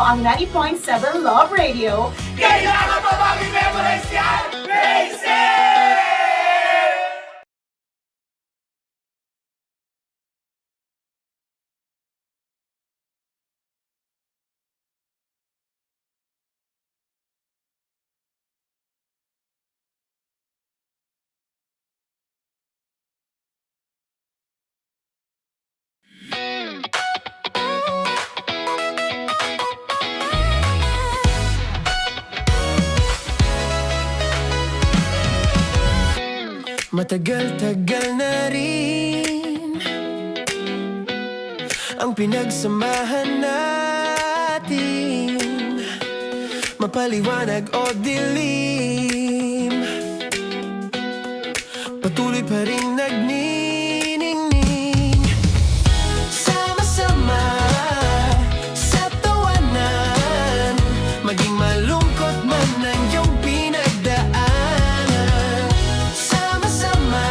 ang 90.7 Love Radio. Kailangan pa bang i-memorize yan? Basic! Matagal-tagal na rin ang pinagsamahan natin, mapaliwanag o dilim, patuloy pa rin nagniningning. Sama-sama sa tawanan, maging malungkot man ang iyong pinagdaanan. Sama-sama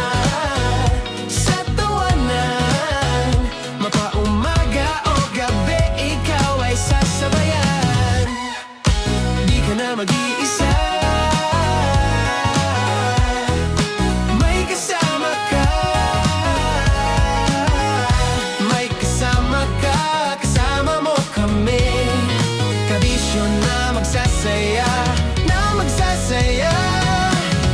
sa tawanan, mapaumaga o gabi, ikaw ay sasabayan. Di ka na mag-iisa, may kasama ka. May kasama ka, kasama mo kami. Kabisyo na magsasaya, na magsasaya.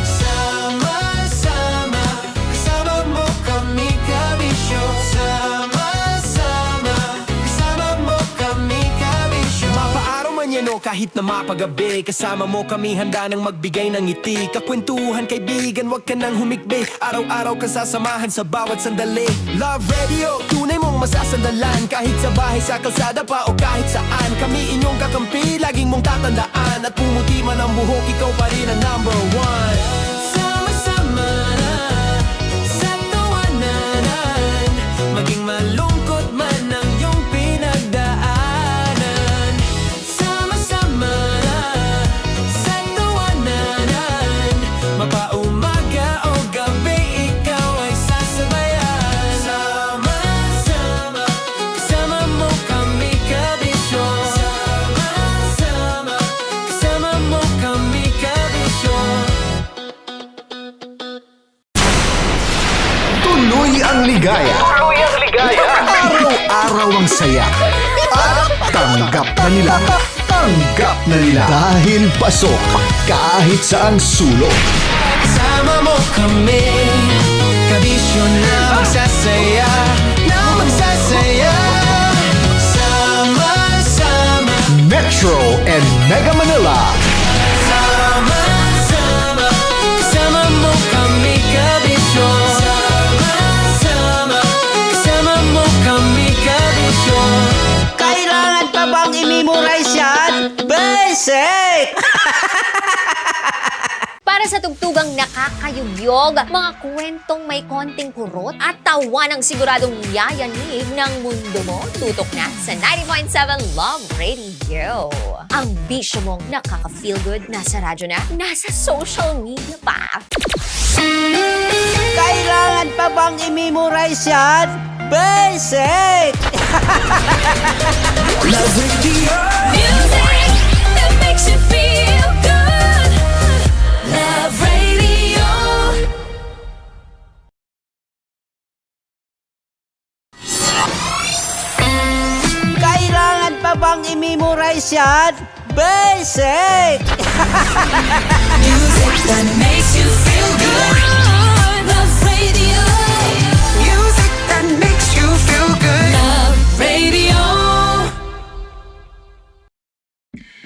Sama-sama, kasama mo kami, kabisyo. Sama-sama, kasama mo kami, kabisyo. Mapaaraw man yan o kahit na mapagabi, kasama mo kami, handa nang magbigay ng ngiti. Kakwentuhan, kaibigan, wag ka nang humikbi. Araw-araw ka sasamahan sa bawat sandali. Love Radio, tunay mong masasandalan. Kahit sa bahay, sa kalsada pa o kahit saan, kami inyong kakampi, laging mong tatandaan. At pumuti man ang buhok, ikaw pa rin ang number one. Sama-sama sa tawanan, maging malungkot man ang iyong pinagdaanan. Sama-sama sa tawanan, mapaumaga o gabi, ikaw ay sasabayan. Sama-sama, kasama mo kami, kabisyo. Sama-sama, kasama mo kami, kabisyo. Tuloy ang ligaya. Araw-araw ang saya. At tanggap na nila. Tanggap na nila. Dahil pasok kahit saang sulok. Kasama mo kami, kabisyo na magsasaya, na magsasaya. Sama-sama, Metro and Mega Manila. sama-sama, kasama mo kami, kabisyo. Sama-sama, kasama mo kami, kabisyo. Kailangan pa bang i-memorize yan? Basic! Para sa tugtugang nakakayugyog, mga kwentong may konting kurot at tawa ng siguradong yayanig ng mundo mo, tutok na sa 90.7 Love Radio. Ang bisyo mong nakaka-feel good, nasa radyo na, nasa social media pa. Kailangan pa bang i-memorize yan? Basic! Love Radio. Music that makes you feel good. Love Radio. Kailangan pa bang i-memorize yan? Basic! Music that makes you feel good. Love Radio. Music that makes you feel good. Love Radio.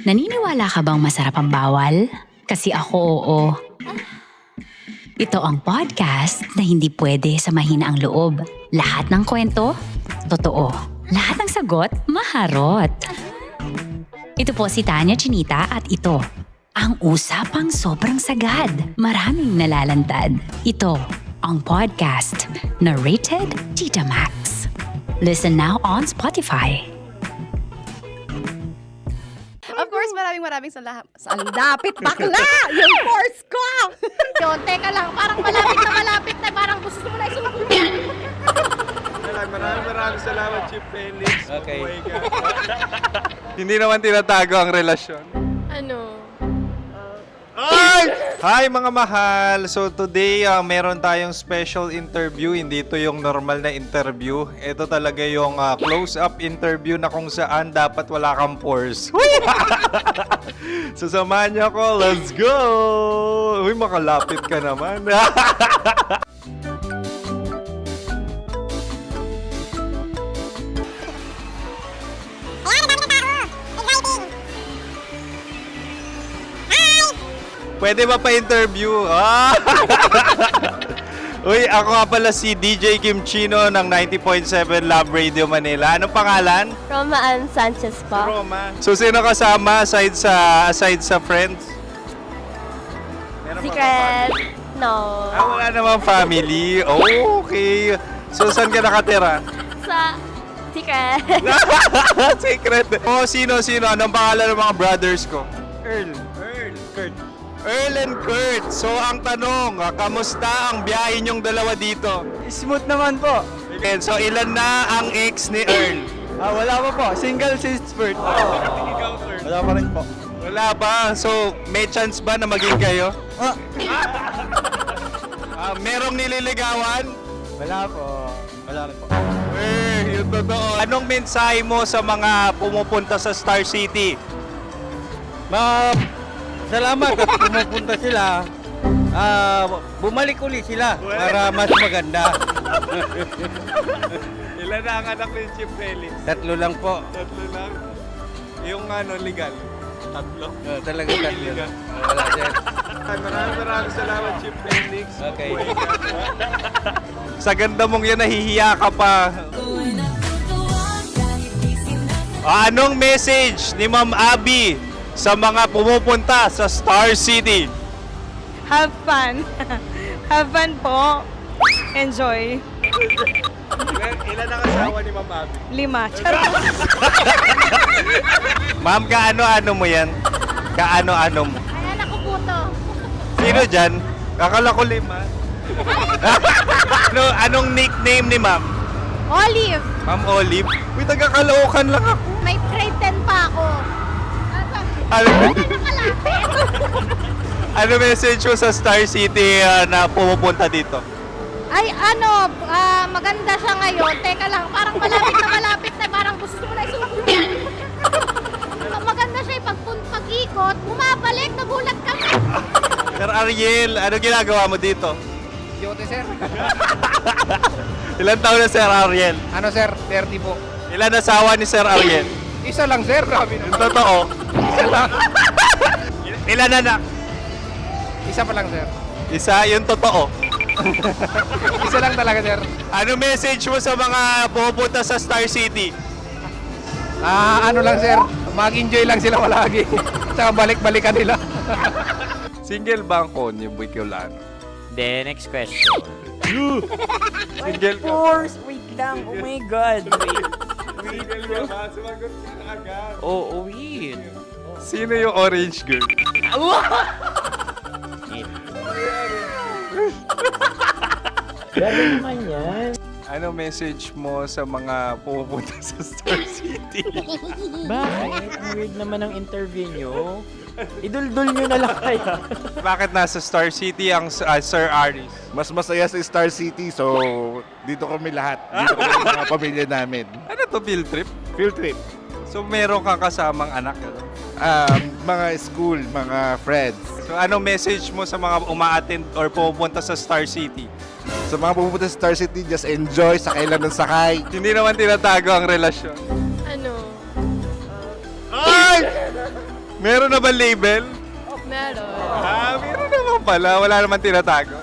Naniniwala ka bang masarap ang bawal? Kasi ako, oo. Ito ang podcast na hindi pwede sa mahina ang loob. Lahat ng kwento, totoo. Lahat ng sagot, maharot. Ito po si Tanya Chinita at ito, ang usapang sobrang sagad. Maraming nalalantad. Ito, ang podcast na Rated Tita Max. Listen now on Spotify. Of course, maraming salamat. Ang lapit bakla! Yung course ko! Yun, teka lang, parang malapit na, parang gusto mo na isulat. Maraming salamat, Chief Felix. Okay. Oh my God. Hindi naman tinatago ang relasyon. Ano? Ay! Hi mga mahal! So today, meron tayong special interview. Hindi ito yung normal na interview. Ito talaga yung close-up interview na kung saan dapat wala kang pores. So samahan niyo ako. Let's go! Uy, makalapit ka naman. Pwede ba pa-interview? Uy, ako nga pala si DJ Kim Chino ng 90.7 Love Radio Manila. Anong pangalan? Roma Ann Sanchez po. Roma. So, sino kasama aside sa friends? Meron ba Secret. No. wala namang family. Oh, okay. So, saan ka nakatira? Sa Secret. Secret. Oh, sino? Anong pangalan ng mga brothers ko? Earl, Kurt. Earl and Kurt. So, ang tanong, kamusta ang biyahe niyong dalawa dito? Smooth naman po. Okay, so ilan na ang ex ni Earl? Wala pa po. Single since birth. Wala pa rin po. Wala ba? So, may chance ba na maging kayo? Merong nililigawan? Wala po. Wala rin po. Yung totoo. Anong mensahe mo sa mga pumupunta sa Star City? Salamat at pumupunta sila. Bumalik ulit sila para mas maganda. Ilan na ang anak ni Chief Felix? 3 lang po. 3 lang. Yung legal? 3? Talaga 3 lang. Wala din. Maraming salamat, Chief Felix. Okay. Sa ganda mong yan, nahihiya ka pa. Anong message ni Ma'am Abby sa mga pumupunta sa Star City? Have fun. Have fun po. Enjoy. Ilan ang asawa ni Ma'am Abby? 5. Charot. Ma'am, kaano-ano mo yan? Kaano-ano mo? Ay, anak ko po to. Sino dyan? Kakala ko 5. Anong nickname ni Ma'am? Olive. Ma'am Olive? Uy, taga-Caloocan lang ako. May grade 10 pa ako. Ano, Nakalapit. ano message mo sa Star City na pumupunta dito? Ay, maganda siya ngayon. Teka lang, parang malapit na, parang gusto mo na isumakit. Maganda siya pag-ikot, bumabalik, nagulat kami. Sir Ariel, ano ginagawa mo dito? Yote, sir. Ilan taon na Sir Ariel? Ano, sir? 30 po. Ilan asawa ni Sir Ariel? Isa lang, sir. Grabe Yung totoo. Isa lang. Ilan anak? Isa pa lang, sir. Isa, yung totoo. Isa lang talaga, sir. Ano message mo sa mga pumupunta sa Star City? Ano lang, sir. Mag-enjoy lang sila palagi. Tsaka balik-balikan nila. Single ba ang konyo, Boy Kiolano? Then, next question. Single ka? Wait lang. Oh my God. Single ka ba? Sumagot ka na agad. Oh, wait. Sino yung orange girl? Gano'n naman yan. Ano message mo sa mga pumupunta sa Star City? Bakit? Ang weird naman ang interview nyo. Iduldul nyo na lang kaya. Bakit nasa Star City ang Sir Aris? Mas masaya sa Star City, so dito kami lahat. Dito kami mga pamilya namin. Ano to, field trip? Field trip. So meron kang kasamang anak? Ano? Mga school, mga friends. So anong message mo sa mga uma-attend or pumupunta sa Star City? Sa mga pupunta sa Star City, just enjoy, sakay lang ng sakay. Hindi naman tinatago ang relasyon. Ano? Ay! Meron na ba label? Meron. Meron naman pala. Wala naman tinatago.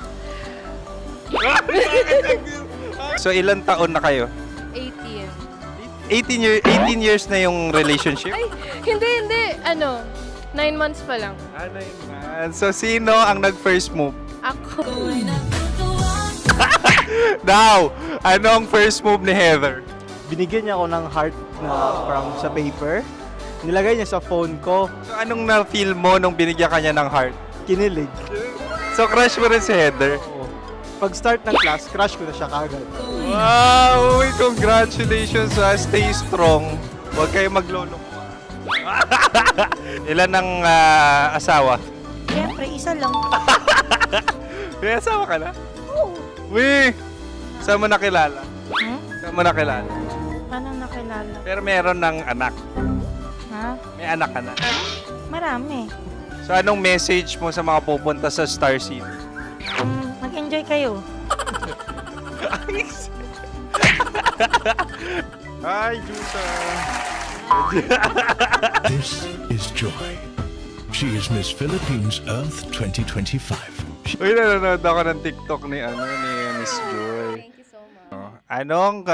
So ilan taon na kayo? 18. 18 years na yung relationship? Ay, hindi. 9 months pa lang. Ano yun? So sino ang nag-first move? Ako. Now, anong first move ni Heather? Binigyan niya ako ng heart na from sa paper. Nilagay niya sa phone ko. So anong na-feel mo nung binigyan ka niya ng heart? Kinilig. So crush mo rin si Heather? Pag start ng class, crush ko na siya kagad. Wow! Congratulations! Stay strong. Huwag kayo magloloko. Ilan ang asawa? Siyempre, isa lang. May asawa ka na? Oo. Uy! Saan mo nakilala? Saan mo nakilala? Paano nakilala? Pero meron ng anak. Ha? May anak ka na. Marami. So anong message mo sa mga pupunta sa Star City? Mag-enjoy kayo. Hi, Jusa! This is Joy. She is Miss Philippines Earth 2025. Uy, nanonood ako ng TikTok ni Miss Joy. Thank you so much. Anong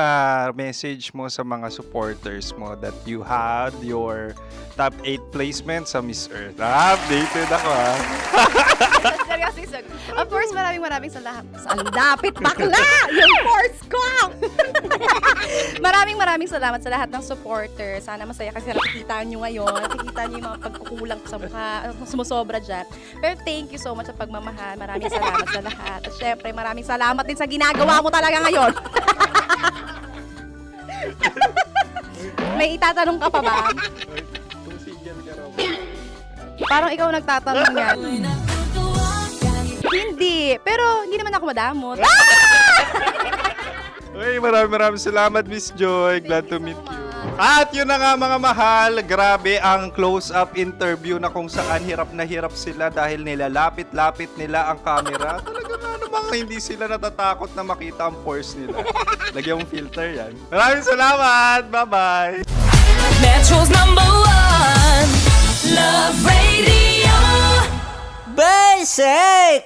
message mo sa mga supporters mo that you had your top 8 placement sa Miss Earth? Updated ako Seryoso. Of course, maraming salamat. Sa lapit bakla! Yung force ko! maraming salamat sa lahat ng supporters. Sana masaya kasi nakikita nyo ngayon. Nakikita nyo yung mga pagkukulang sa mukha. Sumusobra dyan. Pero thank you so much sa pagmamahal. Maraming salamat sa lahat. At syempre, maraming salamat din sa ginagawa mo talaga ngayon. May itatanong ka pa ba? Parang ikaw nagtatanong yan. Hindi. Pero hindi naman ako madamot. Uy, maraming salamat, Miss Joy. Glad to meet you. At yun na nga mga mahal, grabe ang close-up interview na kung saan hirap na hirap sila dahil nilalapit-lapit nila ang camera. Talaga nga namang hindi sila natatakot na makita ang pores nila. Lagyan mong filter yan. Maraming salamat! Bye-bye! Metro's #1 Love Radio. Basic!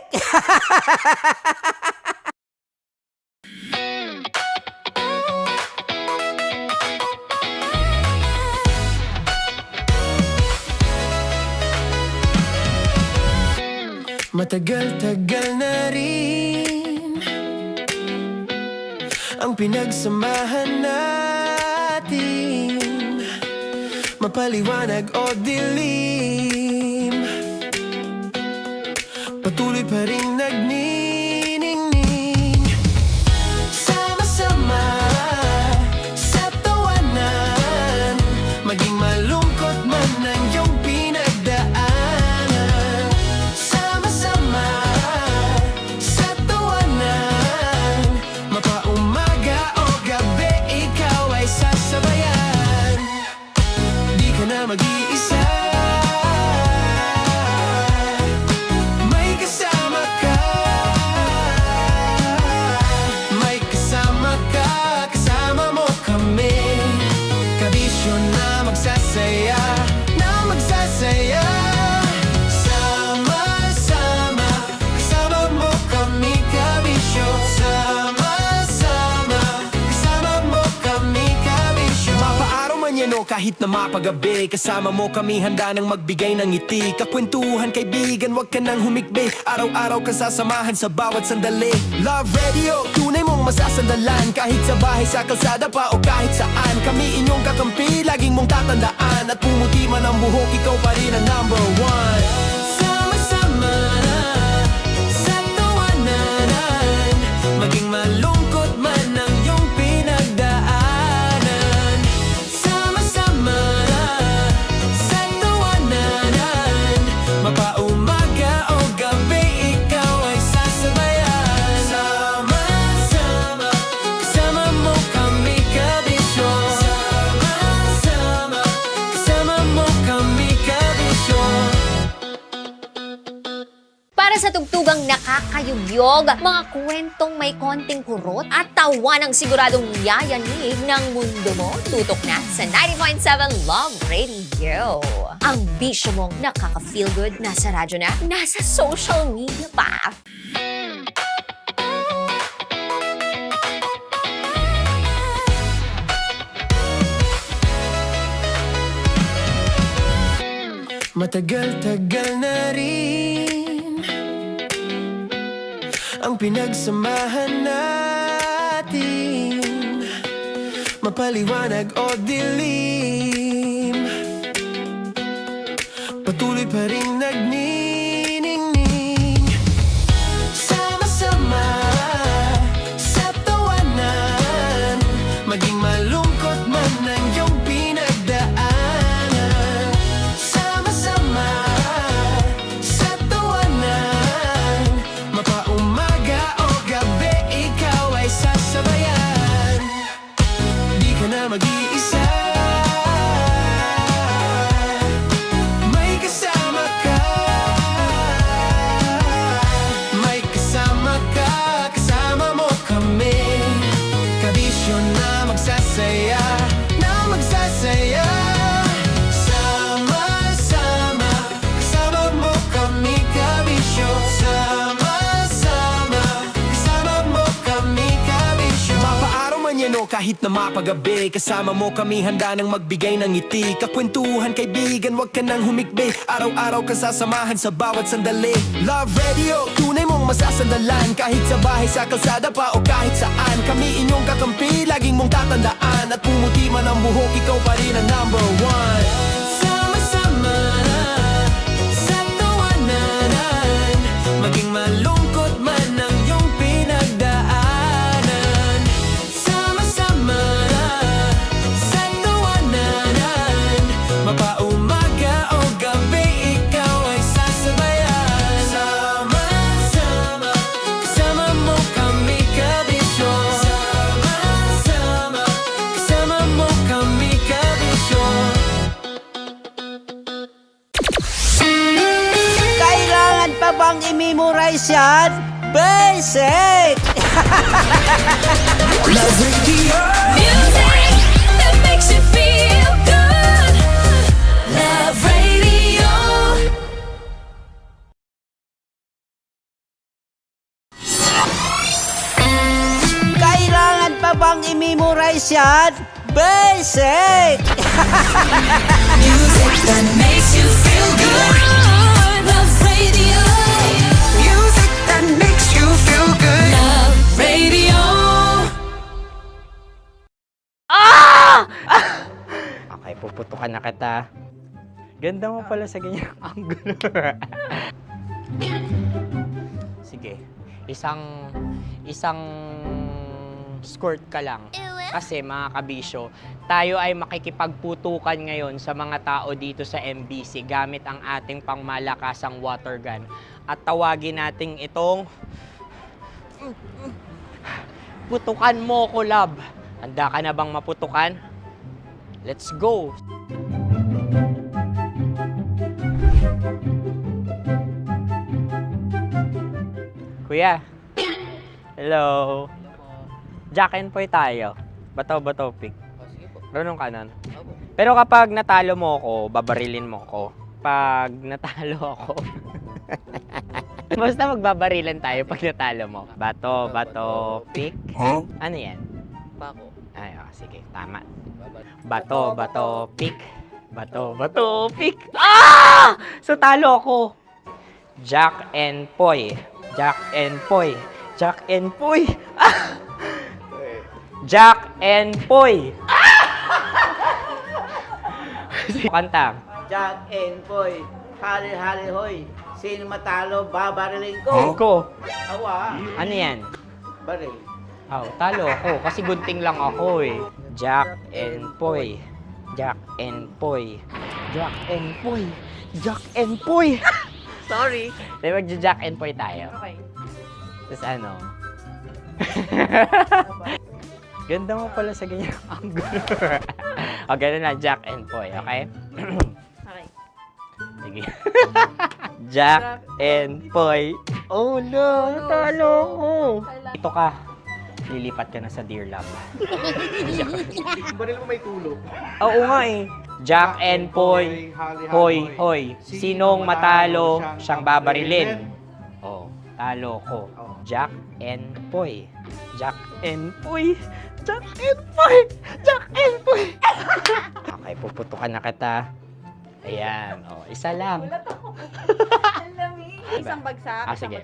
Matagal-tagal na rin ang pinagsamahan natin, mapaliwanag o dilim, patuloy pa rin nagniningning, sama-sama sa tawanan, maging malungkot man ang iyong pinagdaanan. Sama-sama sa tawanan, mapaumaga o gabi, ikaw ay sasabayan. Di ka na mag-iisa, may kasama ka, may kasama ka, kasama mo kami. Kabisyo na magsasaya, na magsasaya. Sama-sama, kasama mo kami, kabisyo. Sama-sama, kasama mo kami, kabisyo. Mapaaraw man yan o kahit na mapagabi, kasama mo kami, handa nang magbigay ng ngiti. Kakwentuhan, kaibigan, wag ka nang humikbi. Araw-araw kang sasamahan sa bawat sandali. Love Radio, tunay mong masasandalan. Kahit sa bahay, sa kalsada pa o kahit saan, kami inyong kakampi, laging mong tatandaan. At pumuti man ang buhok, ikaw pa rin ang #1. Sama-sama sa tawanan, maging malungkot man ang iyong pinagdaanan. Sama-sama sa tawanan, mapaumaga o gabi, ikaw ay sasabayan. Sama-sama, kasama mo kami, kabisyo. Sama-sama, kasama mo kami, kabisyo. Para sa tugtugang nakakayugyog, mga kwentong may konting kurot at tawa ng siguradong yayanig ng mundo mo, tutok na sa 90.7 Love Radio. Ang bisyo mong nakaka-feel good, nasa radyo na, nasa social media pa. Matagal-tagal na rin ang pinagsamahan natin, mapaliwanag o dilim, patuloy pa rin nagniningning. Sama-sama sa tawanan, maging malungkot man ang iyong pinagdaanan. mo kahit na mapagabi. Kasama mo kami handa nang magbigay ng ngiti. Kakwentuhan kaibigan, wag ka nang humikbi. Araw-araw ka sasamahan sa bawat sandali. Love Radio, tunay mong masasandalan. Kahit sa bahay, sa kalsada pa o kahit saan. Kami inyong kakampi, laging mong tatandaan. At pumuti man ang buhok, ikaw pa rin ang number one. Sama-sama sa tawanan, maging malungkot man ang iyong pinagdaanan. Sama-sama sa tawanan, mapaumaga o gabi, ikaw ay sasabayan. Sama-sama, kasama mo kami kabisyo. Sama-sama, kasama mo kami kabisyo. Kailangan pa bang i-memorize yan? Basic! Love Radio. Music that makes you feel good. Love Radio. Kailangan pa bang i-memorize yan? Basic! Music that makes you feel good. Love Radio. Music that makes you feel good. Love Radio. Okay, puputukan na kita. Ganda mo pala sa ganyang angulo. Sige, isang skirt ka lang. Kasi mga kabisyo, tayo ay makikipagputukan ngayon sa mga tao dito sa MBC gamit ang ating pangmalakasang water gun. At tawagin natin itong putukan mo ko, love. Handa ka na bang maputukan? Let's go! Kuya. Hello. Jack and Poy tayo. Bato-bato pick. Runong kanan. Pero kapag natalo mo ako, babarilin mo ako. Pag natalo ako, basta magbabarilan tayo pag natalo mo. Bato, pick. Ano yan? Bako. Ay, sige, tama. Bato, pick. Bato, pick. Ah! So talo ako. Jack and Poy. Jack and Poy. Jack and Poy. Ah! Jack and Poy. Kanta. Jack and Poy, hali-hali hoy. Sino matalo, babariling ko. Ko. Awa. Ano yan? Baril. Oh, talo ako kasi gunting lang ako eh. Jack and Poy. Jack and Poy. Jack and Poy. Jack and Poy. Sorry. Di ba Jack and Poy tayo? Okay. Tapos ano? Ganda mo pala sa ganyang angulo. O, ganun na, Jack and Poy, okay? Okay. Sige. Jack and Poy. Oh no, talo ko. Ito ka. Lilipat ka na sa Dear Love. Baril mo may tulog. Oo nga eh. Jack and Poy. Hoy, hoy. Sinong matalo, siyang babarilin. Oh, talo ko. Jack and Poy. Jack and Poy. Jack and Poy. Jack and Poy. Okay, puputukan na kita. Ayan. Oh, isa lang. Isang bagsak. Ah, sige.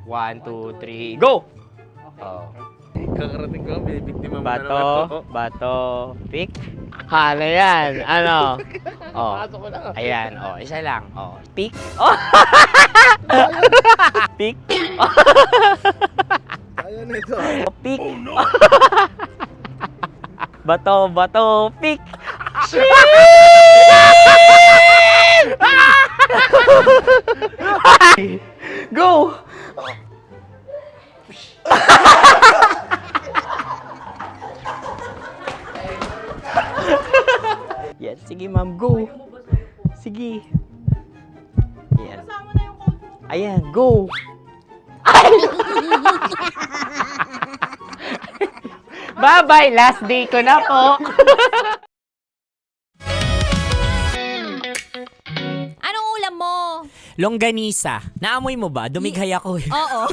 1, 2, 3, go! Oh. Kakarating ko, may biktima mo Bato, pick. Ano yan? Ano? Oh. Ayan, oh, isa lang. Oh, pick. Oh. Pick. Ayan ito. Oh, pick. Bato, pick. Go! Yan, sige ma'am, go. Sige. Yan. Ayan, go. Bye-bye, last day ko na po. Anong ulam mo? Longganisa. Naamoy mo ba? Dumighay ako eh. Oo.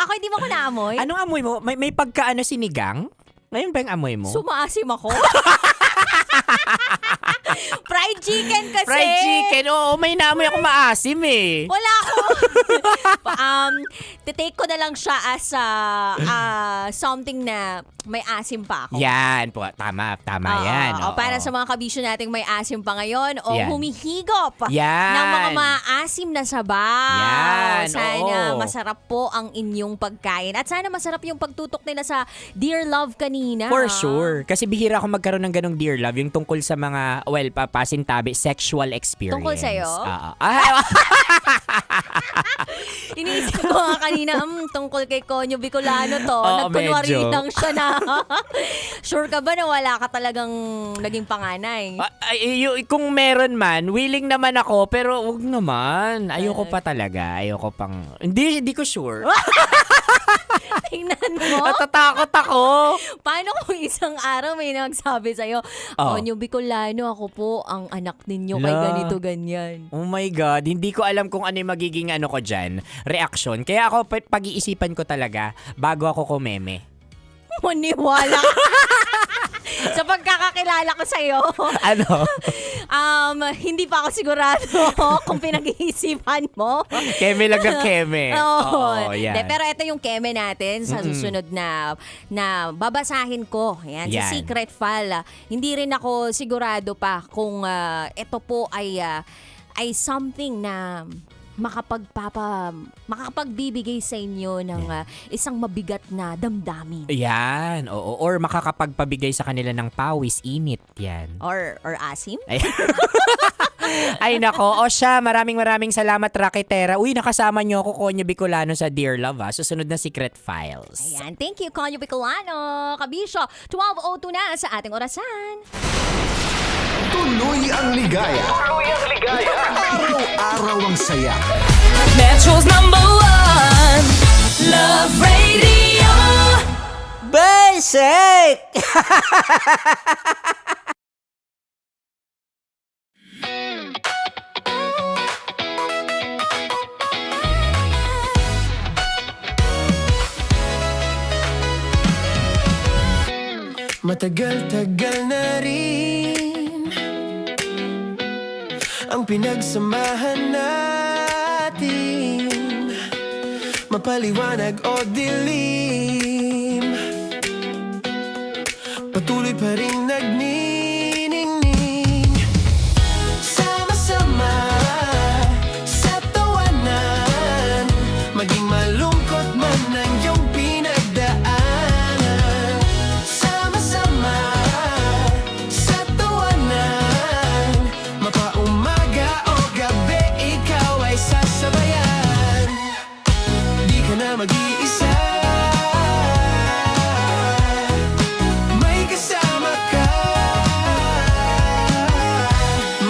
Ako hindi mo ko naamoy? Anong amoy mo? May pagkaano sinigang? Ngayon ba yung amoy mo? Sumaasim ako. Fried chicken kasi. Fried chicken. Oo, may naamoy ako maasim eh. Wala ako. Titake ko na lang siya as something na may asim pa ako. Yan po. Tama yan. Oo. Para sa mga kabisyo nating may asim pa ngayon o Yan. humihigop Yan. ng mga maasim na sabaw. Yan, Sana oo. masarap po ang inyong pagkain. At sana masarap yung pagtutok nila sa Dear Love kanina. For sure. Kasi bihira ako magkaroon ng ganong dear love, yung tungkol sa mga, pasintabi, sexual experience. Tungkol sa'yo? Iniisip ko nga kanina, tungkol kay Konyo Bicolano to. Oo, Nagkunwari medyo. lang siya na. Sure ka ba na wala ka talagang naging panganay? Kung meron man, willing naman ako, pero wag naman. Ayoko pa talaga. Ayoko pang... Hindi ko sure. Tingnan mo. Natatakot ako. Paano kung isang araw may nagsabi sa'yo, Konyo Bicolano, ako po ang anak ninyo kay La. ganito, ganyan. Oh my God, hindi ko alam kung ano yung magiging ko dyan, reaction. Kaya ako, pag-iisipan ko talaga bago ako kumeme. Maniwala ka. Sa pagkakakilala ko sa'yo, Ano? hindi pa ako sigurado kung pinag-iisipan mo. Keme lang ang keme. Oo, yan. De, pero ito yung keme natin sa susunod na babasahin ko. Yan, Yan. sa secret file. Hindi rin ako sigurado pa kung ito po ay something na makakapagbibigay sa inyo ng isang mabigat na damdamin. Yan, oo. Or makakapagpabigay sa kanila ng pawis, init. Yan. Or asim? Ay nako, o siya, maraming salamat, Raketera. Uy, nakasama niyo ako, Konyo Bicolano, sa Dear Love, Susunod na Secret Files. Ayan, thank you, Konyo Bicolano. Kabisyo, 12:02 na sa ating orasan. Tuloy ang ligaya. Araw-araw ang saya. Metro's #1 Love Radio. Basic! Matagal-tagal na rin ang pinagsamahan natin, mapaliwanag o dilim, patuloy pa rin nagniningning. Sama-sama sa tawanan, maging malungkot man ang iyong pinagdaanan. Sama-sama sa tawanan, mapaumaga o gabi, ikaw ay sasabayan. Di ka na mag-iisa, may kasama ka.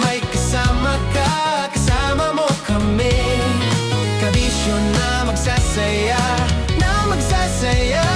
May kasama ka, kasama mo kami. Kabisyo na magsasaya, na magsasaya.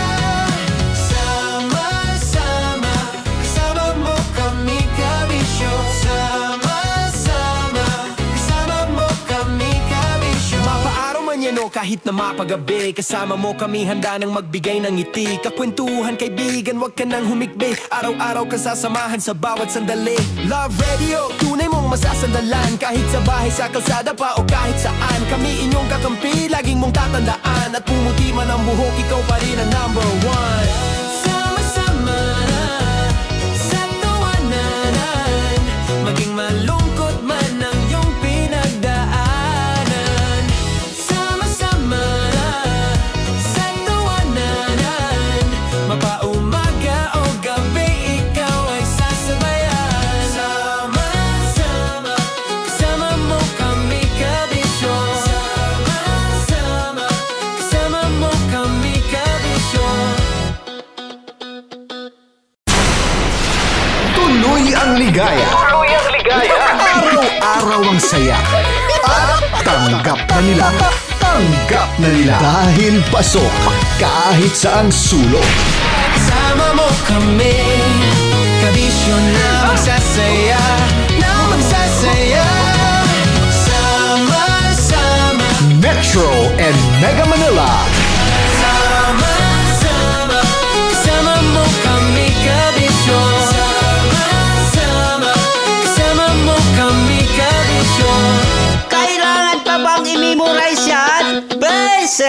Sama-sama, kasama mo kami, kabisyo. Sama-sama, kasama mo kami, kabisyo. Mapaaraw man yan o kahit na mapagabi, kasama mo kami, handa nang magbigay ng ngiti. Kakwentuhan, kaibigan, wag ka nang humikbi. Araw-araw ka sasamahan sa bawat sandali. Love Radio, tunay mong masasandalan. Kahit sa bahay, sa kalsada pa o kahit saan, kami inyong kakampi, laging mong tatandaan. At pumuti man ang buhok, ikaw pa rin ang #1. Sama-sama sa tawanan, maging malungkot man ang iyong pinagdaanan. Sama-sama sa tawanan, mapaumaga o gabi, ikaw ay sasabayan. Sama-sama, kasama mo kami, kabisyo. Sama-sama, kasama mo kami, kabisyo. Tuloy ang ligaya. Araw-araw ang saya. At tanggap na nila. Tanggap na nila. Dahil pasok kahit saang sulok. Kasama mo kami, kabisyo na magsasaya, na magsasaya. Sama-sama, Metro and Mega Manila. sama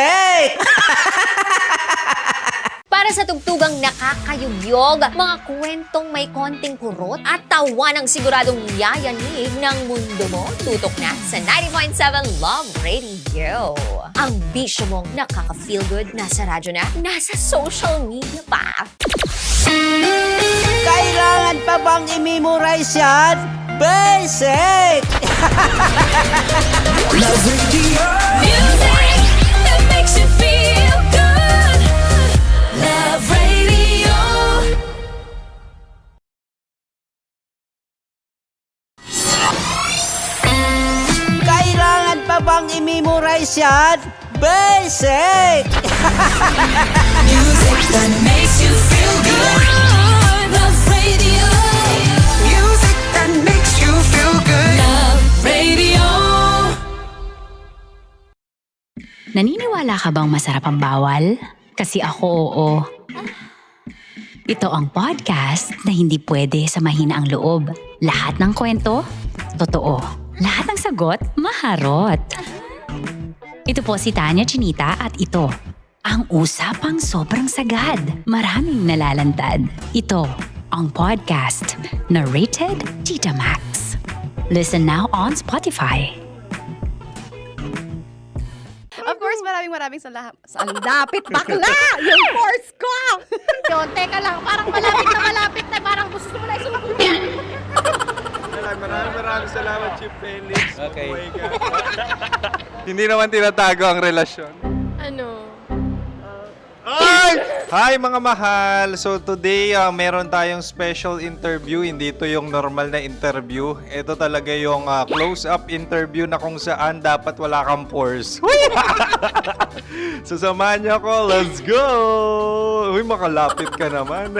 Basic! Para sa tugtugang nakakayugyog, mga kwentong may konting kurot at tawa ng siguradong yayanig ng mundo mo, tutok na sa 90.7 Love Radio. Ang bisyo mong nakaka-feel good, nasa radyo na, nasa social media pa. Kailangan pa bang i-memorize yan? Basic! Music that makes you feel good. Love Radio. Kailangan pa bang i-memorize yan? Basic! Music that makes you feel good. Love Radio. Music that makes you feel good. Love Radio. Naniniwala ka bang masarap ang bawal? Kasi ako, oo. Ito ang podcast na hindi pwede sa mahina ang loob. Lahat ng kwento, totoo. Lahat ng sagot, maharot. Ito po si Tanya Chinita at ito, ang usapang sobrang sagad. Maraming nalalantad. Ito, ang podcast na rated Tita Max. Listen now on Spotify. Of course, maraming salamat. Ang dapit bakla! Yung force ko! Yun, teka lang, parang malapit na, parang gusto mo na isumagot. Maraming salamat, Chief Felix. Okay. Oh my God. Hindi naman tinatago ang relasyon. Ano? Ay! Hi mga mahal! So today, meron tayong special interview. Hindi ito yung normal na interview. Ito talaga yung close-up interview na kung saan dapat wala kang pores. So samahan niyo ako. Let's go! Uy, makalapit ka naman.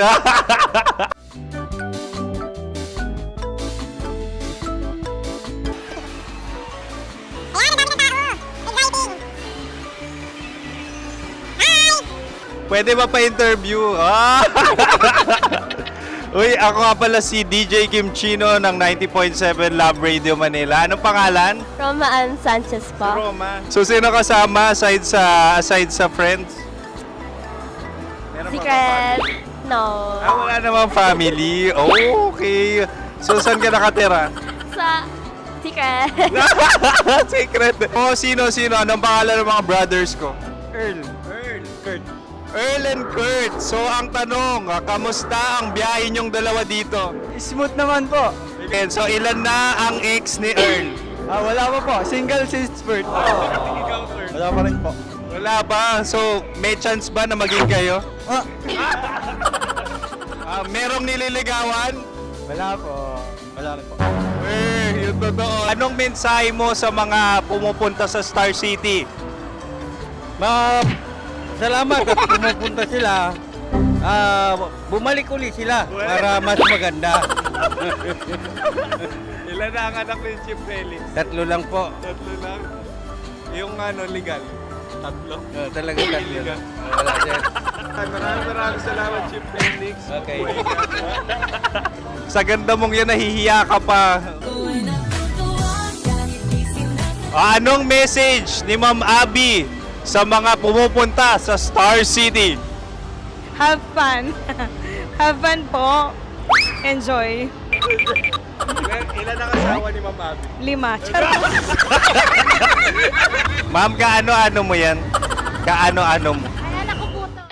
Pwede ba pa-interview? Ah! Uy, ako nga pala si DJ Kim Chino ng 90.7 Love Radio Manila. Anong pangalan? Roma Ann Sanchez po. Roma. So, sino kasama aside sa friends? Meron ba Secret. No. wala namang family. Oh, okay. So, saan ka nakatira? Sa secret. Secret. Oh, sino? Anong pangalan ng mga brothers ko? Earl, Kurt. Earl and Kurt. So, ang tanong, kamusta ang biyahe niyong dalawa dito? Smooth naman po. And so, ilan na ang ex ni Earl? Wala pa po. Single since birth. Wala pa rin po. Wala ba? So, may chance ba na maging kayo? Merong nililigawan? Wala po. Wala rin po. Yung totoo. Anong mensahe mo sa mga pumupunta sa Star City? Salamat at pumupunta sila. Bumalik uli sila para mas maganda. Ilan na ang anak ni Chief Felix? 3 lang po. 3 lang? Yung legal? 3? Talagang 3 lang. Wala din. Maraming salamat, Chief Felix. Okay. Sa ganda mong yan, nahihiya ka pa. Anong message ni Ma'am Abby sa mga pumupunta sa Star City? Have fun. Have fun po. Enjoy. Ilan ang asawa ni Ma'am Abby? 5. Charot. Ma'am, kaano-ano mo yan? Kaano-ano mo? Ayan ako po to.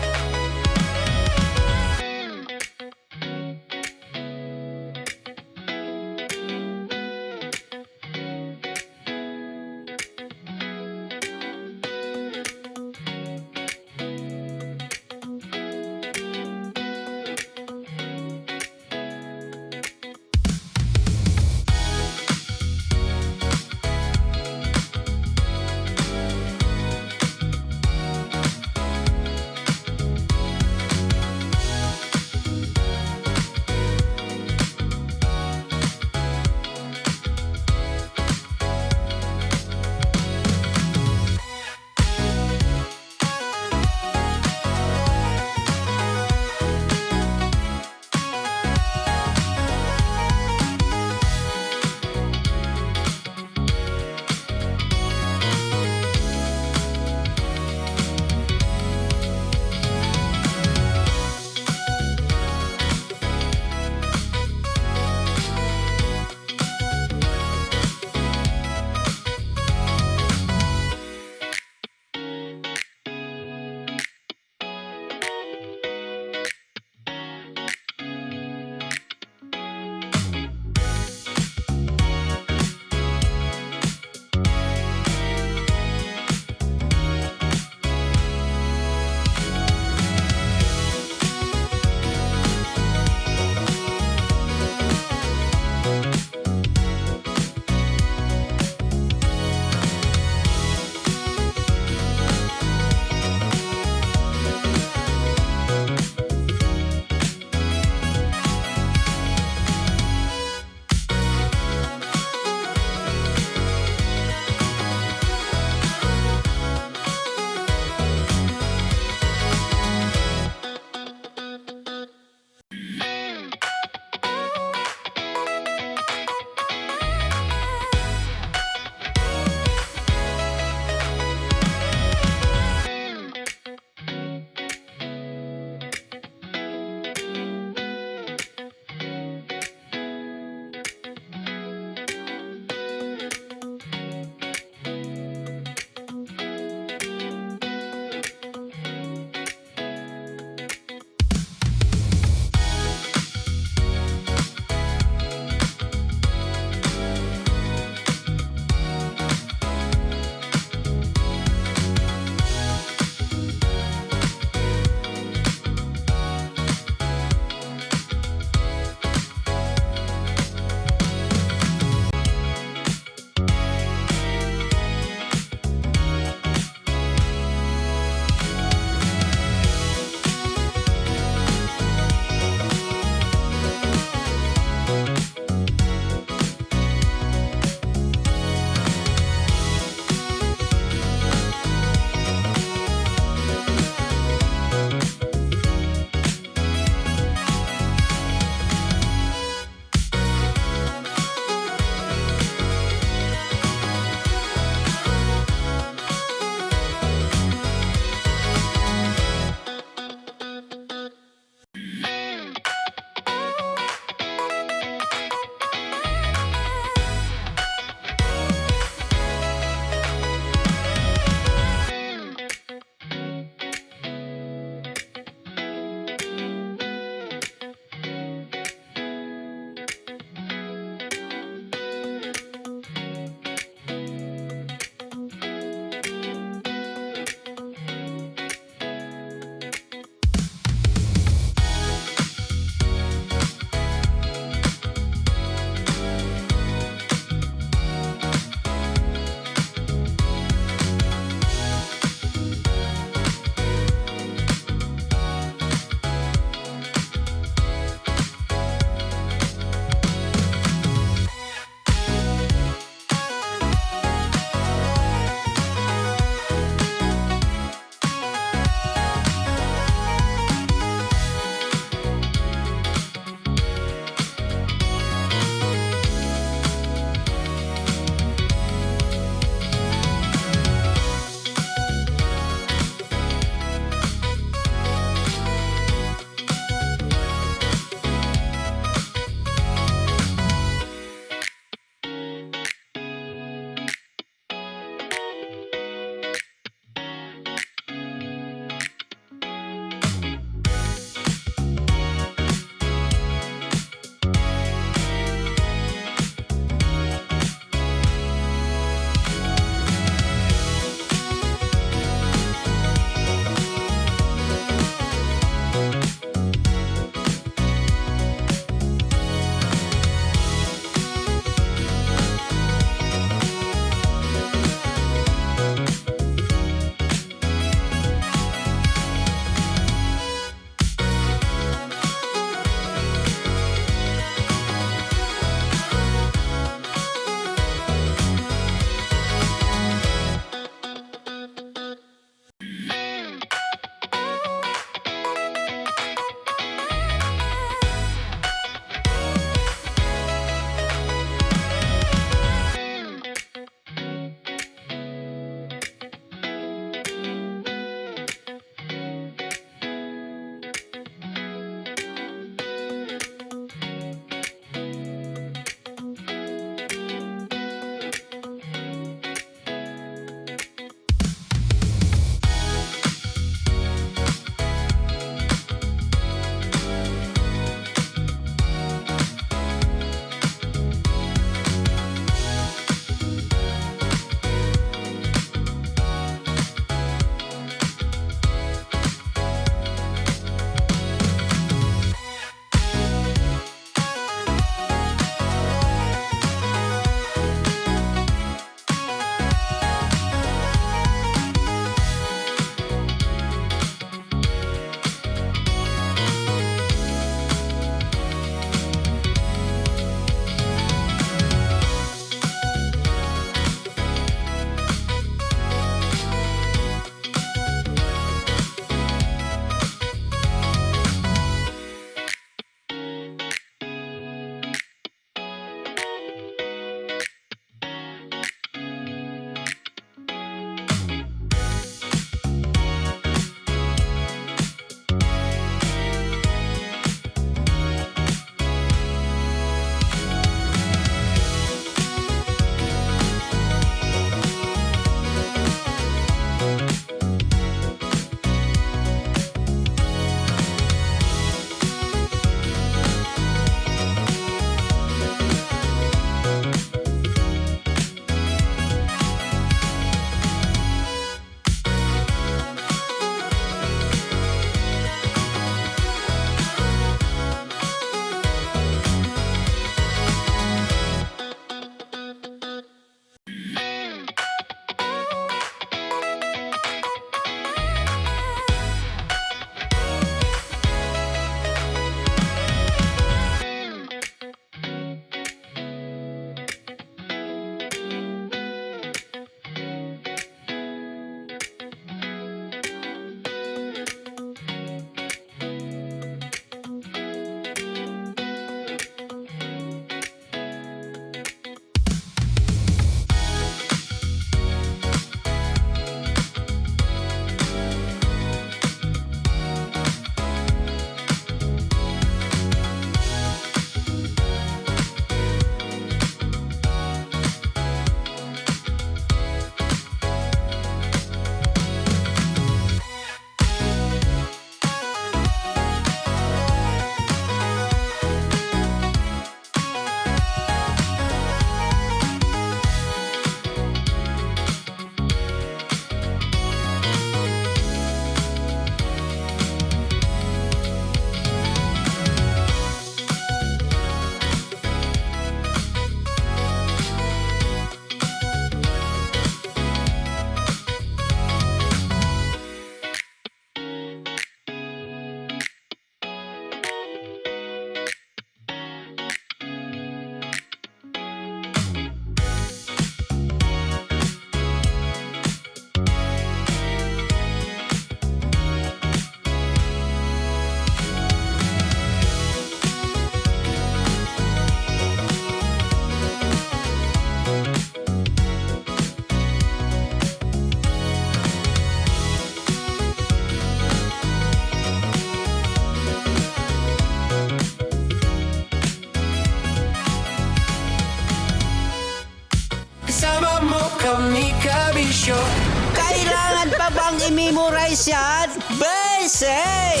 bang i-memorize yan? Basic!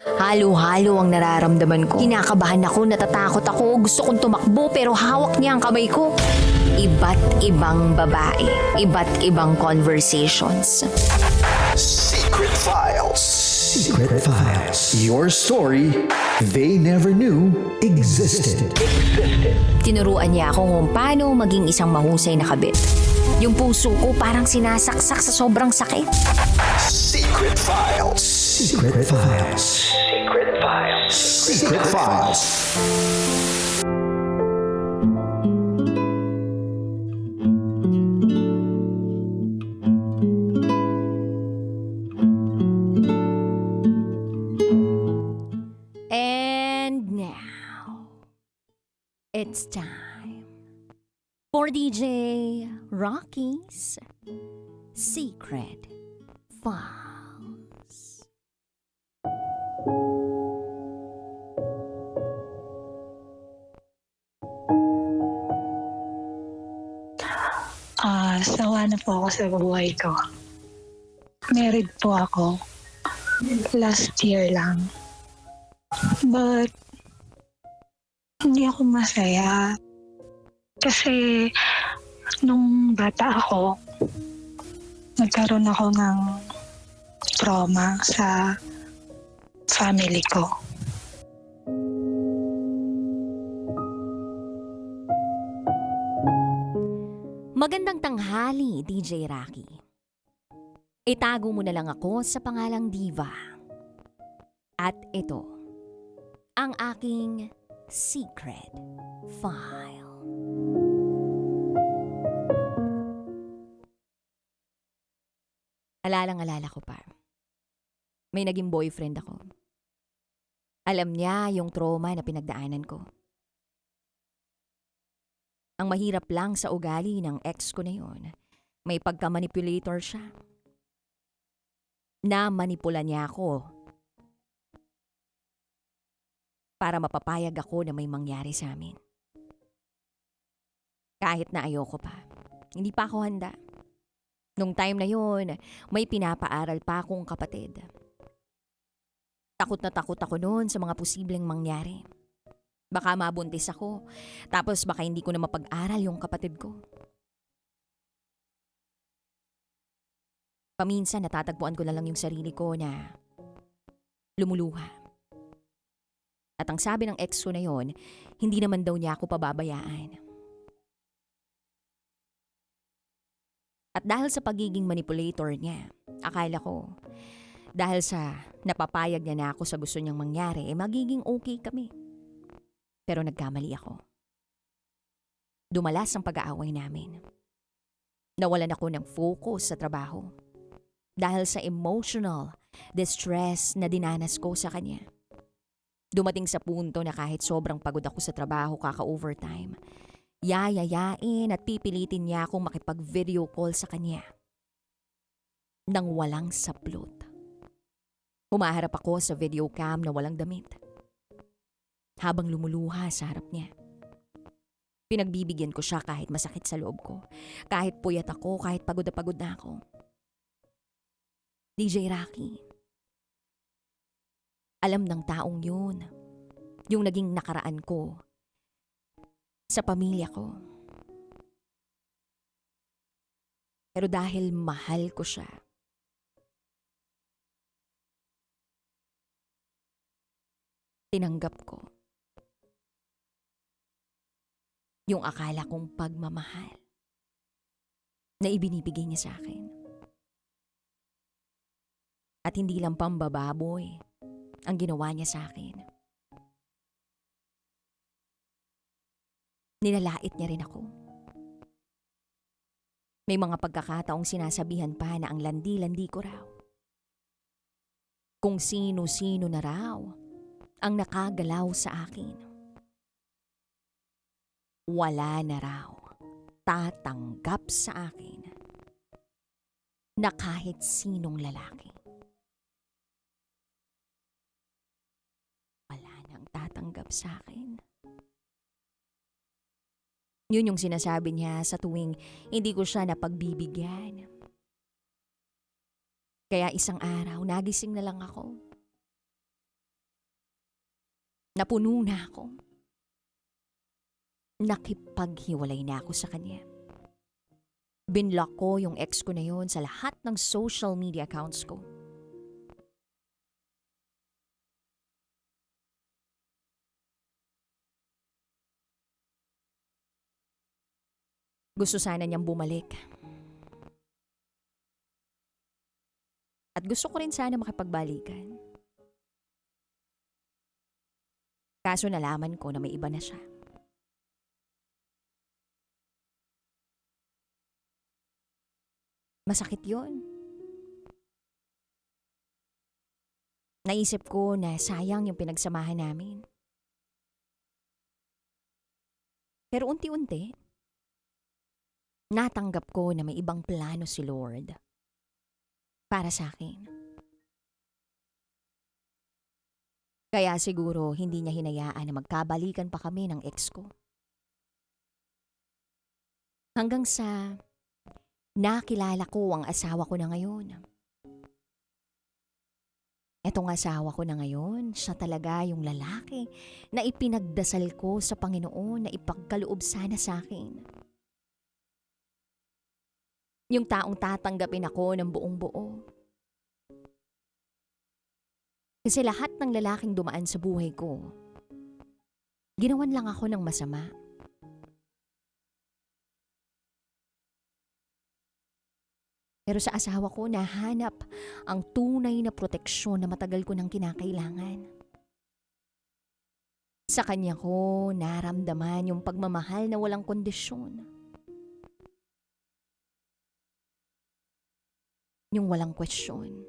Halo-halo ang nararamdaman ko. Kinakabahan ako, natatakot ako, gusto kong tumakbo pero hawak niya ang kamay ko. Iba't ibang babae, iba't ibang conversations. Secret Files. Secret Files. Your story they never knew existed. Tinuruan niya ako kung paano maging isang mahusay na kabit. Yung puso ko parang sinasaksak sa sobrang sakit. Secret Files. Secret Files. Secret Files. Secret Files. And now, it's time for DJ Rocky's Secret Files. Sawa na po ako sa buhay ko. Married po ako. Last year lang. But, hindi ako masaya. Kasi, nung bata ako, nagkaroon ako ng trauma sa family ko. Magandang tanghali, DJ Rocky. Itago mo na lang ako sa pangalang Diva. At ito, ang aking secret file. Alalang-alala ko pa. May naging boyfriend ako. Alam niya yung trauma na pinagdaanan ko. Ang mahirap lang sa ugali ng ex ko na yun, may pagka-manipulator siya. Na-manipula niya ako para mapapayag ako na may mangyari sa amin. Kahit na ayoko pa, hindi pa ako handa. Nung time na yun, may pinapaaral pa akong kapatid. Takot na takot ako noon sa mga posibleng mangyari. Baka mabuntis ako, tapos baka hindi ko na mapag-aral yung kapatid ko. Paminsan natatagpuan ko na lang yung sarili ko na lumuluha. At ang sabi ng ex ko na yon, hindi naman daw niya ako pababayaan. At dahil sa pagiging manipulator niya, akala ko, dahil sa napapayag niya na ako sa gusto niyang mangyari, magiging okay kami. Pero nagkamali ako. Dumalas ang pag-aaway namin. Nawalan ako ng focus sa trabaho dahil sa emotional distress na dinanas ko sa kanya. Dumating sa punto na kahit sobrang pagod ako sa trabaho kaka-overtime, yayayain at pipilitin niya akong makipag-video call sa kanya. Nang walang saplot. Humaharap ako sa video cam na walang damit. Habang lumuluha sa harap niya. Pinagbibigyan ko siya kahit masakit sa loob ko. Kahit puyat ako, kahit pagod na ako. DJ Rocky. Alam ng taong yun. Yung naging nakaraan ko. Sa pamilya ko. Pero dahil mahal ko siya. Tinanggap ko. Yung akala kong pagmamahal na ibinibigay niya sa akin. At hindi lang pambababoy ang ginawa niya sa akin. Nilalait niya rin ako. May mga pagkakataong sinasabihan pa na ang landi-landi ko raw. Kung sino-sino na raw ang nakagalaw sa akin. Wala na raw tatanggap sa akin na kahit sinong lalaki. Wala nang tatanggap sa akin Yun yung sinasabi niya sa tuwing hindi ko siya napagbibigyan. Kaya isang araw, nagising na lang ako. Napuno na ako. Nakipaghiwalay na ako sa kanya. Binlock ko yung ex ko na yun sa lahat ng social media accounts ko. Gusto sana niyang bumalik. At gusto ko rin sana makipagbalikan. Kaso nalaman ko na may iba na siya. Masakit yun. Naisip ko na sayang yung pinagsamahan namin. Pero unti-unti, natanggap ko na may ibang plano si Lord para sa akin. Kaya siguro hindi niya hinayaan na magkabalikan pa kami ng ex ko. Hanggang sa nakilala ko ang asawa ko na ngayon. Etong asawa ko na ngayon, siya talaga yung lalaki na ipinagdasal ko sa Panginoon na ipagkaloob sana sa akin. Yung taong tatanggapin ako ng buong buo. Kasi lahat ng lalaking dumaan sa buhay ko, ginawan lang ako ng masama. Pero sa asawa ko, nahanap ang tunay na proteksyon na matagal ko nang kinakailangan. Sa kanya ko naramdaman yung pagmamahal na walang kondisyon. Yung walang kwestiyon.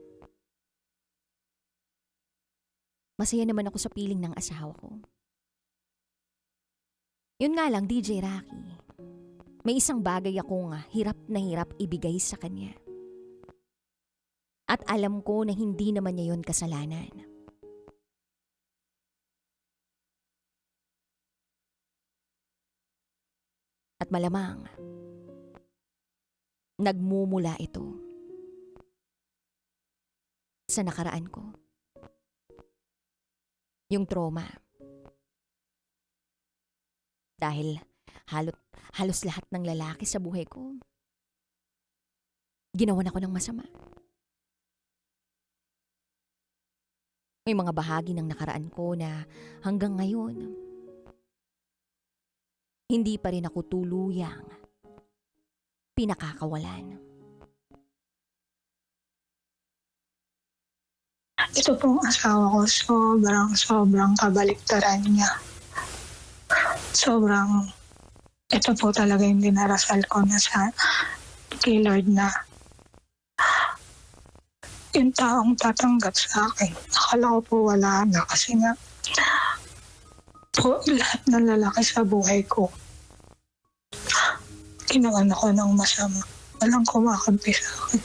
Masaya naman ako sa piling ng asawa ko. Yun nga lang, DJ Rocky. May isang bagay akong hirap na hirap ibigay sa kanya. At alam ko na hindi naman niya yun kasalanan. At malamang, nagmumula ito sa nakaraan ko. Yung trauma. Dahil halos lahat ng lalaki sa buhay ko, ginawan ako ng masama. May mga bahagi ng nakaraan ko na hanggang ngayon, hindi pa rin ako tuluyang pinakakawalan. Ito pong asawa ko, sobrang kabaliktaran niya. Ito po talaga yung dinarasal ko na sa kay Lord na yung taong tatanggap sa akin. Akala ko po wala na kasi nga po lahat ng lalaki sa buhay ko ginawan ako ng masama. Walang kumakampi sa akin.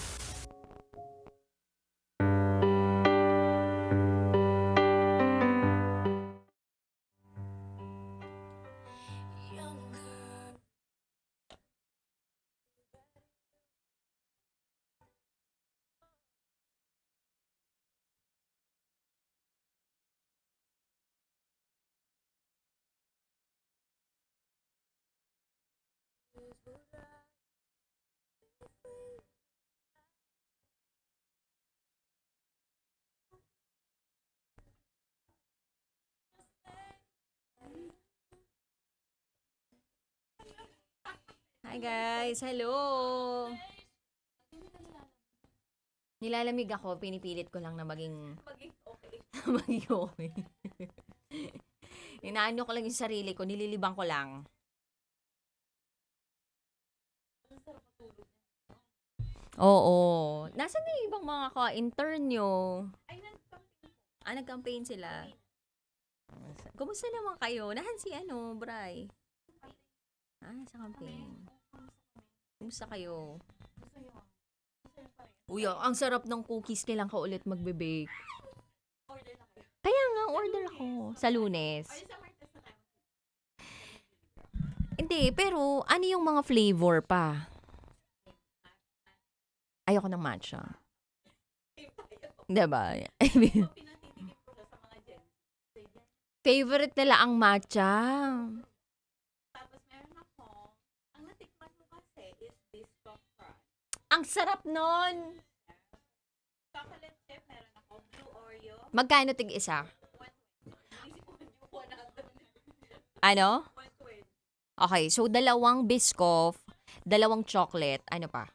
Hi guys, hello! Nilalamig ako, pinipilit ko lang na maging okay. Maging okay. Inaano ko lang yung sarili ko, nililibang ko lang. Oo. Nasaan na yung ibang mga ka-intern nyo? Nag-campaign sila. Kumusta naman kayo? Nahan si Bray? Sa campaign. Kumusta kayo? Uy, ang sarap ng cookies. Kailan ka ulit magbe-bake? Kaya nga, order ako. Sa Lunes. Hindi, Hindi, pero ano yung mga flavor pa? Ayoko ng matcha. Diba? I mean, favorite nila ang matcha. Ang sarap nun. Magkano tig isa? Ano? Okay, so dalawang Biscoff, dalawang chocolate, ano pa?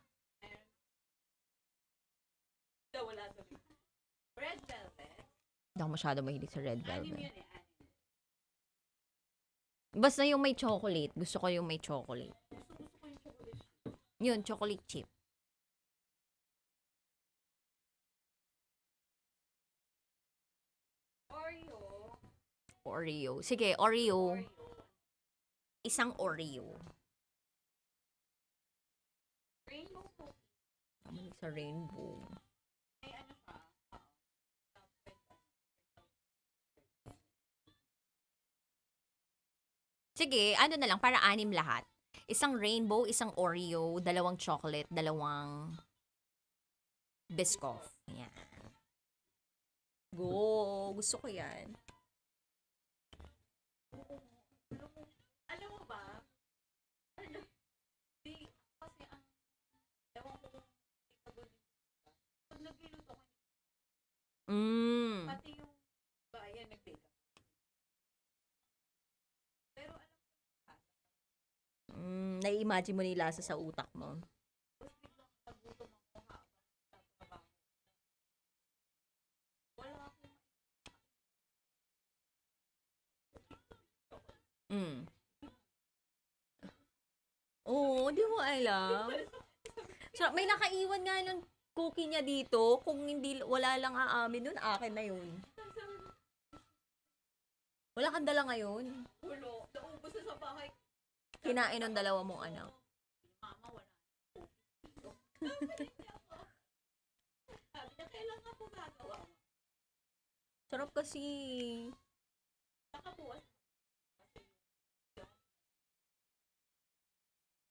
Hindi ako masyado mahilig sa red velvet. Basta yung may chocolate. Gusto ko yung may chocolate. Yun, chocolate chip. Oreo. Sige, Oreo. Isang Oreo. Sa rainbow. Sige, ano na lang, para 6 lahat. Isang rainbow, isang Oreo, dalawang chocolate, dalawang Biscoff. Yan. Go! Gusto ko yan. Alam mo ba? Kasi ang ewan ko pag nagluluto ko pati yung bayan nagbigay. Pero alam ko nai-imagine mo na yung lasa sa utak mo. Oo, di mo alam. So, may nakaiwan nga ng cookie niya dito. Kung hindi, wala lang aamin nun, akin na yun. Wala kang dala ngayon? Wala. Naubos na sa bahay. Kinain ng dalawa mong anak. Mama, wala. Sabi niya, kailan nga po gagawa? Sarap kasi. Nakabuwas.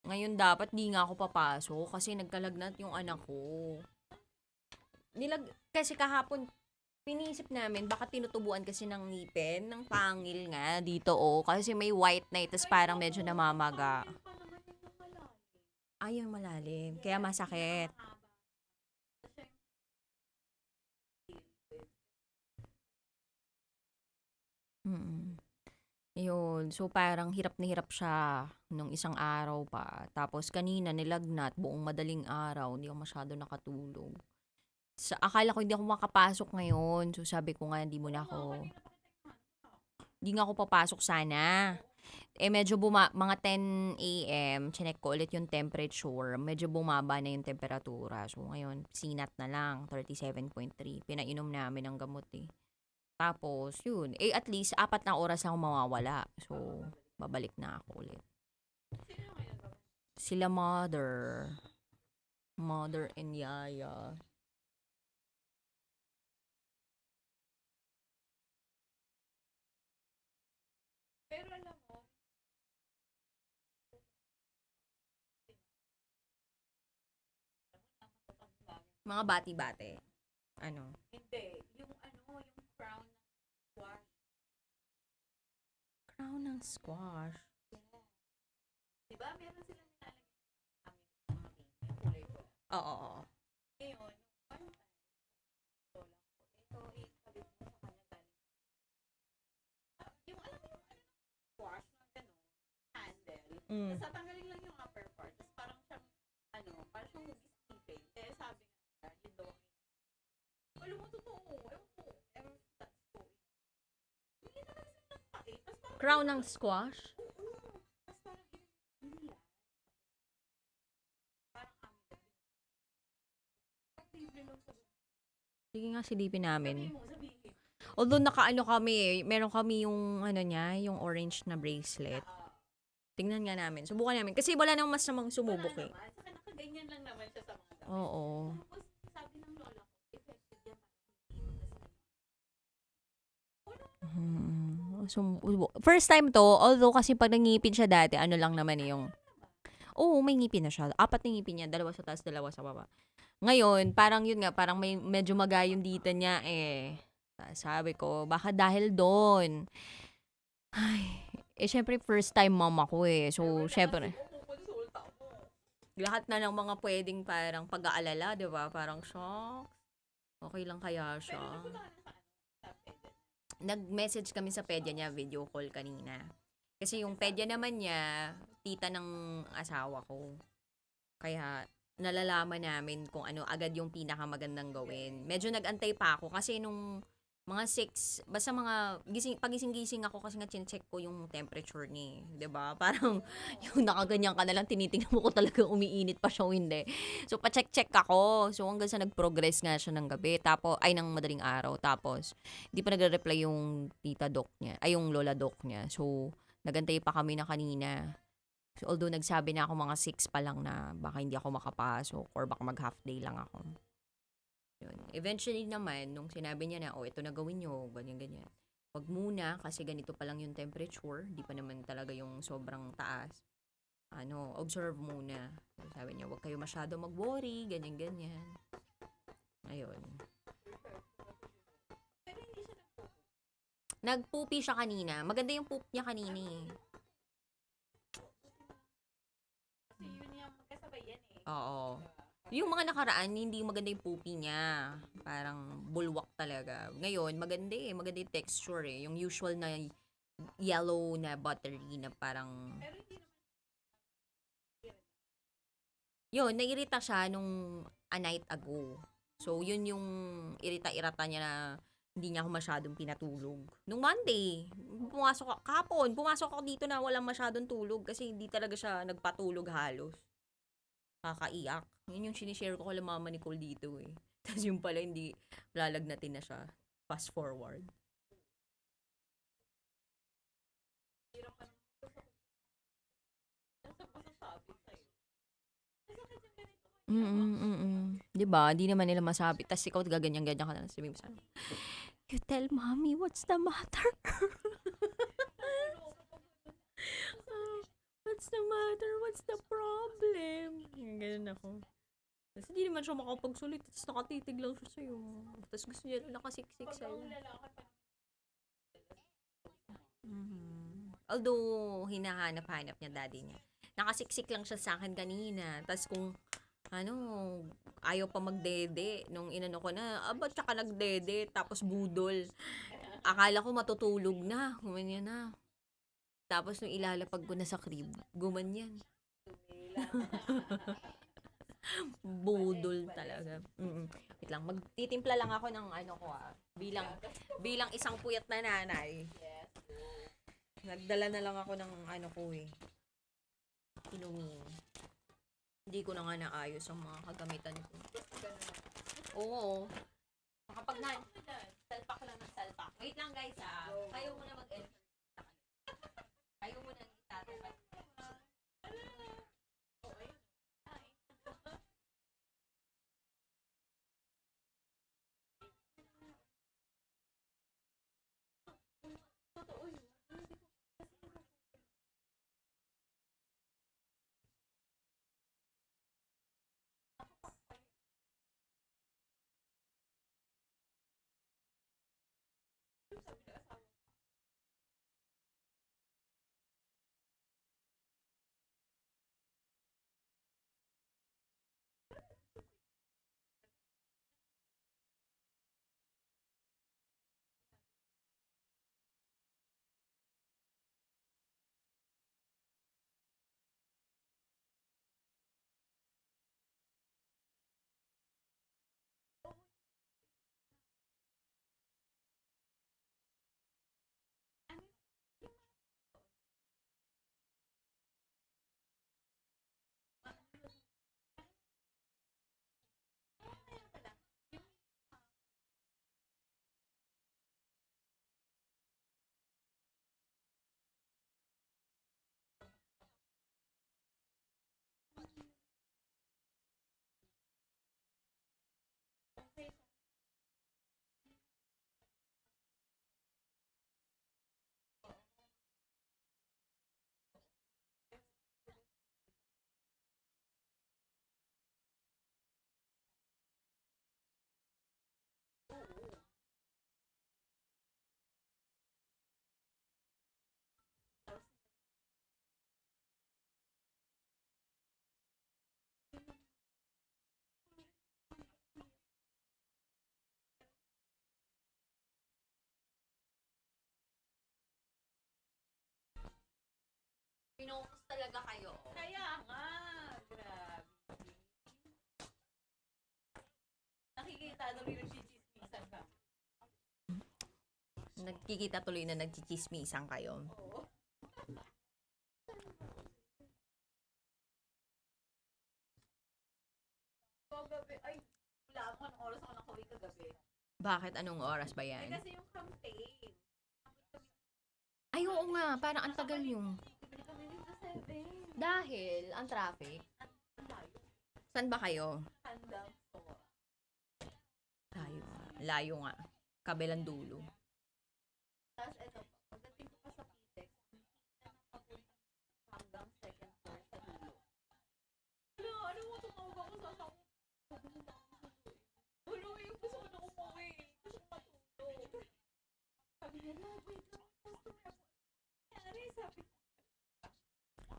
Ngayon dapat di nga ako papasok kasi nagkalagnat yung anak ko. Kasi kahapon, pinisip namin, baka tinutubuan kasi ng ngipin, ng pangil nga dito kasi may white na tas parang medyo namamaga. Ay, yung malalim. Kaya masakit. Yun. So, parang hirap na hirap siya nung isang araw pa. Tapos, kanina nilagnat, buong madaling araw, hindi ako masyado nakatulog. Akala ko hindi ako makapasok ngayon. So, sabi ko nga, hindi nga ako papasok sana. Medyo mga 10 a.m., chinek ko ulit yung temperature. Medyo bumaba na yung temperatura. So, ngayon, sinat na lang, 37.3. Pinainom namin ng gamot Tapos, yun. At least, 4 na oras ako mawawala. So, babalik na ako ulit. Sila mother. Mother and yaya. Pero alam mo, Mga bati-bate. Ano? hindi. Yung crown ng squash. Crown ng squash. Diba? Meron silang nilalagay sa amin mga kulay ko. Oo. Ngayon, one time, ito is sabi mo sa kanya galing. Yung alam mo yung squash na gano'n, handle. Tapos tatanggalin lang yung upper part. Tapos parang siyang, parang siyang hugis-ipin. Kaya sabi nga, yun daw ang alam mo, totoo. Ewan ko, that's so. Hindi talaga sila nagpait. Crown ng squash? Tapos parang hindi. Parang Sige nga, silipin namin. Although nakaano kami, meron kami yung yung orange na bracelet. Tingnan nga namin. Subukan namin. Kasi wala namang mas namang sumubok Saka nakaganyan lang naman siya sa mga dami. Oo. Tapos sabi ng lola ko, effective yan. first time to, although kasi pag nangipin siya dati, ano lang naman yung, may ngipin na siya. 4 na ngipin niya, 2 sa taas, 2 sa baba. Ngayon, parang yun nga, parang may medyo magayong dita niya eh. Sabi ko, baka dahil doon. Ay, syempre first time mom ako eh. So, syempre, lahat na ng mga pwedeng parang pag-aalala, di ba? Parang shock. Okay lang kaya siya. Nag-message kami sa pedya niya, video call kanina. Kasi yung pedya naman niya, tita ng asawa ko. Kaya nalalaman namin kung ano agad yung pinakamagandang gawin. Medyo nag-antay pa ako kasi nung mga 6, basta mga pagising-gising ako kasi nga chinecheck ko yung temperature ni, 'di ba? Parang yung nakaganyan ka na lang tinitingnan mo ko talaga umiinit pa siya o hindi. So pa-check ako. So hanggang sa nag-progress nga siya ng gabi, ng madaling araw. Tapos hindi pa nagre-reply yung tita doc niya, yung lola doc niya. So nagantay pa kami na kanina. So, although nagsabi na ako mga 6 pa lang na baka hindi ako makapasok or baka mag-half day lang ako. Yun. Eventually naman, nung sinabi niya na, ito na gawin nyo, ganyan-ganyan. Wag muna, kasi ganito pa lang yung temperature. Di pa naman talaga yung sobrang taas. Observe muna. Sabi niya, wag kayo masyado mag-worry, ganyan-ganyan. Ayun. Nagpupi siya kanina. Maganda yung poop niya kanina eh. Oo. Yung mga nakaraan, hindi maganda yung poopy niya. Parang bulwak talaga. Ngayon, maganda eh. Maganda yung texture eh. Yung usual na yellow na buttery na parang... Yun, nairita siya nung a night ago. So, yun yung irita-irata niya na hindi niya ako masyadong pinatulog. Nung Monday, pumasok ako dito na walang masyadong tulog kasi hindi talaga siya nagpatulog halos. Kakaiyak. Yun yung sinishare ko kala mama ni Cole dito eh. Tapos yung pala hindi, lalagnatin na siya. Fast forward. Diba? Di naman nila masabi. Tapos ikaw gaganyan-ganyan ka na sabihin mo sana. You tell mommy what's the matter? What's the matter? What's the problem? Ganun ako. Tapos hindi naman siya makapagsulit. Tapos nakatitig lang siya sa'yo. Tapos gusto niya nakasiksik sa'yo. Although, hinahanap-hanap niya daddy niya. Nakasiksik lang siya sa akin kanina. Tapos kung, ayaw pa magdede. Nung inano ko na, ba't siya ka nagdede? Tapos budol. Akala ko matutulog na. Gumanyan na. Tapos nung ilalapag ko na sa crib, gumanyan. Budol talaga. Wait lang, magtitimpla lang ako ng bilang isang puyat na nanay. Nagdala na lang ako ng inumin. Hindi ko na nga naayos ang mga kagamitan ko. Oo. Makapag salpak lang ng salpak. Wait lang guys kayo muna mag-enter. Kayo muna itatapad. Pinukus talaga kayo. Kaya nga, grabe. Nakikita tuloy nagchichismisan ka. Nagkikita tuloy na nagchichismisan kayo. Oo. Kagabi, ay, wala ako anong oras ako nakauwi kagabi. Bakit? Anong oras ba Ay, yan? kasi yung campaign. Ay, oo nga. Parang ang tagal yung... Bili kami dito 7. Dahil, ang traffic. Ang layo. Saan ba kayo? Handang store. Layo nga. Layo nga. Kabilang dulo. Tapos eto pa, pagdating ko pa sa PTEX, ang hina na papunta hanggang second floor sa dulo. Ano mo, tumawag ako sa asawa ko. Wala, yung gusto ko na umuwi. Gusto ko matulog. Sabi niya, love, wait lang, customer ako. Nangyari, sabi ko.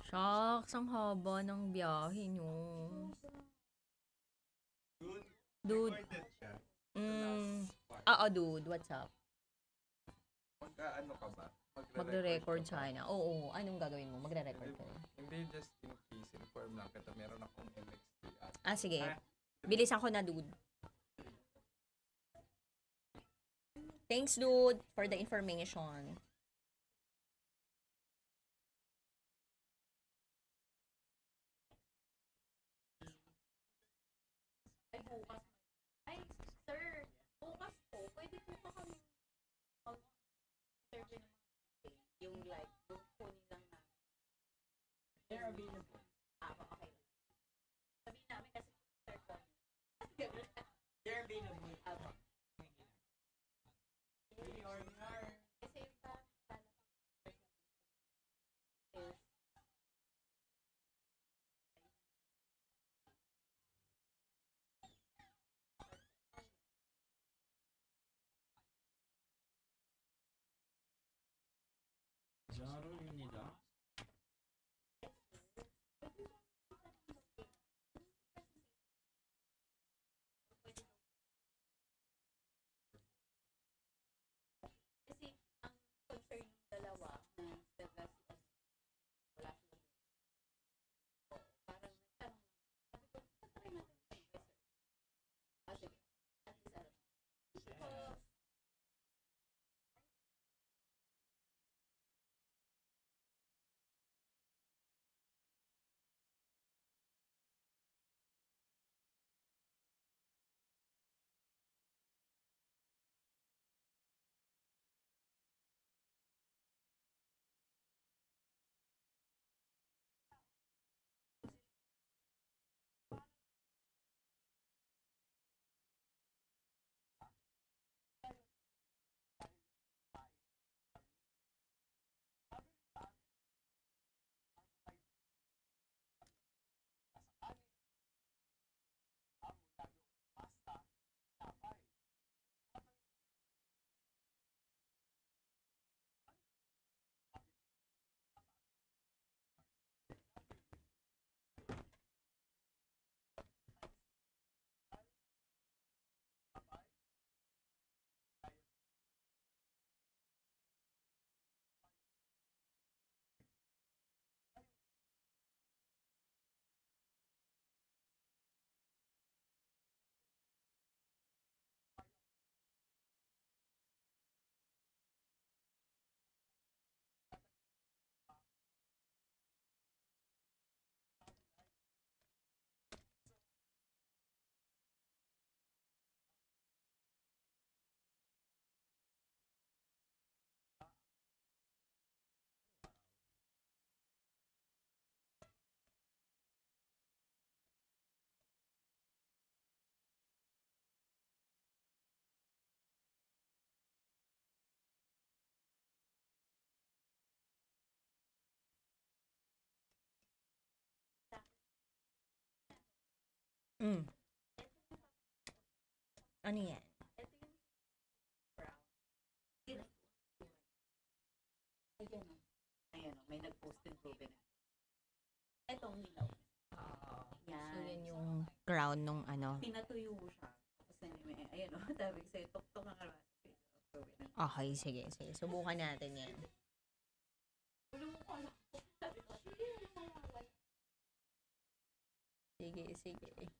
Shucks, ang haba ng biyahe nyo. Dude. Oo, dude. What's up? Magkaano ka ba? Magre-record sana. Oo, anong gagawin mo? Magre-record ka rin. Hindi, just in case, inform lang kita. Meron akong MX3 at Ah, sige. Bilisan ko na, dude. Thanks, dude, for the information. Ay, bukas. Ay, sir, bukas po, pwede po pa kami mag-interview ng mga yung like, yung kunin lang namin. They're available. Okay. Sabihin namin kasi sir ko. They're available. Kasi yung parang is kasi ang concern ng dalawa na sila si wala sila. Parang nagtanong lang. Sabi ko, try natin sa sir. Sige. At least alam. Ano yan? Ayan o, may nag-post din Ruben. Etong nilaw. So, yun yung crown nung ano. Pinatuyo siya. Tapos ayan o, sabi ko sa'yo, tok-tok ang karas. Okay, sige, sige. Subukan natin yan. Sabi ko, Sige, sige.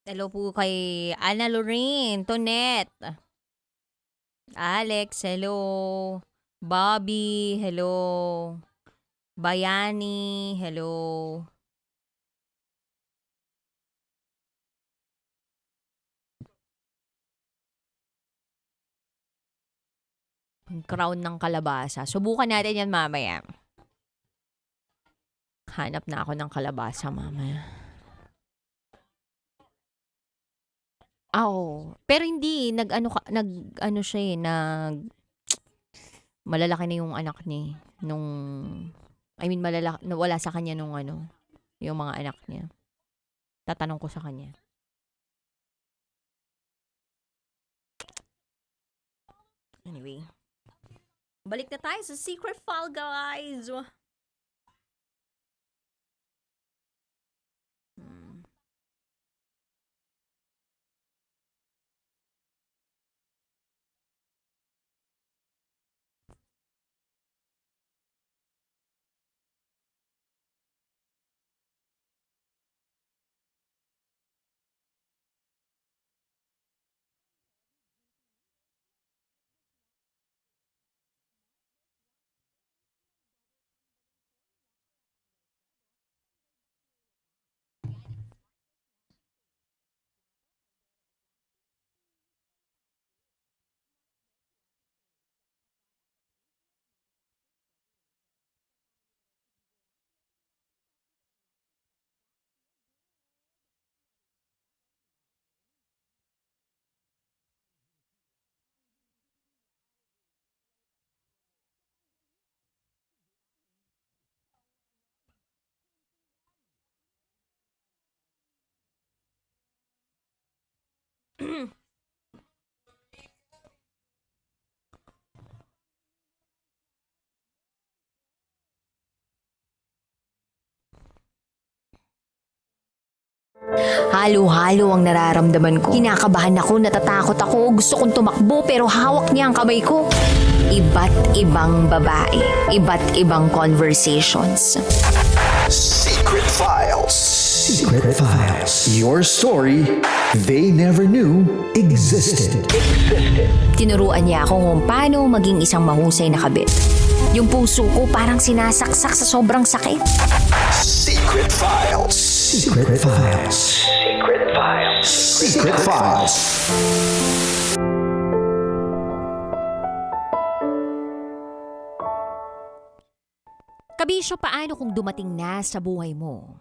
Hello po kay Ana Lorraine, Tonet, Alex, hello. Bobby, hello. Bayani, hello. Crown ng kalabasa. Subukan natin yan mamaya. Hanap na ako ng kalabasa mamaya. Oo. Pero hindi, nag-ano siya eh, malalaki na yung anak niya. Wala sa kanya nung yung mga anak niya. Tatanong ko sa kanya. Anyway. Balik na tayo sa secret file, guys. Halo-halo ang nararamdaman ko. Kinakabahan ako, natatakot ako, gusto kong tumakbo pero hawak niya ang kamay ko. Iba't ibang babae, iba't ibang conversations. Secret Files. Secret Files. Your story they never knew existed. Tinuruan niya ako kung paano maging isang mahusay na kabit. Yung puso ko parang sinasaksak sa sobrang sakit. Secret Files. Secret Files. Secret Files. Secret Files. Kabisyo, paano kung dumating na sa buhay mo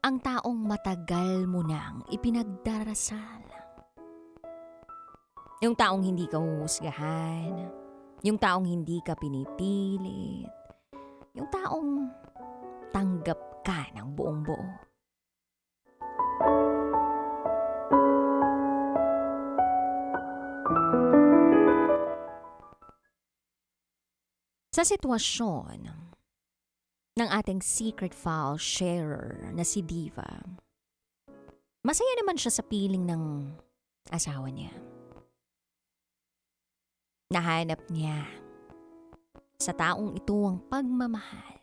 ang taong matagal mo nang ipinagdarasal? Yung taong hindi ka huhusgahan. Yung taong hindi ka pinipilit. Yung taong tanggap ka ng buong buo. Sa sitwasyon ng ating secret file sharer na si Diva, masaya naman siya sa piling ng asawa niya. Nahanap niya sa taong ito ang pagmamahal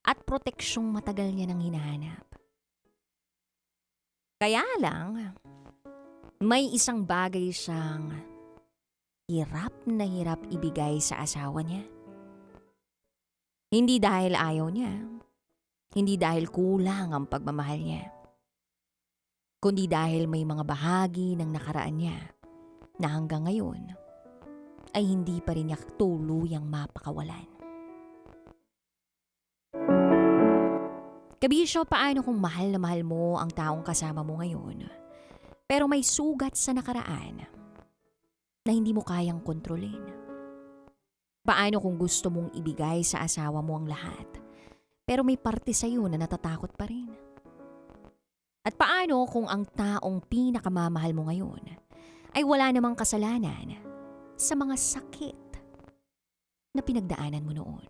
at proteksyong matagal niya nang hinahanap. Kaya lang, may isang bagay siyang hirap na hirap ibigay sa asawa niya. Hindi dahil ayaw niya, hindi dahil kulang ang pagmamahal niya, kundi dahil may mga bahagi ng nakaraan niya na hanggang ngayon ay hindi pa rin niya tuluyang mapakawalan. Kabisyo, paano kung mahal na mahal mo ang taong kasama mo ngayon, pero may sugat sa nakaraan na hindi mo kayang kontrolin? Paano kung gusto mong ibigay sa asawa mo ang lahat, pero may parte sa'yo na natatakot pa rin? At paano kung ang taong pinakamamahal mo ngayon ay wala namang kasalanan sa mga sakit na pinagdaanan mo noon?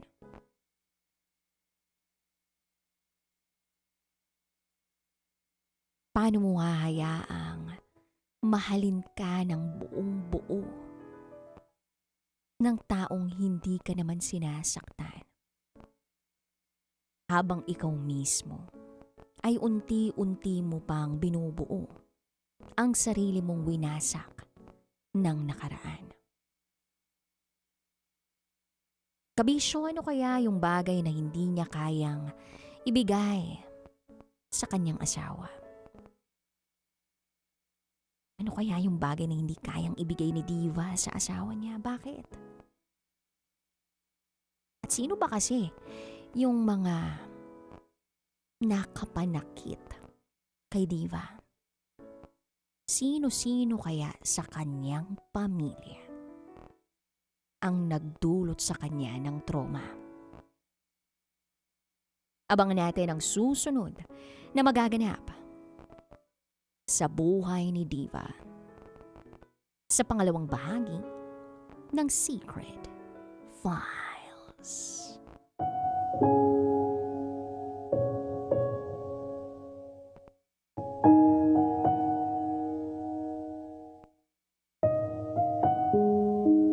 Paano mo hahayaang mahalin ka ng buong buo ng taong hindi ka naman sinasaktan, habang ikaw mismo ay unti-unti mo pang binubuo ang sarili mong winasak ng nakaraan? Kabisyo, ano kaya yung bagay na hindi niya kayang ibigay sa kanyang asawa? Ano kaya yung bagay na hindi kayang ibigay ni Diva sa asawa niya? Bakit? At sino ba kasi yung mga nakapanakit kay Diva? Sino-sino kaya sa kanyang pamilya ang nagdulot sa kanya ng trauma? Abangan natin ang susunod na magaganap sa buhay ni Diva sa pangalawang bahagi ng Secret Files.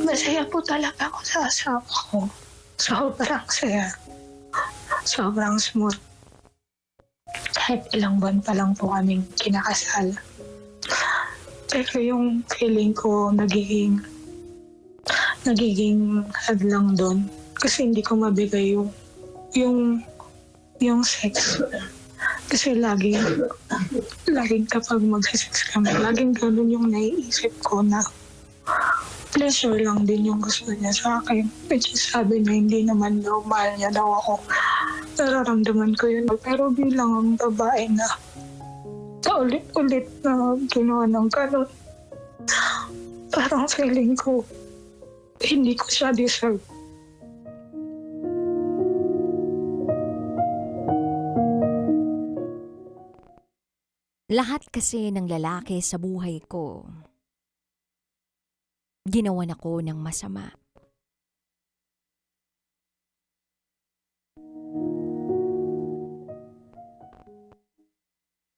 Masaya po talaga ako sa asawa ko. Sobrang saya. Sobrang smooth. Kahit ilang buwan pa lang po kaming kinakasal. Pero yung feeling ko nagiging hadlang doon. Kasi hindi ko mabigay yung sex. Kasi laging kapag mag-sex kami, laging ganun yung naiisip ko na pleasure lang din yung gusto niya sa akin. Which is sabi niya, hindi naman daw mahal niya daw ako. Nararamdaman ko yun. Pero bilang ang babae na ulit na ginawa ng ganun, parang feeling ko, hindi ko siya deserve. Lahat kasi ng lalaki sa buhay ko, ginawan ako ng masama.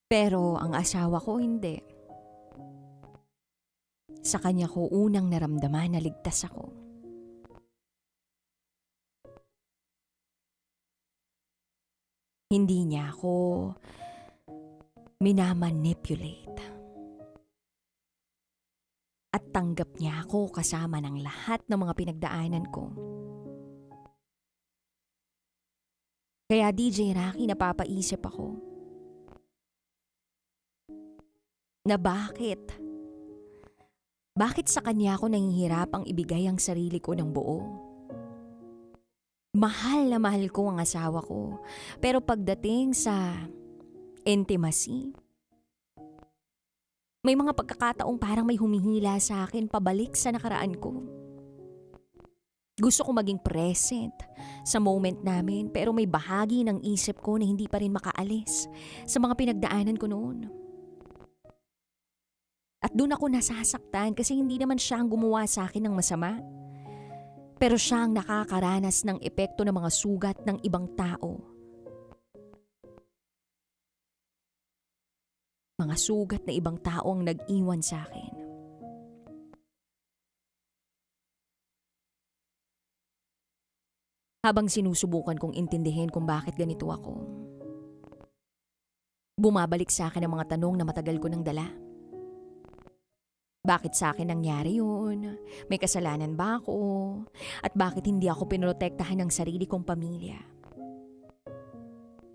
Pero ang asawa ko hindi. Sa kanya ko unang naramdaman na ligtas ako. Hindi niya ako minamanipulate. At tanggap niya ako kasama ng lahat ng mga pinagdaanan ko. Kaya DJ Rocky, napapaisip ako na bakit sa kanya ako nahihirapang ibigay ang sarili ko ng buo? Mahal na mahal ko ang asawa ko, pero pagdating sa intimacy, May mga pagkakataong parang may humihila sa akin pabalik sa nakaraan ko. Gusto ko maging present sa moment namin pero may bahagi ng isip ko na hindi pa rin makaalis sa mga pinagdaanan ko noon. At doon ako nasasaktan kasi hindi naman siya ang gumawa sa akin ng masama. Pero siya ang nakakaranas ng epekto ng mga sugat ng ibang tao. Mga sugat na ibang tao ang nag-iwan sa akin. Habang sinusubukan kong intindihin kung bakit ganito ako, bumabalik sa akin ang mga tanong na matagal ko nang dala. Bakit sa akin nangyari yun? May kasalanan ba ako? At bakit hindi ako pinoprotektahan ng sarili kong pamilya?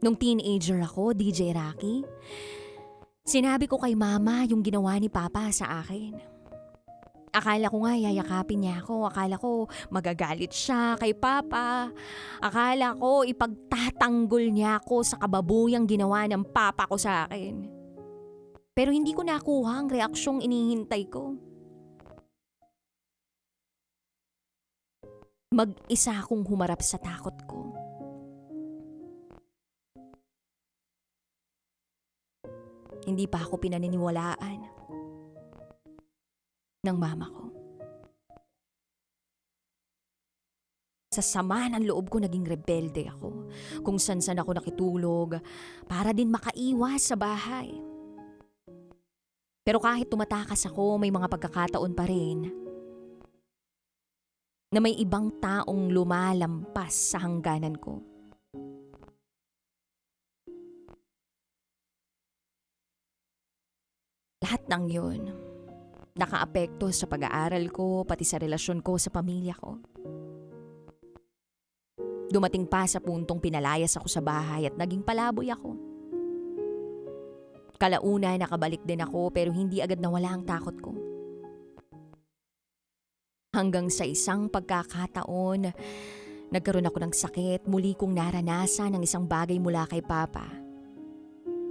Nung teenager ako, DJ Rocky, sinabi ko kay mama yung ginawa ni papa sa akin. Akala ko nga yayakapin niya ako. Akala ko magagalit siya kay papa. Akala ko ipagtatanggol niya ako sa kababuyang ginawa ng papa ko sa akin. Pero hindi ko nakuha ang reaksyong inihintay ko. Mag-isa akong humarap sa takot ko. Hindi pa ako pinaniniwalaan ng mama ko. Sa sama ng loob ko naging rebelde ako. Kung saan ako nakitulog para din makaiwas sa bahay. Pero kahit tumatakas ako, may mga pagkakataon pa rin na may ibang taong lumalampas sa hangganan ko. Lahat ng yun, nakaapekto sa pag-aaral ko, pati sa relasyon ko sa pamilya ko. Dumating pa sa puntong pinalayas ako sa bahay at naging palaboy ako. Kalauna nakabalik din ako pero hindi agad nawala ang takot ko. Hanggang sa isang pagkakataon, nagkaroon ako ng sakit, muli kong naranasan ang isang bagay mula kay Papa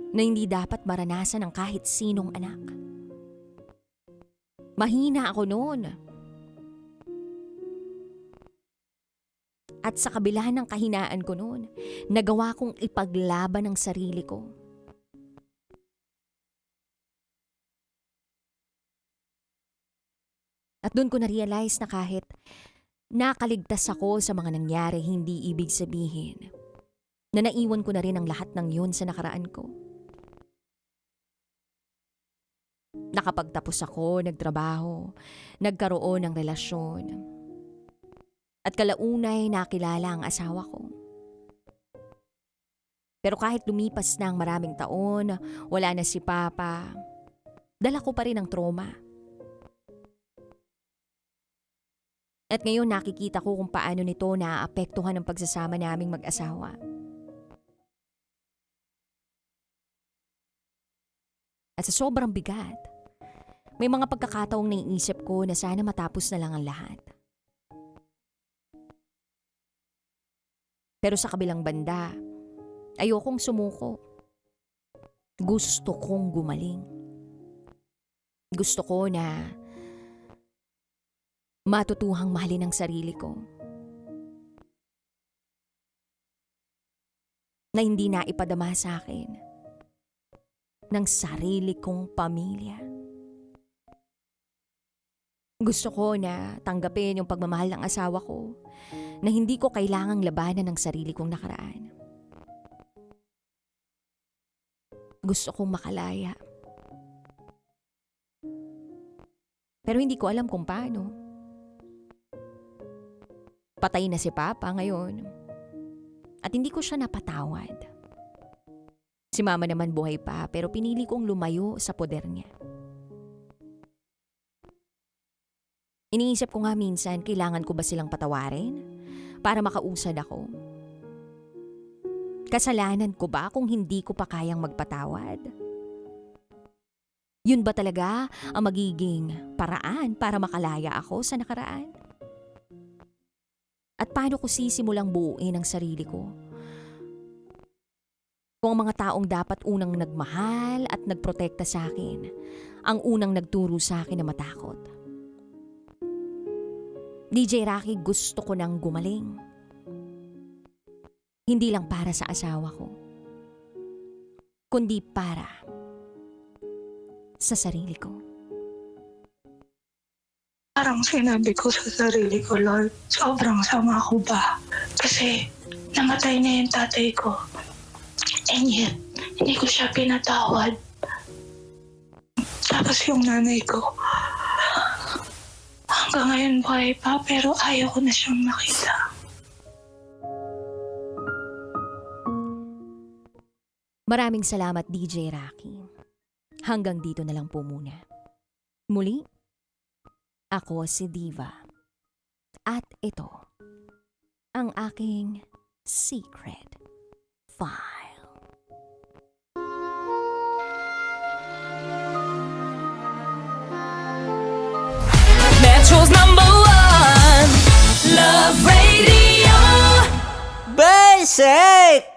na hindi dapat maranasan ng kahit sinong anak. Mahina ako noon. At sa kabila ng kahinaan ko noon, nagawa kong ipaglaban ang sarili ko. At doon ko na-realize na kahit nakaligtas ako sa mga nangyari, hindi ibig sabihin na naiwan ko na rin ang lahat ng yun sa nakaraan ko. Nakapagtapos ako, nagtrabaho, nagkaroon ng relasyon. At kalaunay nakilala ang asawa ko. Pero kahit lumipas na ang maraming taon, wala na si Papa, dala ko pa rin ang trauma. At ngayon nakikita ko kung paano nito naaapektuhan ang pagsasama naming mag-asawa. At sa sobrang bigat, may mga pagkakataong naiisip ko na sana matapos na lang ang lahat. Pero sa kabilang banda, ayokong sumuko. Gusto kong gumaling. Gusto ko na matutuhang mahalin ang sarili ko. Na hindi na ipadama sa akin ng sarili kong pamilya. Gusto ko na tanggapin yung pagmamahal ng asawa ko na hindi ko kailangang labanan ng sarili kong nakaraan. Gusto kong makalaya. Pero hindi ko alam kung paano. Patay na si Papa ngayon. At hindi ko siya napatawad. Si Mama naman buhay pa pero pinili kong lumayo sa poder niya. Iniisip ko nga minsan, kailangan ko ba silang patawarin para makausad ako? Kasalanan ko ba kung hindi ko pa kayang magpatawad? Yun ba talaga ang magiging paraan para makalaya ako sa nakaraan? At paano ko sisimulang buuin ang sarili ko? Kung ang mga taong dapat unang nagmahal at nagprotekta sa akin, ang unang nagturo sa akin na matakot. DJ Rocky, gusto ko nang gumaling. Hindi lang para sa asawa ko, kundi para sa sarili ko. Parang sinabi ko sa sarili ko, Lord, sobrang sama ko ba? Kasi namatay na yung tatay ko. And yet, hindi ko siya pinatawad. Tapos yung nanay ko, hanggang ngayon buhay pa, pero ayaw ko na siyang makita. Maraming salamat, DJ Rocky. Hanggang dito na lang po muna. Muli, ako si Diva. At ito, ang aking secret file. Metro's #1 Love Radio. Basic!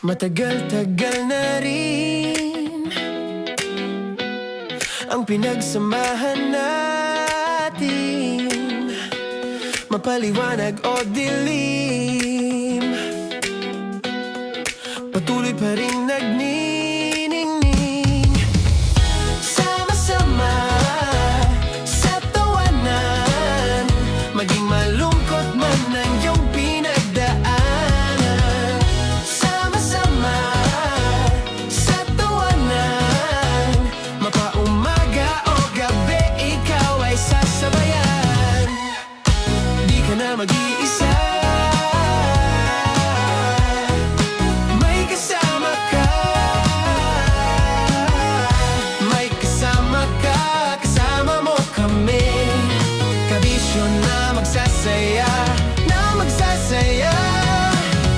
Matagal-tagal na rin ang pinagsamahan natin, mapaliwanag o dilim, patuloy pa rin nagniningning. Sama-sama sa tawanan, maging malungkot man ang iyong pinagdaanan. Sama-sama sa tawanan, mapaumaga o gabi, ikaw ay sasabayan. Di ka na mag-iisa, may kasama ka. May kasama ka, kasama mo kami. Kabisyo na magsasaya, na magsasaya.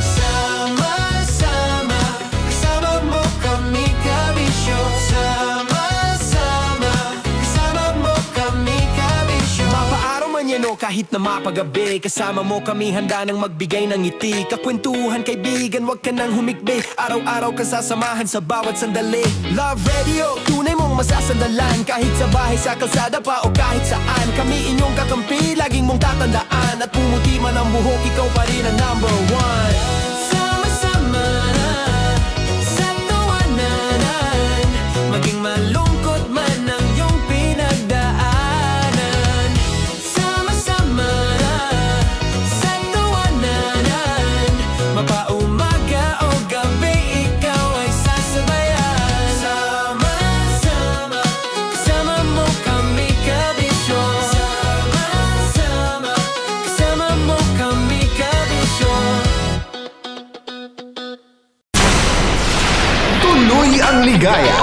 Sama-sama, kasama mo kami, kabisyo. Sama-sama, kasama mo kami, kabisyo. Mapaaraw man yan o kahit na mapagabi, kasama mo kami, handa nang magbigay ng ngiti. Kakwentuhan, kaibigan, wag ka nang humikbi. Araw-araw ka sasamahan sa bawat sandali. Love Radio, tunay mong masasandalan. Kahit sa bahay, sa kalsada pa o kahit saan, kami inyong kakampi, laging mong tatandaan. At pumuti man ang buhok, ikaw pa rin ang number one. Sama-sama sa tawanan, maging malungkot man ang iyong pinagdaanan. Sama-sama sa tawanan, mapaumaga o gabi, ikaw ay sasabayan. Sama-sama, kasama mo kami, kabisyo. Sama-sama, kasama mo kami, kabisyo. Tuloy ang ligaya.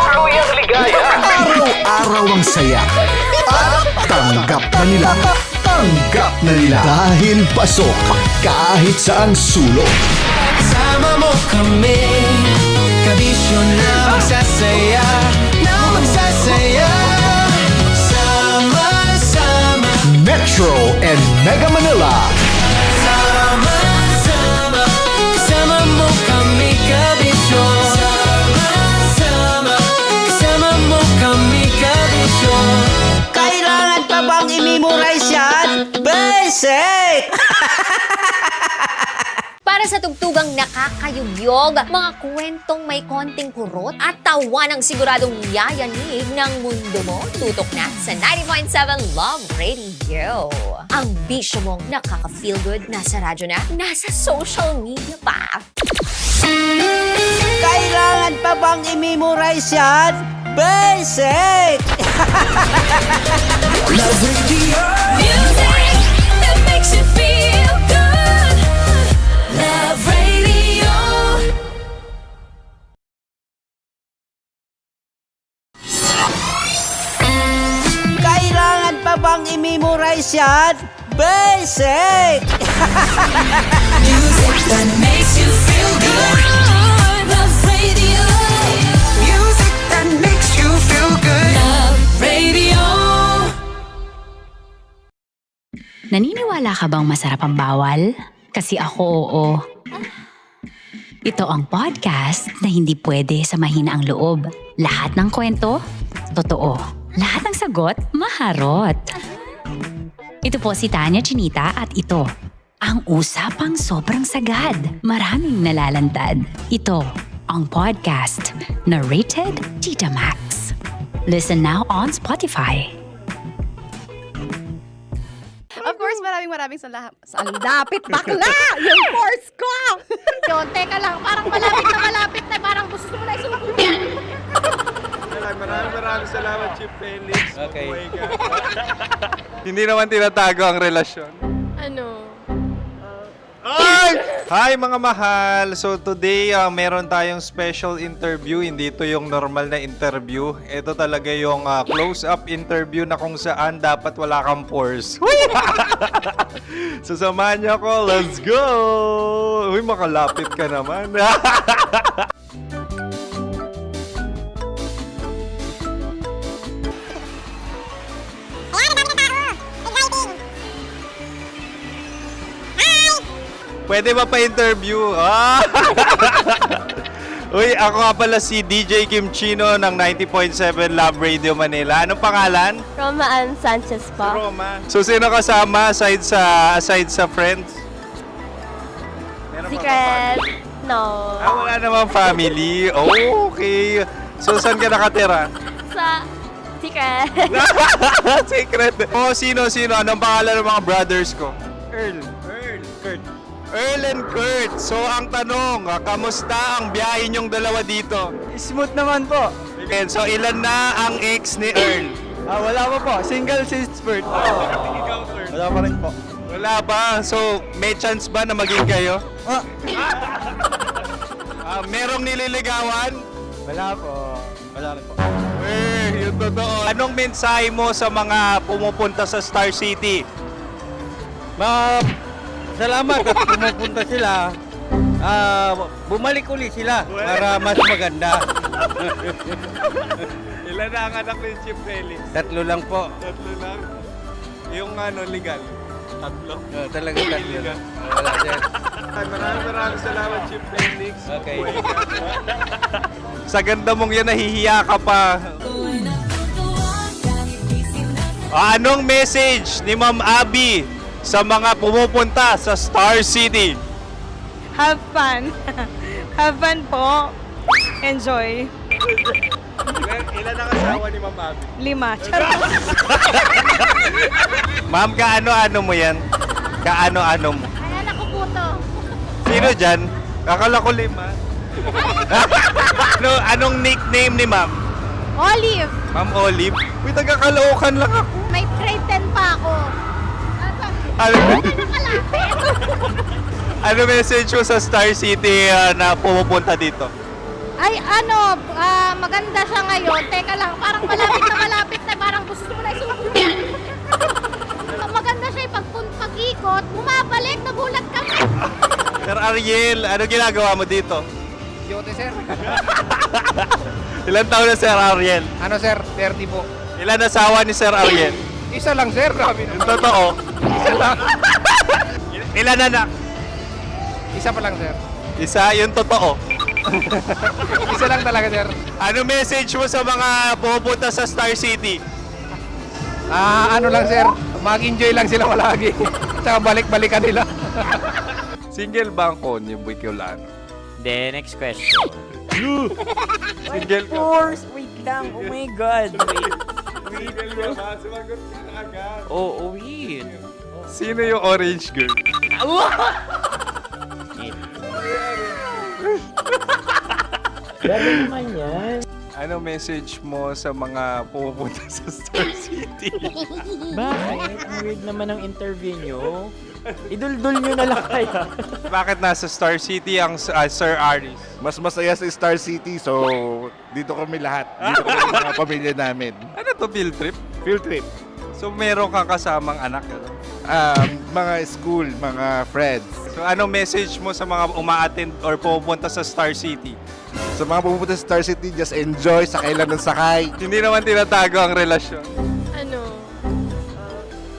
Araw-araw ang saya. At tanggap na nila. Tanggap na nila. Dahil pasok kahit saang sulok. Kasama mo kami, kabisyo na magsasaya, na magsasaya. Sama-sama, Metro and Mega Manila. sama-sama, kasama mo kami, kabisyo. Sama-sama, kasama mo kami, kabisyo. Kailangan pa bang i-memorize yan? Basic! Para sa tugtugang nakakayugyog, mga kwentong may konting kurot at tawa ng siguradong yayanig ng mundo mo, tutok na sa 90.7 Love Radio. Ang bisyo mong nakaka-feel good, nasa radyo na, nasa social media pa. Kailangan pa bang i-memorize yan? Basic! Love Radio. Music that makes you feel good. Love Radio. Kailangan pa bang i-memorize yan? Basic! Music that makes you feel good. Love Radio. Music that makes you feel good. Love Radio. Naniniwala ka bang masarap ang bawal? Kasi ako, oo. Ito ang podcast na hindi pwede sa mahina ang loob. Lahat ng kwento, totoo. Lahat ng sagot, maharot. Ito po si Tanya Chinita at ito, ang usapang sobrang sagad. Maraming nalalantad. Ito, ang podcast na Rated Tita Max. Listen now on Spotify. Of course, maraming salamat. Ang lapit bakla! Yung force ko! Yun, teka lang, parang malapit na, parang gusto mo na isulat. Maraming salamat, Chief Felix. Okay. Oh my God. Hindi naman tinatago ang relasyon. Ano? Ay! Hi mga mahal! So today, meron tayong special interview. Hindi ito yung normal na interview. Ito talaga yung close-up interview na kung saan dapat wala kang pores. So samahan niyo ako. Let's go! Uy, makalapit ka naman. Pwede ba pa-interview? Uy, ako nga pala si DJ Kim Chino ng 90.7 Love Radio Manila. Anong pangalan? Roma Ann Sanchez po. Roma. So, sino kasama aside sa friends? Meron ba Secret. No. wala namang family. Oh, okay. So, saan ka nakatira? Sa Secret. Secret. Oh, sino? Anong pangalan ng mga brothers ko? Earl. Kurt. Earl and Kurt. So, ang tanong, kamusta ang biyahe niyong dalawa dito? Smooth naman po. Okay, so, ilan na ang ex ni Earl? Wala pa po. Single since birth. Wala pa rin po. Wala ba? So, may chance ba na maging kayo? Merong nililigawan? Wala po. Wala rin po. Yung totoo. Anong mensahe mo sa mga pumupunta sa Star City? Salamat at pumupunta sila. Bumalik uli sila para mas maganda. Ilan na ang anak ni Chief Felix? 3 lang po. 3 lang. Yung legal? 3. Talaga 3 lang. Wala din. Maraming salamat, Chief Felix. Okay. Sa ganda mong yan, nahihiya ka pa. Anong message ni Ma'am Abby sa mga pumupunta sa Star City? Have fun. Have fun po. Enjoy. Ilan ang asawa ni Ma'am Abby? 5. Charot. Ma'am, kaano-ano mo yan? Kaano-ano mo? Ay, anak ko po to. Sino dyan? Akala ko 5. Anong nickname ni Ma'am? Olive. Ma'am Olive? Uy, taga-Caloocan lang ako. May grade 10 pa ako. Ano, Nakalapit. ano message mo sa Star City na pumupunta dito? Ay, maganda siya ngayon. Teka lang, parang malapit na, parang gusto mo na isumakit. Maganda siya pag-ikot, bumabalik, nagulat kami. Sir Ariel, ano ginagawa mo dito? Yote, sir. Ilan taon na Sir Ariel? Ano, sir? 30 po. Ilan asawa ni Sir Ariel? Isa lang, sir. Grabe Yung totoo. Isa lang. Ilan anak? Isa pa lang, sir. Isa, yung totoo. Isa lang talaga, sir. Ano message mo sa mga pumupunta sa Star City? Ano lang, sir. Mag-enjoy lang sila palagi. Tsaka balik-balikan nila. Single ba ang Konyo Bicolano? Then, next question. Single ka? Wait lang. Oh my God. Single ka ba? Sumagot ka na agad. Oh, wait. Sino yung orange girl? Gano'n naman yan. Ano message mo sa mga pumupunta sa Star City? Bakit? Ang weird naman ang interview nyo. Iduldul nyo na lang kaya. Bakit nasa Star City ang Sir Aris? Mas masaya sa Star City, so dito kami lahat. Dito kami mga pamilya namin. Ano to, field trip? Field trip. So meron kang kasamang anak? Ano? Mga school, mga friends. So anong message mo sa mga uma-attend or pumupunta sa Star City? Sa mga pupunta sa Star City, just enjoy, sakay lang ng sakay. Hindi naman tinatago ang relasyon. Ano?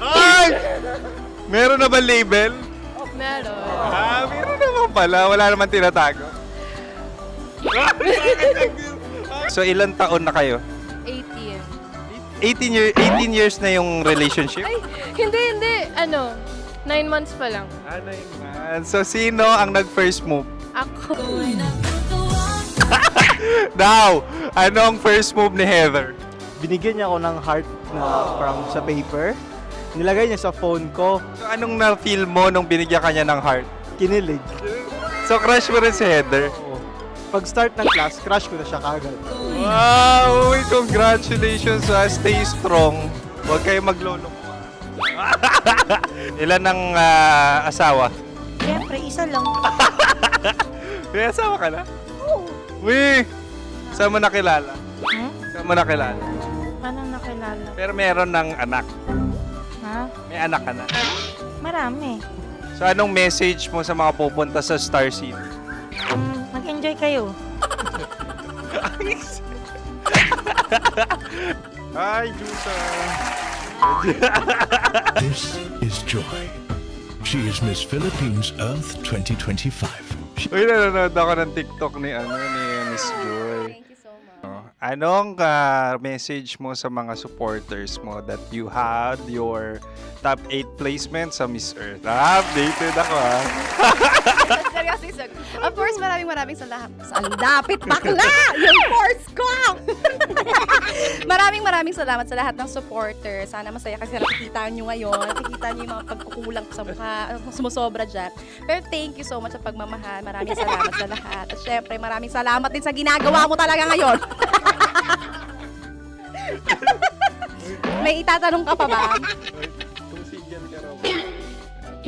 Ay! Meron na ba label? Meron. Meron naman pala. Wala naman tinatago. So ilan taon na kayo? 18. 18 years na yung relationship? Ay, hindi. 9 months pa lang. Ano yun, man? So sino ang nag-first move? Ako. Now, ano ang first move ni Heather? Binigyan niya ako ng heart na from sa paper. Nilagay niya sa phone ko. So anong na-feel mo nung binigyan ka niya ng heart? Kinilig. So crush mo rin si Heather? Pag start ng class, crush ko na siya kagad. Wow! Uy, congratulations! Stay strong. Huwag kayo maglolo. Ilan ang asawa? Siyempre, isa lang. May asawa ka na? Oo. Uy! Saan mo nakilala? Saan mo nakilala? Paano nakilala? Pero meron ng anak. Ha? May anak ka na. Marami. So anong message mo sa mga pupunta sa Star City? Mag-enjoy kayo. Hi, Jusa! This is Joy. She is Miss Philippines Earth 2025. Uy, nanonood ako ng TikTok ni Miss Joy. Thank you so much. Anong message mo sa mga supporters mo that you had your top 8 placement sa Miss Earth? Updated ako Seryoso. Of course, maraming salamat. Ang dapit bakla! Yung force ko! maraming salamat sa lahat ng supporters. Sana masaya kasi nakikita nyo ngayon. Nakikita nyo yung mga pagkukulang sa mukha. Sumusobra dyan. Pero thank you so much sa pagmamahal. Maraming salamat sa lahat. At syempre, maraming salamat din sa ginagawa mo talaga ngayon. May itatanong ka pa ba?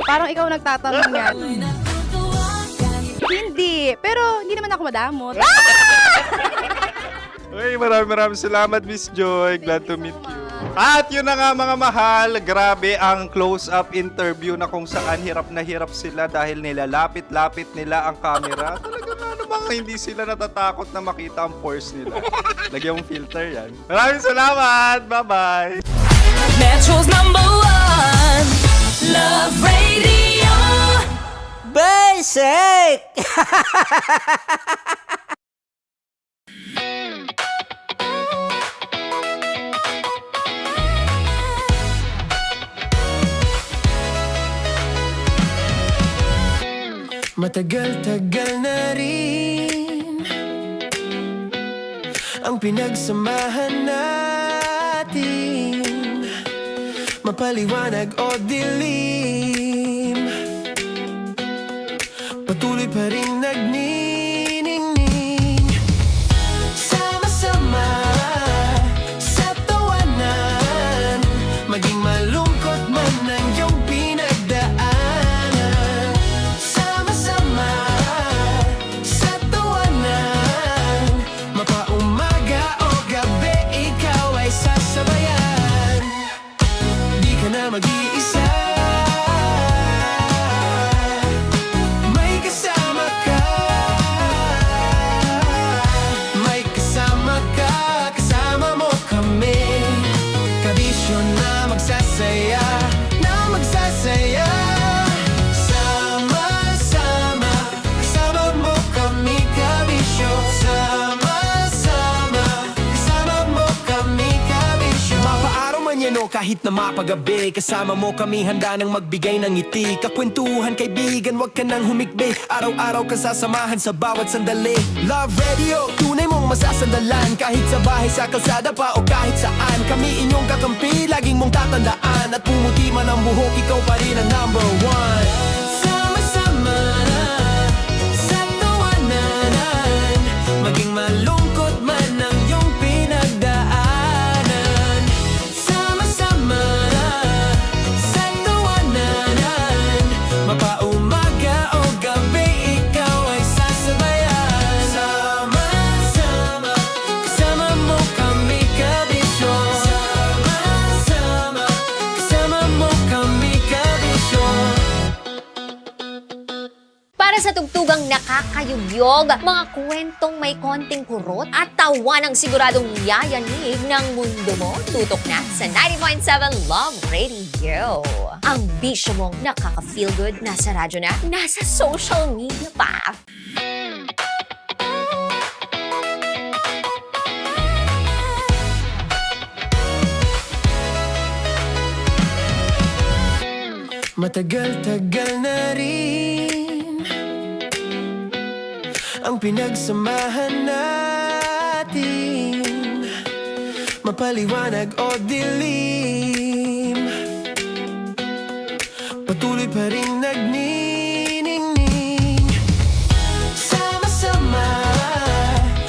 Parang ikaw nagtatanong yan. Hindi. Pero hindi naman ako madamot. Uy, maraming salamat, Miss Joy. Glad to meet you. At yun na nga mga mahal, grabe ang close-up interview na kung saan hirap na hirap sila dahil nilalapit-lapit nila ang camera. Talaga na namang hindi sila natatakot na makita ang pores nila. Lagyan mong filter yan. Maraming salamat! Bye-bye! Metro's #1 Love Radio. Basic! Matagal-tagal na rin ang pinagsamahan natin, mapaliwanag o dilim, patuloy pa rin nagniningning, sama-sama sa tawanan, maging malungkot man ang iyong pinagdaanan. Sama-sama sa tawanan, mapaumaga o gabi, ikaw ay sasabayan. Di ka na mag-iisa, may kasama ka, may kasama ka, kasama mo kami. Kabisyo na magsasaya, na magsasaya. Sama-sama, kasama mo kami, kabisyo. Sama-sama, kasama mo kami, kabisyo. Mapaaraw man yan o kahit na mapagabi, kasama mo kami, handa nang magbigay ng ngiti. Kakwentuhan, kaibigan, wag ka nang humikbi. Araw-araw ka sasamahan sa bawat sandali. Love Radio, tunay mong masasandalan. Kahit sa bahay, sa kalsada pa o kahit saan, kami inyong kakampi, laging mong tatandaan. At pumuti man ang buhok, ikaw pa rin ang #1. Sama-sama sa tawanan, maging malungkot man ang iyong pinagdaanan. Sama-sama sa tawanan, mapaumaga o gabi, ikaw ay sasabayan. Sama-sama, kasama mo kami, kabisyo. Sama-sama, kasama mo kami, kabisyo. Para sa tugtugang nakakayugyog, mga kwentong may konting kurot at tawa ng siguradong yayanig ng mundo mo, tutok na sa 90.7 Love Radio. Ang bisyo mong nakaka-feel good, nasa radyo na, nasa social media pa. Matagal-tagal na rin ang pinagsamahan natin, mapaliwanag o dilim, patuloy pa rin nagniningning. Sama-sama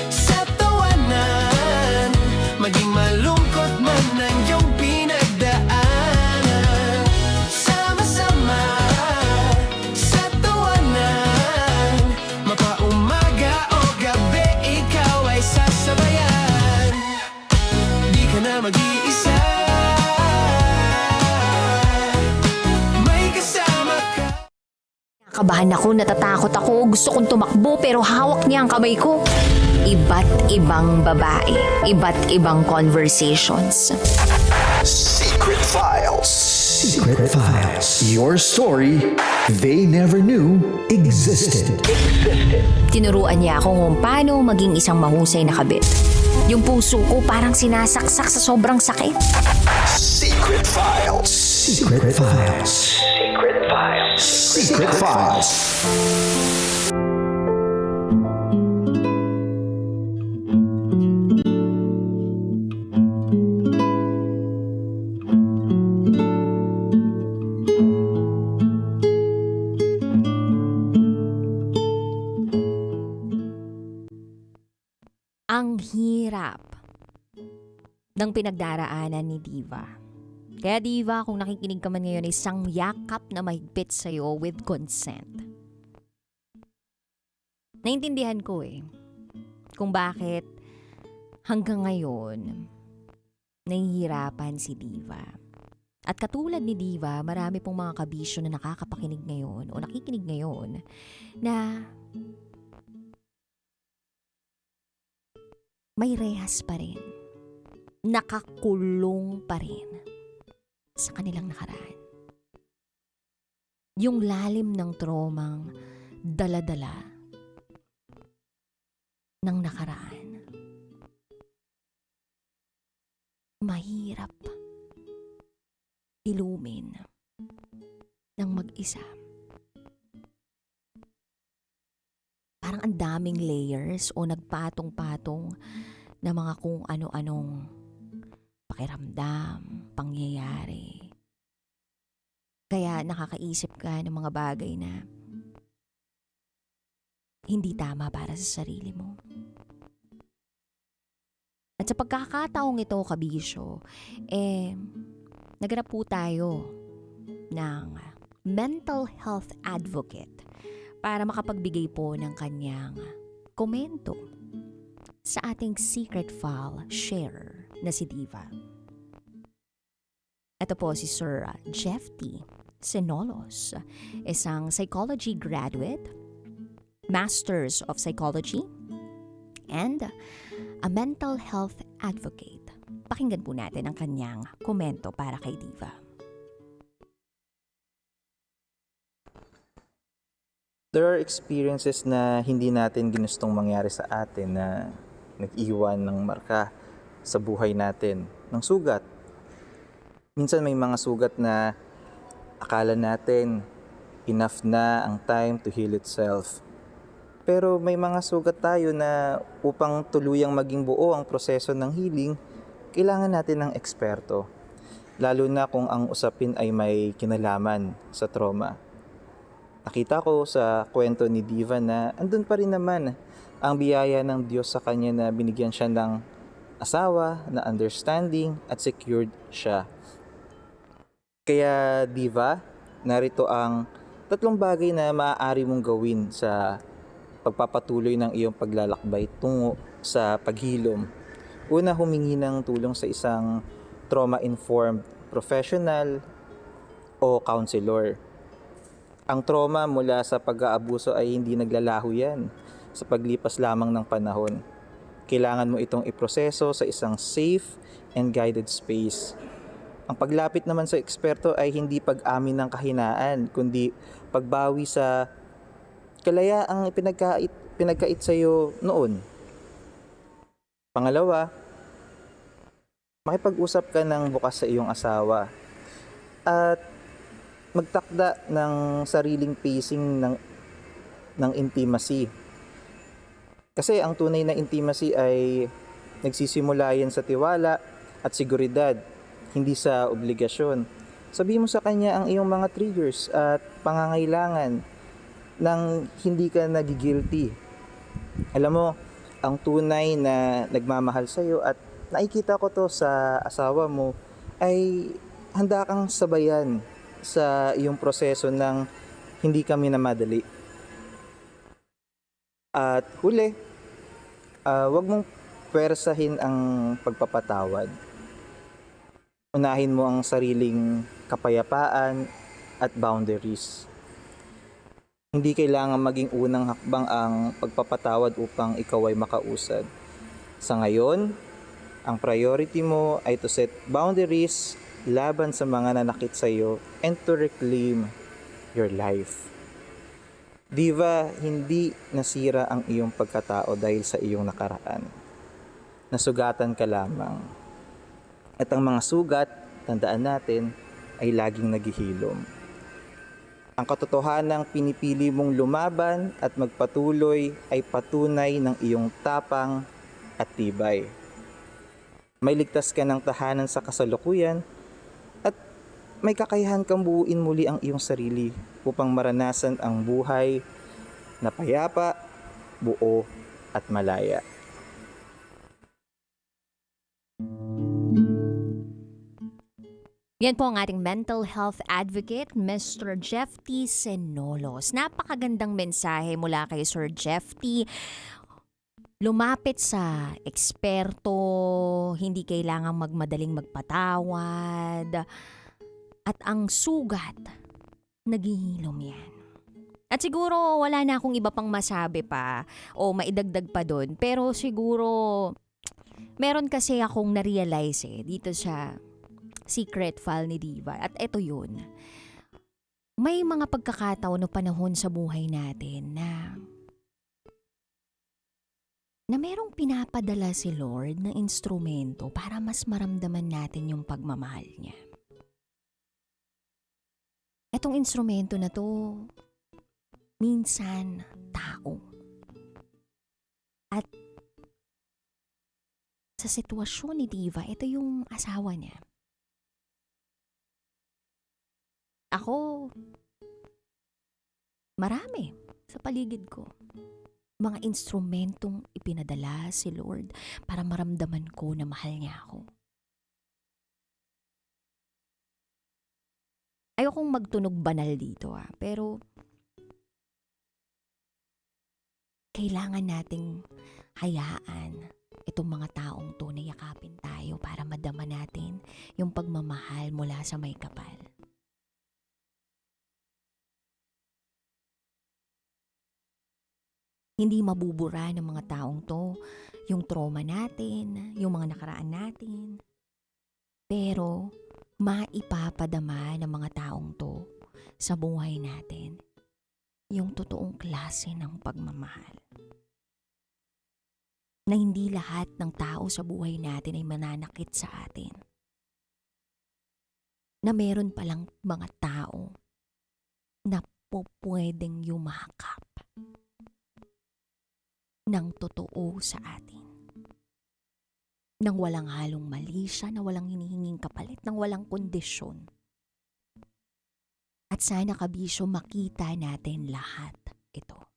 sa tawanan, maging malungkot man ang iyong pinagdaanan. Sama-sama sa tawanan, mapaumaga o gabi, ikaw ay sasabayan. Di ka na mag-iisa, may kasama ka. Nakabahan ako, natatakot ako, gusto kong tumakbo pero hawak niya ang kamay ko. Iba't ibang babae, iba't ibang conversations. Secret Files. Secret Files. Your story they never knew existed. Tinuruan niya ako kung paano maging isang mahusay na kabit. Yung puso ko parang sinasaksak sa sobrang sakit. Secret Files. Secret Files. Secret Files. Secret Files. Ang hirap ng pinagdaraanan ni Diva. Kaya Diva, kung nakikinig ka man ngayon, isang yakap na mahigpit sa'yo with consent. Naintindihan ko kung bakit hanggang ngayon nahihirapan si Diva. At katulad ni Diva, marami pong mga kabisyo na nakakapakinig ngayon o nakikinig ngayon na may rehas pa rin. Nakakulong pa rin sa kanilang nakaraan. Yung lalim ng traumang dala-dala ng nakaraan. Mahirap ilumin ng mag-isa. Parang ang daming layers o nagpatong-patong na mga kung ano-anong pakiramdam, pangyayari. Kaya nakakaisip ka ng mga bagay na hindi tama para sa sarili mo. At sa pagkakataong ito, kabisyo, naganap po tayo ng mental health advocate para makapagbigay po ng kanyang komento sa ating secret file sharer na si Diva. Ito po si Sir Jeff T. Senolos, isang psychology graduate, Masters of Psychology, and a mental health advocate. Pakinggan po natin ang kanyang komento para kay Diva. There are experiences na hindi natin ginustong mangyari sa atin na nag-iwan ng marka sa buhay natin, ng sugat. Minsan may mga sugat na akala natin enough na ang time to heal itself. Pero may mga sugat tayo na upang tuluyang maging buo ang proseso ng healing, kailangan natin ng eksperto. Lalo na kung ang usapin ay may kinalaman sa trauma. Nakita ko sa kwento ni Diva na andun pa rin naman ang biyaya ng Diyos sa kanya na binigyan siya ng asawa, na understanding at secured siya. Kaya Diva, narito ang 3 bagay na maaari mong gawin sa pagpapatuloy ng iyong paglalakbay tungo sa paghilom. Una, humingi ng tulong sa isang trauma-informed professional o counselor. Ang trauma mula sa pag-aabuso ay hindi naglalaho yan sa paglipas lamang ng panahon. Kailangan mo itong iproseso sa isang safe and guided space. Ang paglapit naman sa eksperto ay hindi pag-amin ng kahinaan, kundi pagbawi sa kalayaang pinagkait sa iyo noon. Pangalawa, makipag-usap ka ng bukas sa iyong asawa at magtakda ng sariling pacing ng intimacy. Kasi ang tunay na intimacy ay nagsisimula yan sa tiwala at seguridad, hindi sa obligasyon. Sabihin mo sa kanya ang iyong mga triggers at pangangailangan nang hindi ka nagigilty. Alam mo, ang tunay na nagmamahal sa iyo at nakikita ko to sa asawa mo ay handa kang sabayan sa iyong proseso ng hindi kami namadali. At huli, wag mong pwersahin ang pagpapatawad. Unahin mo ang sariling kapayapaan at boundaries. Hindi kailangan maging unang hakbang ang pagpapatawad upang ikaw ay makausad. Sa ngayon, ang priority mo ay to set boundaries laban sa mga nanakit sa iyo and to reclaim your life. Diva, hindi nasira ang iyong pagkatao dahil sa iyong nakaraan. Nasugatan ka lamang. At ang mga sugat, tandaan natin, ay laging naghihilom. Ang katotohanang pinipili mong lumaban at magpatuloy ay patunay ng iyong tapang at tibay. May ligtas ka ng tahanan sa kasalukuyan at may kakayahan kang buuin muli ang iyong sarili upang maranasan ang buhay na payapa, buo at malaya. Yan po ang ating mental health advocate, Mr. Jeff T. Senolos. Napakagandang mensahe mula kay Sir Jeff T. Lumapit sa eksperto, hindi kailangang magmadaling magpatawad, at ang sugat, naghihilom yan. At siguro wala na akong iba pang masabi pa o maidagdag pa doon, pero siguro meron kasi akong na-realize dito sa secret file ni Diva. At eto yun. May mga pagkakataon o panahon sa buhay natin na merong pinapadala si Lord na instrumento para mas maramdaman natin yung pagmamahal niya. Etong instrumento na to, minsan tao. At sa sitwasyon ni Diva, ito yung asawa niya. Ako, marami sa paligid ko. Mga instrumentong ipinadala si Lord para maramdaman ko na mahal niya ako. Ayokong magtunog banal dito pero kailangan nating hayaan itong mga taong to na yakapin tayo para madama natin yung pagmamahal mula sa may kapal. Hindi mabubura ng mga taong to yung trauma natin, yung mga nakaraan natin. Pero maipapadama ng mga taong to sa buhay natin yung totoong klase ng pagmamahal. Na hindi lahat ng tao sa buhay natin ay mananakit sa atin. Na meron palang mga tao na pwedeng yumakap ng totoo sa atin. Nang walang halong mali siya, na walang hinihinging kapalit, nang walang kondisyon. At sana kabisyo makita natin lahat ito.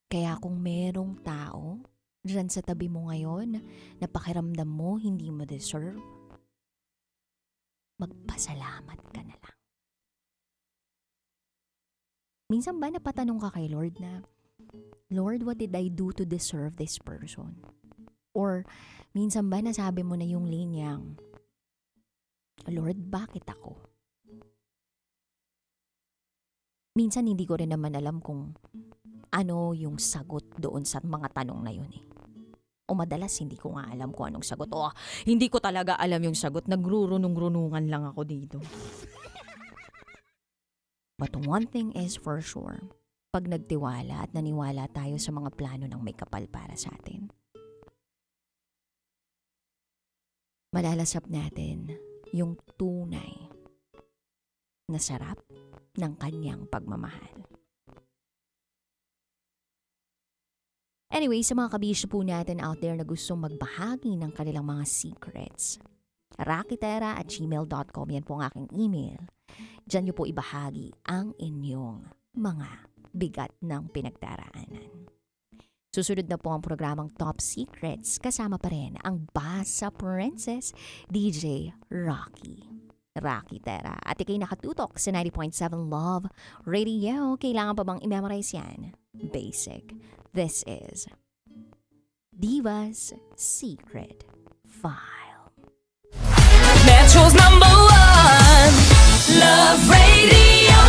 Kaya kung merong tao dyan sa tabi mo ngayon na pakiramdam mo hindi mo deserve, magpasalamat ka na lang. Minsan ba napatanong ka kay Lord na, Lord, what did I do to deserve this person? Or minsan ba nasabi mo na yung linyang, Lord, bakit ako? Minsan hindi ko rin naman alam kung ano yung sagot doon sa mga tanong na yun O madalas hindi ko nga alam kung anong sagot. O hindi ko talaga alam yung sagot. Nagrurunong-runungan lang ako dito. But one thing is for sure, pag nagtiwala at naniwala tayo sa mga plano ng may kapal para sa atin, malalasap natin yung tunay na sarap ng kanyang pagmamahal. Anyway, sa mga kabisyo po natin out there na gustong magbahagi ng kanilang mga secrets, rakitera@gmail.com, yan po ang aking email. Diyan niyo po ibahagi ang inyong mga bigat ng pinagdaraanan. Susunod na po ang programang Top Secrets, kasama pa rin ang Basa Princess, DJ Rocky Tera. At ikay nakatutok sa 90.7 Love Radio. Kailangan pa bang i-memorize yan? Basic. This is Diva's Secret File. Metro's #1 Love Radio.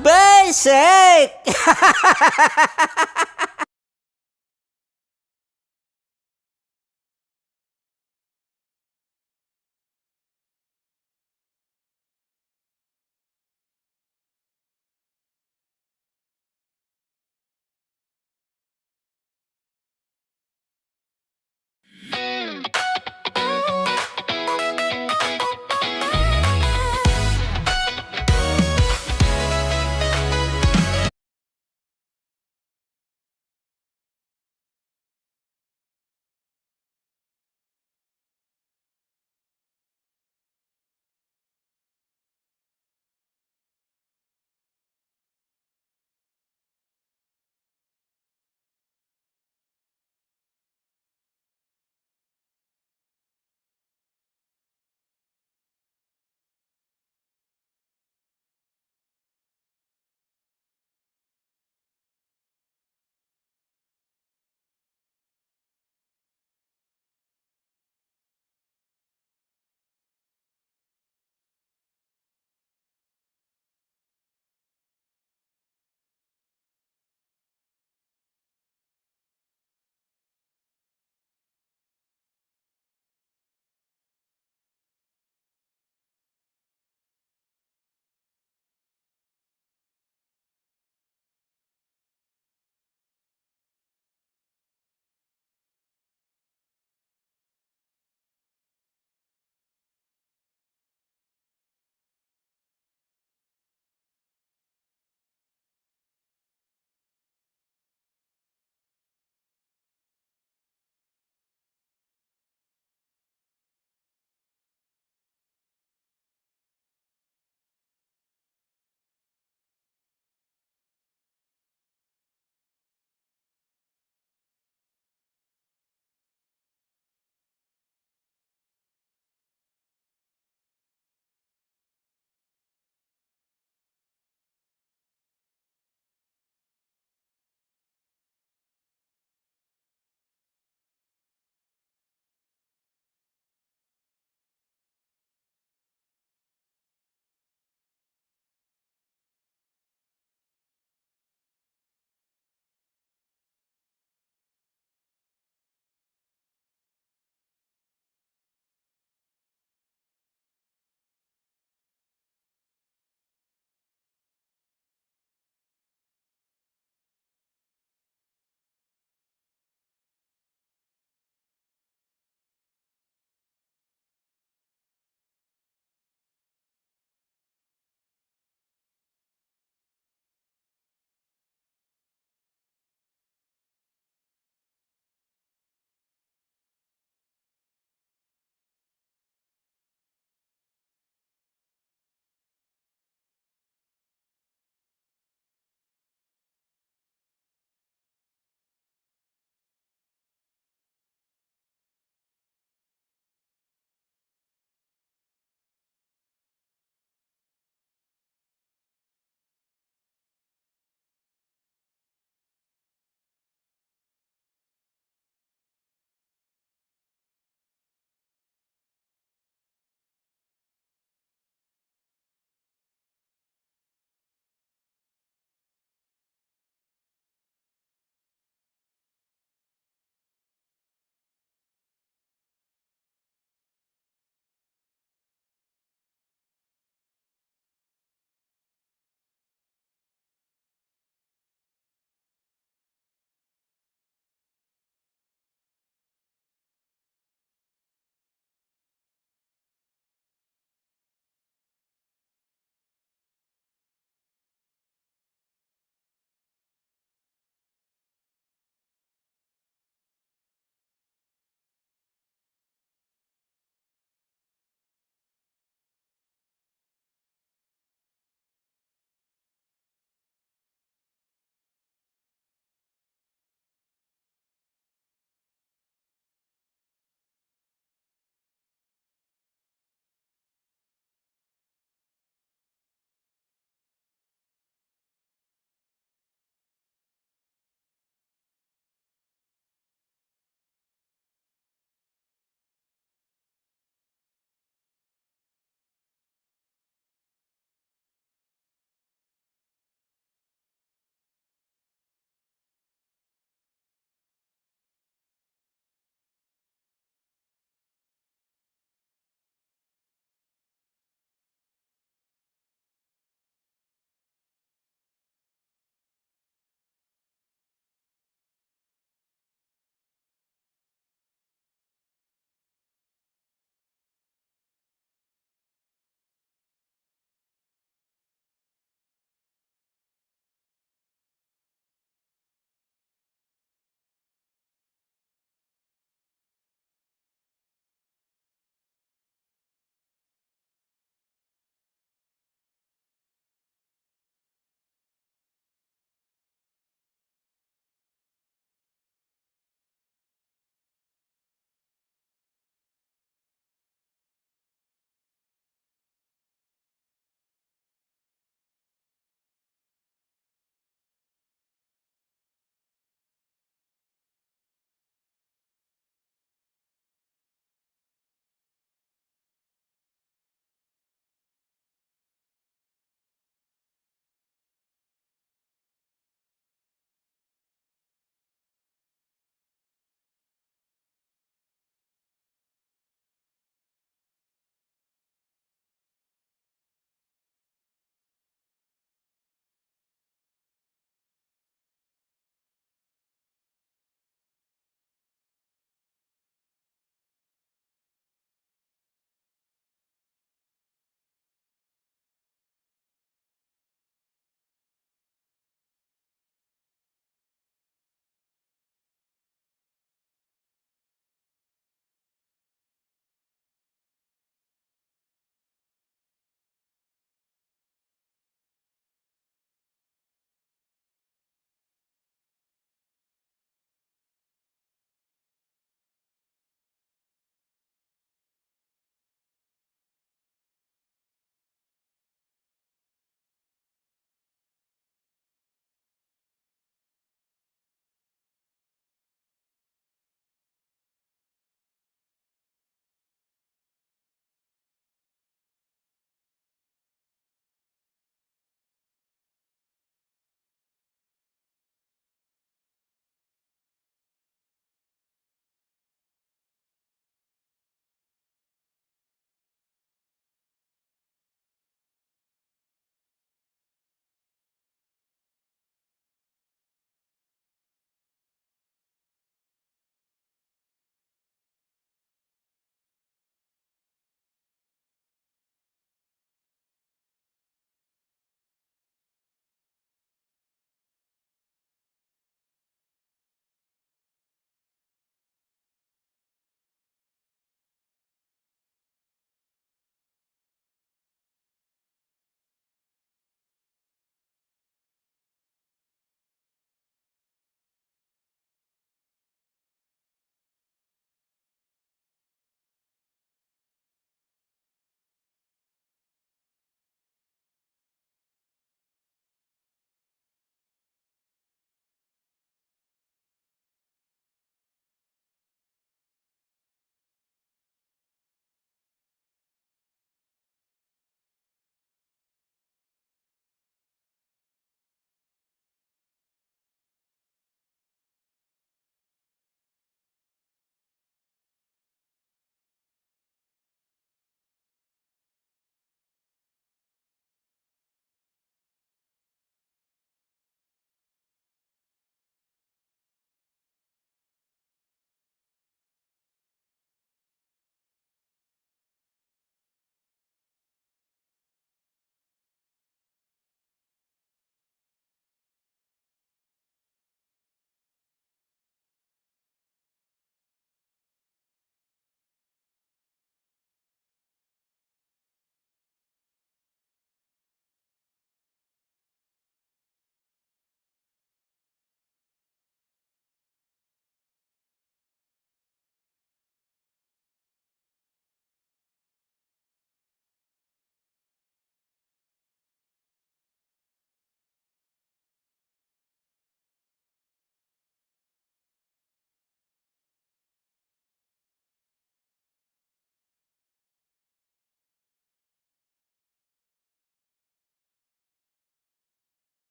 Basic!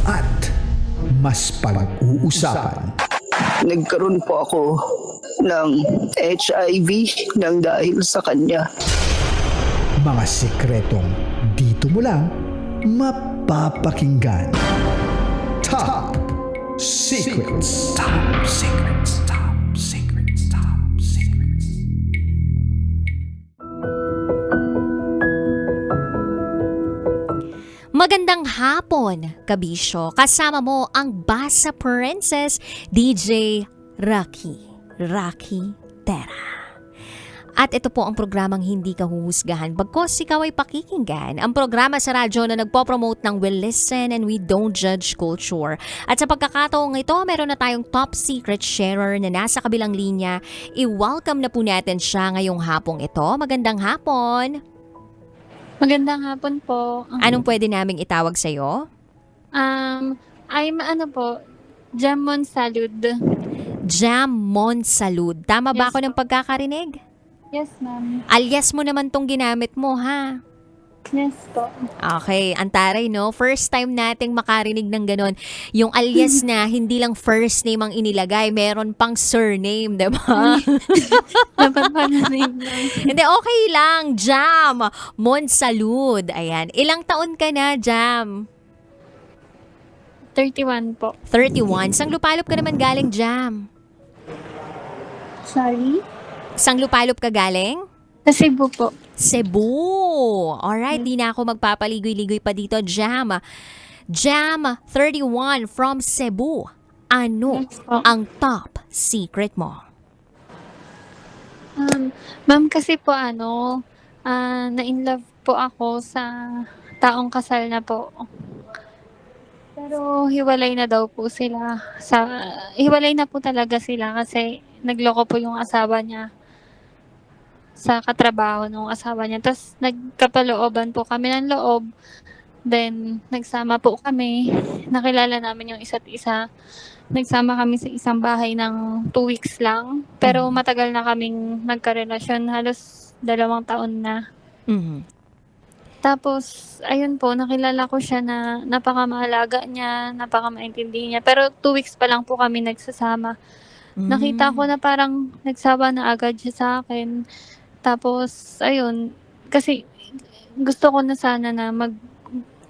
At mas pag-uusapan. Nagkaroon po ako ng HIV nang dahil sa kanya. Mga sikretong dito mo lang mapapakinggan. Top Secrets. Top Secrets. Top Secrets. Top Secrets. Magandang hapon, kabisyo. Kasama mo ang Basa Princess, DJ Rocky Terra. At ito po ang programang hindi ka huhusgahan bagkos ikaw ay pakikinggan. Ang programa sa radyo na nagpo-promote ng we listen and we don't judge culture. At sa pagkakataong ito, meron na tayong top secret sharer na nasa kabilang linya. I-welcome na po natin siya ngayong hapong ito. Magandang hapon! Magandang hapon po. Anong pwede naming itawag sa'yo? I'm Jam Monsalud. Jam Monsalud. Tama ba ako ng pagkakarinig? Yes, ma'am. Alias mo naman tong ginamit mo, ha? Yes po. Okay, antaray, no? First time nating makarinig ng ganon. Yung alias na hindi lang first name ang inilagay, meron pang surname, diba? Dapat pa na name lang. Hindi, okay lang. Jam Monsalud. Ayan. Ilang taon ka na, Jam? 31 po. 31. Sang lupalop ka naman galing, Jam? Sorry? Sang lupalop ka galing? Sa Cebu po. Cebu. Alright, di na ako magpapaligoy-ligoy pa dito. Jam 31 from Cebu. Ano ang top secret mo? Ma'am, kasi po na-in-love po ako sa taong kasal na po. Pero hiwalay na daw po sila. Hiwalay na po talaga sila kasi nagloko po yung asawa niya sa katrabaho ng asawa niya. Tapos nagkapalooban po kami ng loob. Then nagsama po kami. Nakilala namin yung isa't isa. Nagsama kami sa isang bahay ng 2 weeks lang. Pero matagal na kaming nagkarelasyon. Halos 2 taon na. Tapos, ayun po, nakilala ko siya na napakamahalaga niya, napakamaintindi niya. Pero 2 weeks pa lang po kami nagsasama. Nakita ko na parang nagsawa na agad siya sa akin. Tapos, ayun, kasi gusto ko na sana na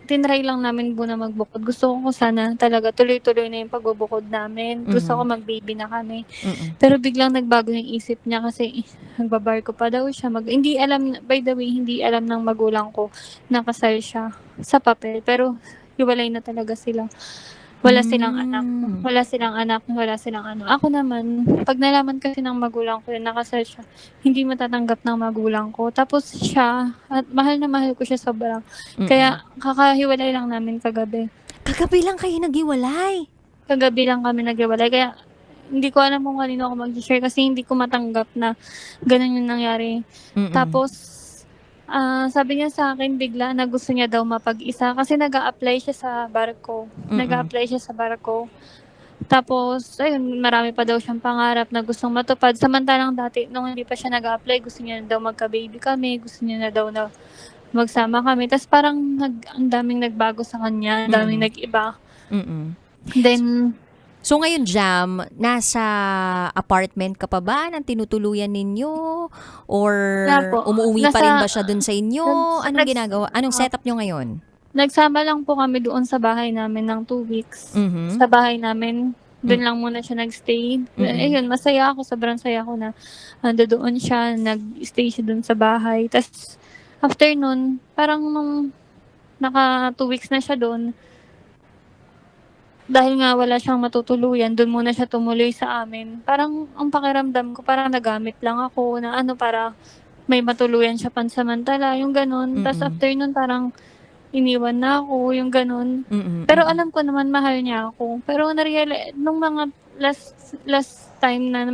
tinry lang namin muna magbukod. Gusto ko sana talaga tuloy-tuloy na yung pagbubukod namin. Gusto ko mag-baby na kami. Pero biglang nagbago yung isip niya kasi nagbabarko pa daw siya. Hindi alam, by the way, hindi alam ng magulang ko na kasal siya sa papel. Pero hiwalay na talaga sila. Wala silang anak. Wala silang ano. Ako naman, pag nalaman kasi ng magulang ko yun, nakasal siya, hindi matatanggap ng magulang ko. Tapos siya, at mahal na mahal ko siya sobrang. Kaya kakahiwalay lang namin kagabi. Kagabi lang kayo naghiwalay? Kagabi lang kami naghiwalay. Kaya hindi ko alam kung kanino ako mag-share kasi hindi ko matanggap na ganun yung nangyari. Tapos, sabi niya sa akin bigla na gusto niya daw mapag-isa kasi nag-a-apply siya sa barko. Tapos, ayun, marami pa daw siyang pangarap na gustong matupad. Samantalang dati, nung hindi pa siya nag-a-apply, gusto niya na daw magka-baby kami, gusto niya na daw na magsama kami. Tapos parang ang daming nagbago sa kanya, ang daming nag-iba. Then, so ngayon, Jam, nasa apartment ka pa ba ng tinutuluyan ninyo? Or umuwi pa rin ba siya dun sa inyo? Anong ginagawa? Anong setup nyo ngayon? Nagsama lang po kami doon sa bahay namin ng 2 weeks. Sa bahay namin, doon lang muna siya nagstay. Ayun, masaya ako, sobrang saya ako na doon siya, nagstay siya doon sa bahay. Tapos, After nun, parang nung naka 2 weeks na siya do'n, dahil nga wala siyang matutuluyan, do'n muna siya tumuloy sa amin. Parang ang pakiramdam ko parang nagamit lang ako na ano, para may matuluyan siya pansamantala, yung gano'n. Tas after nun parang iniwan na ako, yung gano'n. Pero alam ko naman mahal niya ako. Pero nung mga last time na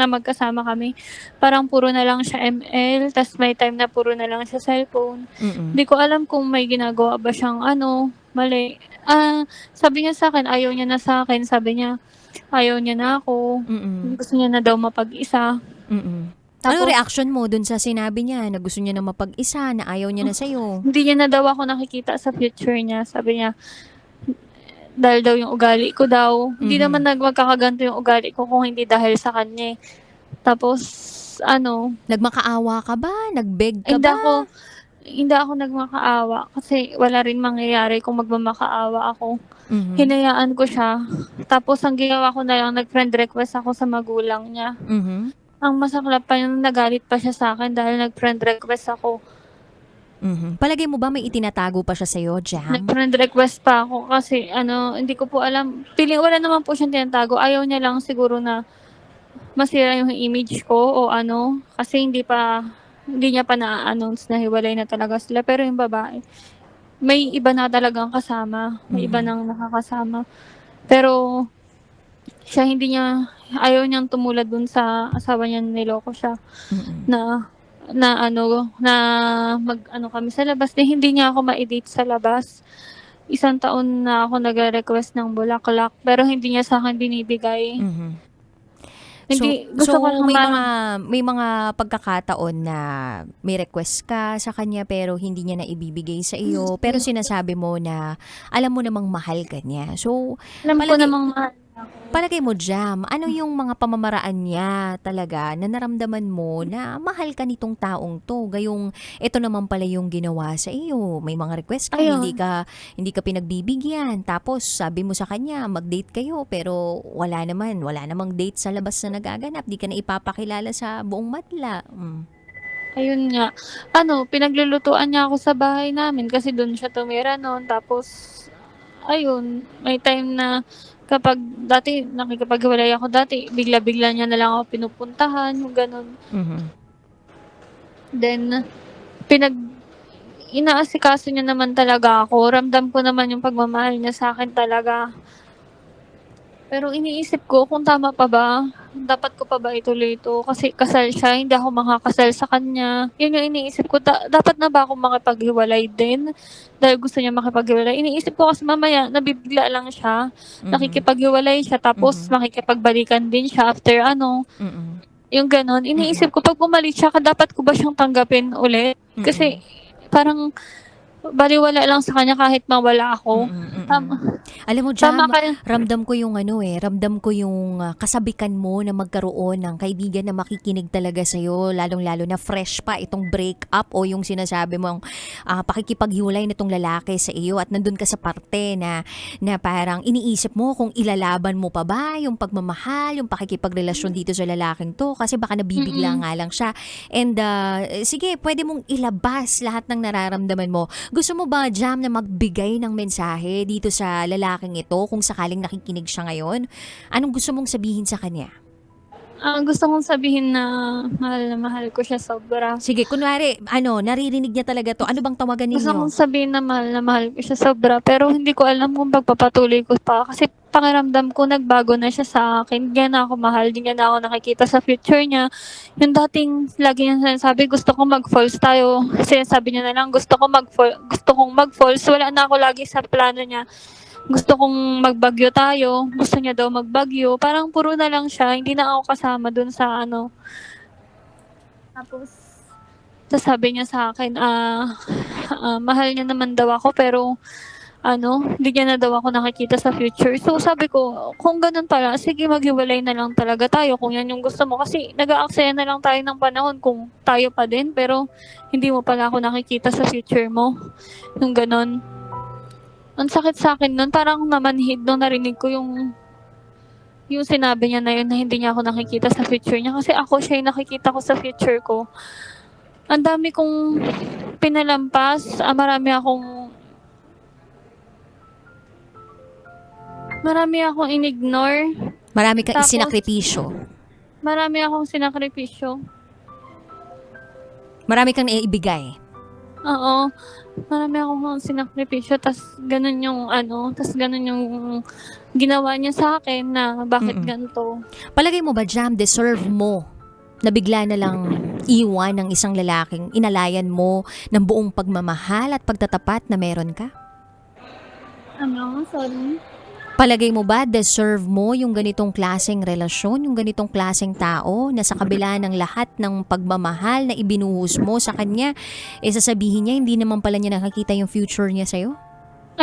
magkasama kami, parang puro na lang siya ML, tas may time na puro na lang siya cellphone. Hindi ko alam kung may ginagawa ba siyang ano, mali. Sabi niya sa akin, ayaw niya na sa akin. Sabi niya, ayaw niya na ako. Gusto niya na daw mapag-isa. Ano reaction mo dun sa sinabi niya na gusto niya na mapag-isa, na ayaw niya na sa'yo? Hindi niya na daw ako nakikita sa future niya. Sabi niya, dahil daw yung ugali ko daw. Hindi naman magkakaganto yung ugali ko kung hindi dahil sa kanya. Tapos, nagmakaawa ka ba? Nagbeg ka ba? Hindi ako nagmakaawa kasi wala rin mangyayari kung magmamakaawa ako. Hinayaan ko siya. Tapos ang ginawa ko na lang, nag-friend request ako sa magulang niya. Ang masaklap pa yung nagalit pa siya sa akin dahil nag-friend request ako. Palagay mo ba may itinatago pa siya sa'yo, Jam? Nag-friend request pa ako kasi hindi ko po alam. Wala naman po siyang tinatago. Ayaw niya lang siguro na masira yung image ko o kasi hindi niya pa na-announce na hiwalay na talaga sila. Pero yung babae, may iba na talagang kasama. May iba nang nakakasama. Pero siya ayaw niyang tumulad dun sa asawa niya, niloko siya. Na kami sa labas. Hindi niya ako ma-date sa labas. 1 taon na ako nag-request ng bulaklak. Pero hindi niya sa akin binibigay. So may mga pagkakataon na may request ka sa kanya pero hindi niya na ibibigay sa iyo. Pero sinasabi mo na alam mo namang mahal ka niya. So, alam ko namang mahal. Palagay mo, Jam, ano yung mga pamamaraan niya talaga na naramdaman mo na mahal ka nitong taong to? Gayong ito naman pala yung ginawa sa iyo. May mga request ka, hindi ka pinagbibigyan. Tapos sabi mo sa kanya, mag-date kayo pero wala namang date sa labas na nagaganap. Di ka na ipapakilala sa buong madla. Ayun nga. Pinaglulutuan niya ako sa bahay namin kasi doon siya tumira noon. Tapos, ayun, may time na kapag dati, nakikipaghiwalay ako dati, bigla-bigla niya na lang ako pinupuntahan, yung ganun. Then, inaasikaso niya naman talaga ako. Ramdam ko naman yung pagmamahal niya sa akin talaga. Pero iniisip ko kung tama pa ba, dapat ko pa ba ituloy ito? Kasi kasal siya, hindi ako makakasal sa kanya. Yun yung iniisip ko, dapat na ba ako makipaghiwalay din? Dahil gusto niya makipaghiwalay. Iniisip ko kasi mamaya, nabibigla lang siya, nakikipaghiwalay siya, tapos makikipagbalikan din siya after yung ganon. Iniisip ko, pag pumalit siya, dapat ko ba siyang tanggapin ulit? Kasi parang baliwala lang sa kanya kahit mawala ako. Alam mo, Jam, ramdam ko yung kasabikan mo na magkaroon ng kaibigan na makikinig talaga sa'yo, lalong-lalo na fresh pa itong breakup o yung sinasabi mong pakikipaghiwalay na itong lalaki sa iyo at nandun ka sa parte na parang iniisip mo kung ilalaban mo pa ba yung pagmamahal, yung pakikipagrelasyon dito sa lalaking to kasi baka nabibigla nga lang siya. And sige, pwede mong ilabas lahat ng nararamdaman mo. Gusto mo ba, Jam, na magbigay ng mensahe dito sa lalaking ito kung sakaling nakikinig siya ngayon? Anong gusto mong sabihin sa kanya? Gusto kong sabihin na mahal ko siya sobra. Sige, kunwari, naririnig niya talaga to. Ano bang tawagan ninyo? Gusto kong sabihin na mahal ko siya sobra. Pero hindi ko alam kung pagpapatuloy ko pa. Kasi pakiramdam ko nagbago na siya sa akin. Hindi na ako mahal. Hindi na ako nakikita sa future niya. Yung dating lagi niya sinasabi, gusto ko mag-falls tayo. Sinasabi niya na lang, gusto kong mag-falls. Wala na ako lagi sa plano niya. Gusto kong magbagyo tayo. Gusto niya daw magbagyo. Parang puro na lang siya. Hindi na ako kasama dun sa Tapos, sabi niya sa akin, mahal niya naman daw ako pero hindi niya na daw ako nakikita sa future. So sabi ko, kung ganun pala, sige maghiwalay na lang talaga tayo kung yan yung gusto mo. Kasi nag-aaksaya na lang tayo ng panahon kung tayo pa din pero hindi mo pala ako nakikita sa future mo. Yung ganun. Ang sakit sa akin nun, parang namanhid nung narinig ko yung sinabi niya na yun na hindi niya ako nakikita sa future niya. Kasi ako siya yung nakikita ko sa future ko. Ang dami kong pinalampas, marami akong inignore. Marami kang Tapos, isinakripisyo. Marami akong sinakripisyo. Marami kang naibigay. Oo. Marami akong sinakripisyo. Tas ganun yung ginawa niya sa akin na bakit ganito. Palagay mo ba, Jam, deserve mo na bigla na lang iwan ng isang lalaking inalayan mo ng buong pagmamahal at pagtatapat na meron ka? Sorry. Palagay mo ba deserve mo yung ganitong klaseng relasyon, yung ganitong klaseng tao na sa kabila ng lahat ng pagmamahal na ibinuhos mo sa kanya, sasabihin niya hindi naman pala niya nakakita yung future niya sa'yo?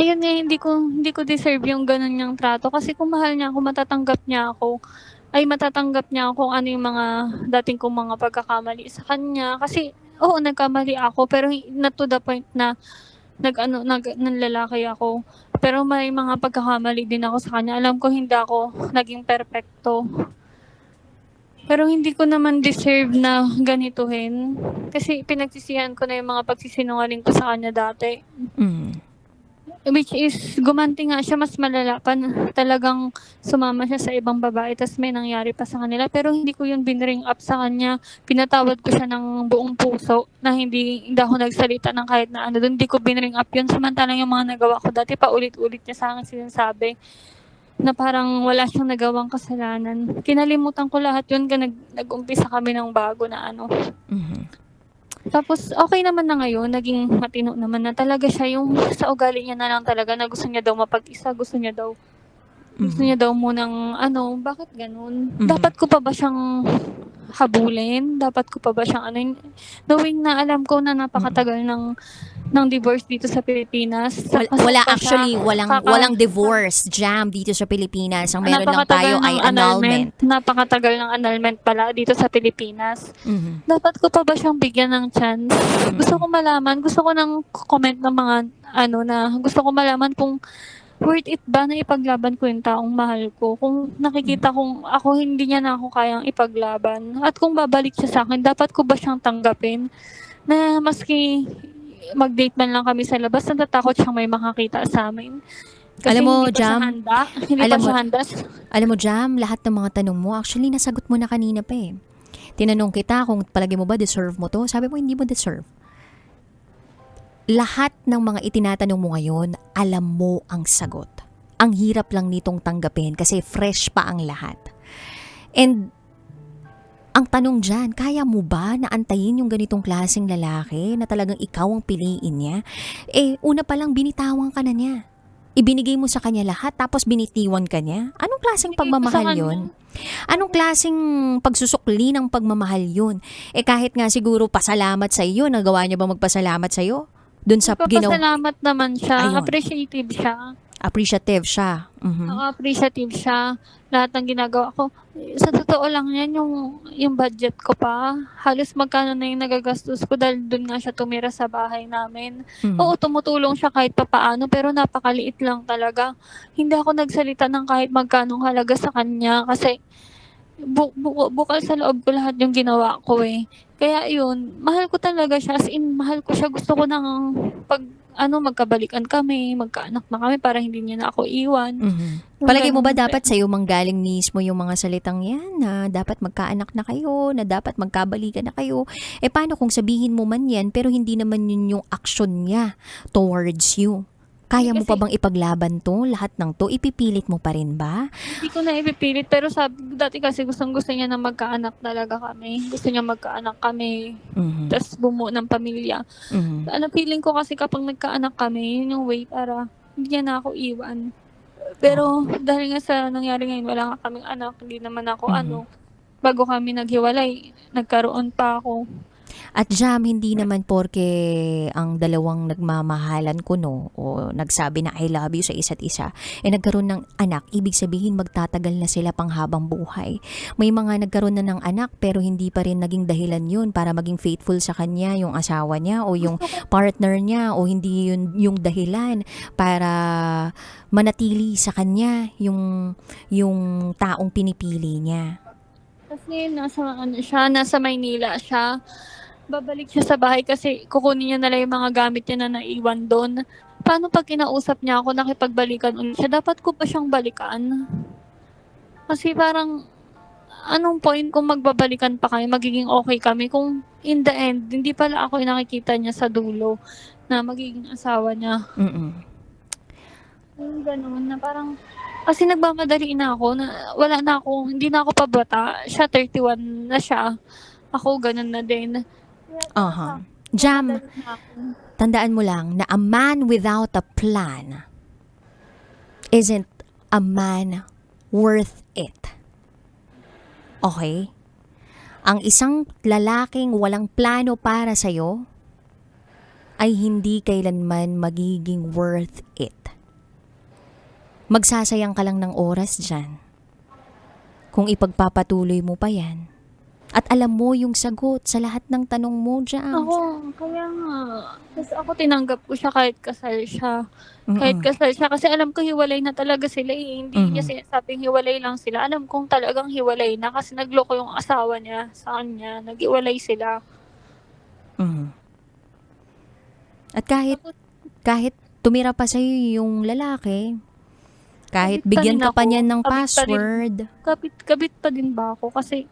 Ayun hindi ko deserve yung ganun niyang trato. Kasi kung mahal niya ako, matatanggap niya ako kung ano yung mga dating kong mga pagkakamali sa kanya. Kasi, oo, nagkamali ako, pero not to the point na nanlalaki ako. Pero may mga pagkakamali din ako sa kanya. Alam ko hindi ako naging perfecto. Pero hindi ko naman deserve na ganituhin. Kasi pinagsisihan ko na yung mga pagsisinungaling ko sa kanya dati. Which is, gumanti nga siya, mas malala pa. Talagang sumama siya sa ibang babae, tas may nangyari pa sa kanila. Pero hindi ko yun binring up sa kanya. Pinatawad ko siya ng buong puso na hindi ako nagsalita ng kahit na ano. Doon hindi ko binring up yun. Samantalang yung mga nagawa ko dati, paulit-ulit niya sa akin sinasabi na parang wala siyang nagawang kasalanan. Kinalimutan ko lahat yun, nag-umpisa kami ng bago na ano. Tapos, okay naman na ngayon, naging matino naman na talaga siya, yung sa ugali niya na lang talaga na gusto niya daw mapag-isa, gusto niya daw munang bakit ganun? Dapat ko pa ba siyang habulin? Dapat ko pa ba siyang knowing na alam ko na napakatagal ng divorce dito sa Pilipinas. Walang divorce, Jam, dito sa Pilipinas. Ang meron lang tayo ay annulment. Napakatagal ng annulment pala dito sa Pilipinas. Dapat ko pa ba siyang bigyan ng chance? Gusto ko malaman, gusto ko ng comment ng mga gusto ko malaman kung worth it ba na ipaglaban ko yung taong mahal ko? Kung nakikita kong ako hindi niya na ako kayang ipaglaban. At kung babalik siya sa akin, dapat ko ba siyang tanggapin? Na maski mag-date man lang kami sa labas, natatakot siyang may makakita sa amin. Kasi alam mo, hindi pa Jam, siya handa. Hindi pa siya handa. Alam mo, Jam, lahat ng mga tanong mo, actually, nasagot mo na kanina pa eh. Tinanong kita kung palagi mo ba deserve mo to. Sabi mo, hindi mo deserve. Lahat ng mga itinatanong mo ngayon, alam mo ang sagot. Ang hirap lang nitong tanggapin kasi fresh pa ang lahat. And ang tanong dyan, kaya mo ba na antayin yung ganitong klaseng lalaki na talagang ikaw ang piliin niya? Una pa lang binitawan ka na niya. Ibinigay mo sa kanya lahat tapos binitiwan ka niya? Anong klaseng pagmamahal yun? Anong klaseng pagsusukli ng pagmamahal yun? Kahit nga siguro pasalamat sa iyo, nagawa niya ba magpasalamat sa iyo? Doon sa Pasalamat naman siya. Ayun. Appreciative siya. Appreciative siya. Appreciative siya. Lahat ng ginagawa ko. Sa totoo lang yan, yung budget ko pa. Halos magkano na yung nagagastos ko dahil doon nga siya tumira sa bahay namin. Oo, tumutulong siya kahit papaano pero napakaliit lang talaga. Hindi ako nagsalita ng kahit magkanong halaga sa kanya kasi bukal sa loob ko lahat yung ginawa ko eh. Kaya yun, mahal ko talaga siya. As in, mahal ko siya. Gusto ko nang magkabalikan kami, magkaanak na kami para hindi niya na ako iwan. Palagi mo ba dapat sa'yo manggaling mismo yung mga salitang yan na dapat magkaanak na kayo, na dapat magkabalikan na kayo? Paano kung sabihin mo man yan pero hindi naman yun yung action niya towards you? Kaya mo pa bang ipaglaban to? Lahat ng to, ipipilit mo pa rin ba? Hindi ko na ipipilit pero dati kasi gusto niya na magkaanak talaga kami. Gusto niya magkaanak kami. Tapos bumuo ng pamilya. Feeling ko kasi kapag nagkaanak kami, yun yung way para hindi niya na ako iwan. Pero dahil nga sa nangyari ngayon, wala nga kaming anak, hindi naman ako bago kami naghiwalay, nagkaroon pa ako. At Jam, hindi naman porke ang dalawang nagmamahalan ko o nagsabi na I love you sa isa't isa, nagkaroon ng anak, ibig sabihin magtatagal na sila pang habang buhay. May mga nagkaroon na ng anak pero hindi pa rin naging dahilan yun para maging faithful sa kanya yung asawa niya o yung partner niya, o hindi yun yung dahilan para manatili sa kanya yung taong pinipili niya. Kasi nasa Maynila siya. babalik siya sa bahay kasi kukunin niya na lang yung mga gamit niya na naiwan doon. Paano pag kinausap niya ako, nakipagbalikan ulit siya, dapat ko pa siyang balikan? Kasi parang, anong point kung magbabalikan pa kami, magiging okay kami, kung in the end, hindi pala ako yung nakikita niya sa dulo na magiging asawa niya. Yung ganun, na parang, kasi nagmamadali na ako, na wala na ako, hindi na ako pabata, siya 31 na siya, ako ganun na din. Jam, tandaan mo lang na a man without a plan isn't a man worth it. Okay? Ang isang lalaking walang plano para sa'yo ay hindi kailanman magiging worth it. Magsasayang ka lang ng oras dyan kung ipagpapatuloy mo pa yan. At alam mo yung sagot sa lahat ng tanong mo dyan. Ako, kaya nga. Kasi ako tinanggap ko siya kahit kasal siya. Kahit kasal siya. Kasi alam ko hiwalay na talaga sila eh. Hindi niya sinasabing hiwalay lang sila. Alam kong talagang hiwalay na kasi nagloko yung asawa niya sa kanya. Nag-iwalay sila. At kahit tumira pa sa'yo yung lalaki, kahit bigyan ka pa niya ng password. Kabit pa din ba ako? Kasi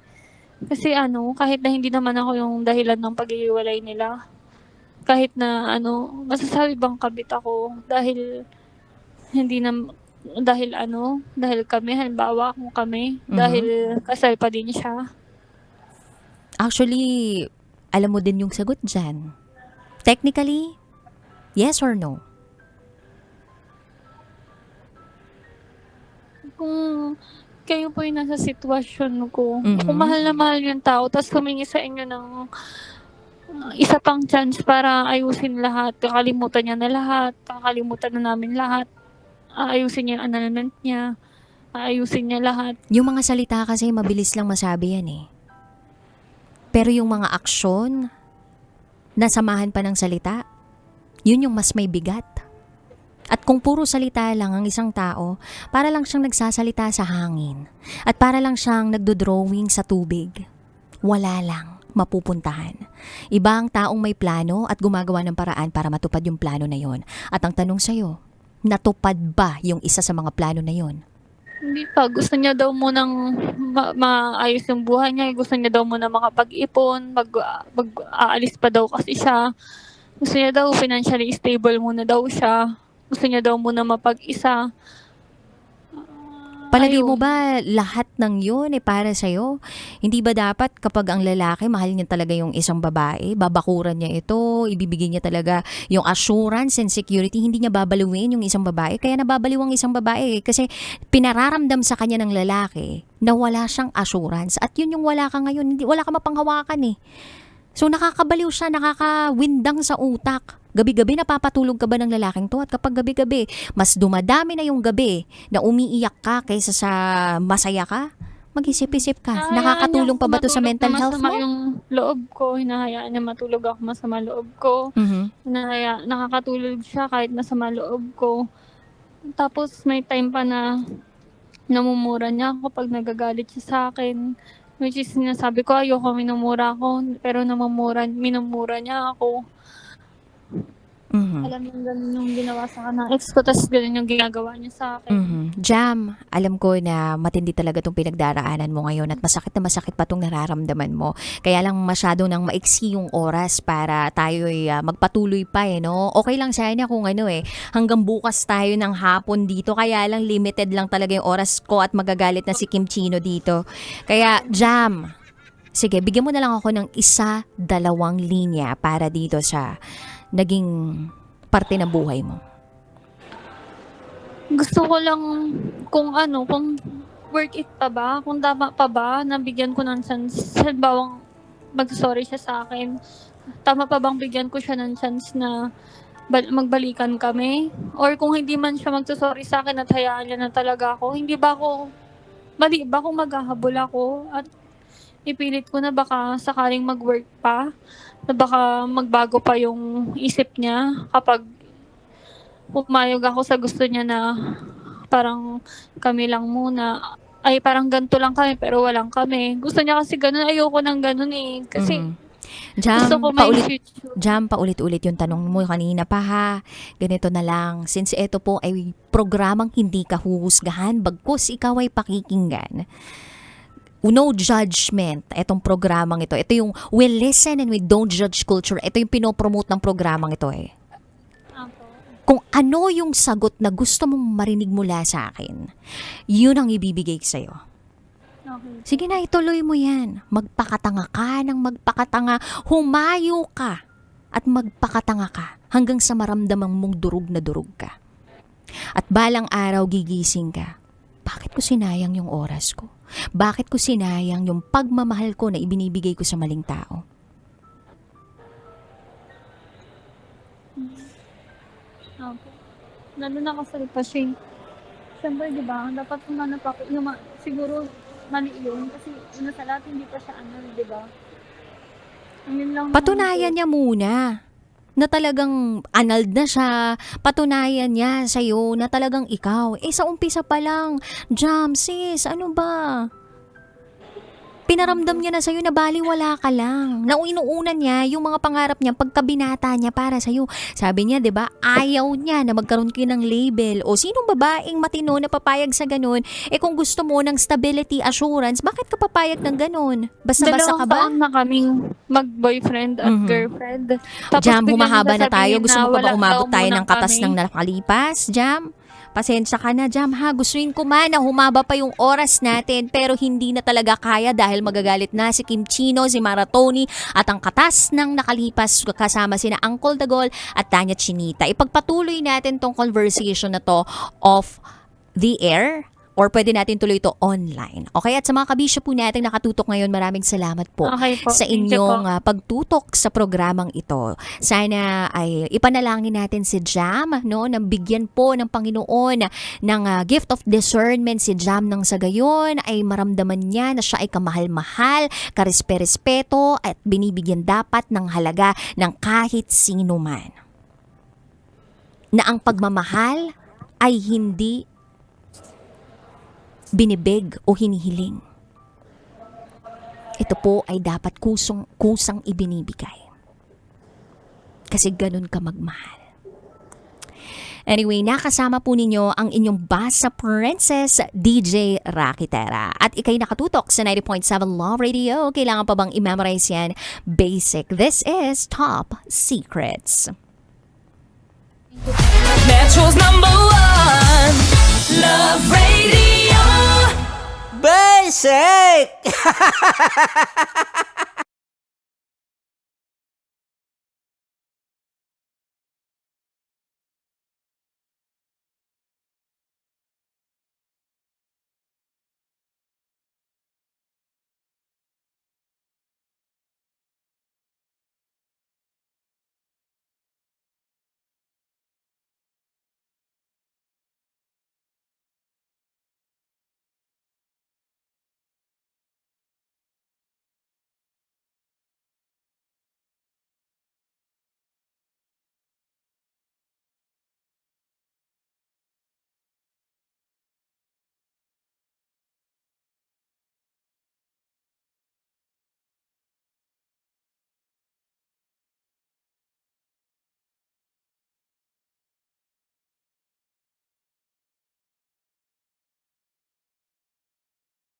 kahit na hindi naman ako yung dahilan ng pag-iwalay nila, kahit na masasabi bang kabit ako dahil dahil kami, halimbawa kung kami, dahil kasal pa din siya. Actually, alam mo din yung sagot dyan. Technically, yes or no? Kung kayo po yung nasa sitwasyon ko, kung mahal na mahal yung tao, tapos humingi sa inyo ng isa pang chance para ayusin lahat, kakalimutan niya na lahat, kakalimutan na namin lahat, aayusin niya yung annulment niya, aayusin niya lahat. Yung mga salita kasi mabilis lang masabi yan eh. Pero yung mga aksyon na samahan pa ng salita, yun yung mas may bigat. At kung puro salita lang ang isang tao, para lang siyang nagsasalita sa hangin. At para lang siyang nagdodrawing sa tubig. Wala lang mapupuntahan. Iba ang taong may plano at gumagawa ng paraan para matupad yung plano na yon. At ang tanong sa'yo, natupad ba yung isa sa mga plano na yon? Hindi pa. Gusto niya daw munang maayos yung buhay niya. Gusto niya daw muna makapag-ipon. Aalis pa daw kasi siya. Gusto niya daw financially stable muna daw siya. Gusto niya daw muna mapag-isa. Palagi mo ba lahat ng yun para sa'yo? Hindi ba dapat kapag ang lalaki, mahal niya talaga yung isang babae, babakuran niya ito, ibibigay niya talaga yung assurance and security, hindi niya babaliwin yung isang babae? Kaya nababaliw ang isang babae kasi pinararamdam sa kanya ng lalaki na wala siyang assurance. At yun yung wala ka ngayon, wala ka mapanghawakan eh. So nakakabaliw siya, nakakawindang sa utak. Gabi-gabi napapatulog ka ba ng lalaking to? At kapag gabi-gabi, mas dumadami na yung gabi na umiiyak ka kaysa sa masaya ka, mag-isip-isip ka. Nakakatulong pa ba to sa mental health mo? Yung loob ko, hinahayaan niya matulog ako masama loob ko. Nakakatulog siya kahit masama loob ko. Tapos may time pa na namumura niya ako pag nagagalit siya sa akin. Which is, sinasabi ko, ayoko minumura ako, pero minumura niya ako. Alam mo, ganun yung ginawa sa akin ng ex ko, tapos ganun yung ginagawa niya sa akin. Jam, alam ko na matindi talaga itong pinagdaraanan mo ngayon at masakit na masakit pa itong nararamdaman mo. Kaya lang masyado nang maiksi yung oras para tayo'y magpatuloy pa no? Okay lang sana kung hanggang bukas tayo ng hapon dito. Kaya lang limited lang talaga yung oras ko at magagalit na si Kim Chino dito. Kaya Jam, sige, bigyan mo na lang ako ng 1-2 linya para dito sa naging parte ng buhay mo. Gusto ko lang kung worth it pa ba, kung tama pa ba, nabigyan ko ng chance, halimbawa mag-sorry siya sa akin, tama pa bang bigyan ko siya ng chance na magbalikan kami? Or kung hindi man siya magsasorry sa akin at hayaan niya na talaga ako, mali ba kung maghahabol ako at ipilit ko na baka sakaling mag-work pa, na baka magbago pa yung isip niya kapag pumayag ako sa gusto niya na parang kami lang muna. Ay, parang ganito lang kami pero walang kami. Gusto niya kasi ganun. Ayoko ng ganun eh. Kasi Gusto ko may future. Jam, paulit-ulit yung tanong mo kanina pa ha. Ganito na lang. Since ito po ay programang hindi ka huhusgahan, bagkus ikaw ay pakikinggan. No judgment, itong programang ito. Ito yung we listen and we don't judge culture. Ito yung pinopromote ng programang ito eh. Kung ano yung sagot na gusto mong marinig mula sa akin, yun ang ibibigay sa'yo. Okay. Sige na, ituloy mo yan. Magpakatanga ka ng magpakatanga. Humayo ka at magpakatanga ka hanggang sa maramdamang mong durug na durug ka. At balang araw gigising ka. Bakit ko sinayang yung oras ko? Bakit ko sinayang yung pagmamahal ko na ibinibigay ko sa maling tao? Okay. Lalo na kasi siyempre, di ba, dapat humanap ako, siguro, mali yun, kasi una sa lahat, hindi pa siya di ba? Ayun lang Patunayan niya muna na talagang annulled na siya. Patunayan niya sa'yo na talagang ikaw. Sa umpisa pa lang, Jam, sis, ano ba? Pinaramdam niya na sa'yo na baliwala ka lang. Na inuunan niya yung mga pangarap niya pagkabinata niya para sa'yo. Sabi niya, 'di ba, ayaw niya na magkaroon kayo ng label. O sinong babaeng matino na papayag sa ganun? Kung gusto mo ng stability assurance, bakit ka papayag ng ganun? Basta-basta ka ba? 2 taon na kaming mag-boyfriend at girlfriend. Tapos Jam, biglang humahaba na tayo. sasabihin Gusto na mo pa ba wala umabot daw tayo muna ng katas kami. ng nakalipas, Jam? Pasensya ka na, Jam, ha? Gustuin ko man na humaba pa yung oras natin pero hindi na talaga kaya dahil magagalit na si Kim Chino, si Maratoni at ang katas ng nakalipas kasama sina Uncle Dagol at Tanya Chinita. Ipagpatuloy natin tong conversation na to off the air or pwede natin tuloy ito online. Okay? At sa mga kabisyo po natin nakatutok ngayon, maraming salamat po, Okay po. sa Thank you inyong po. pagtutok sa programang ito. Sana ay ipanalangin natin si Jam, no, nang bigyan po ng Panginoon ng gift of discernment si Jam nang sa gayon ay maramdaman niya na siya ay kamahal-mahal, karespe-respeto at binibigyan dapat ng halaga ng kahit sino man. Na ang pagmamahal ay hindi binibig o hinihiling. Ito po ay dapat kusang ibinibigay. Kasi ganun ka magmahal. Anyway, nakasama po ninyo ang inyong Basa Princess, DJ Rakitera. At ikay nakatutok sa 90.7 Love Radio. Kailangan pa bang i-memorize yan? Basic. This is Top Secrets. Metro's #1 Love Radio. Basic!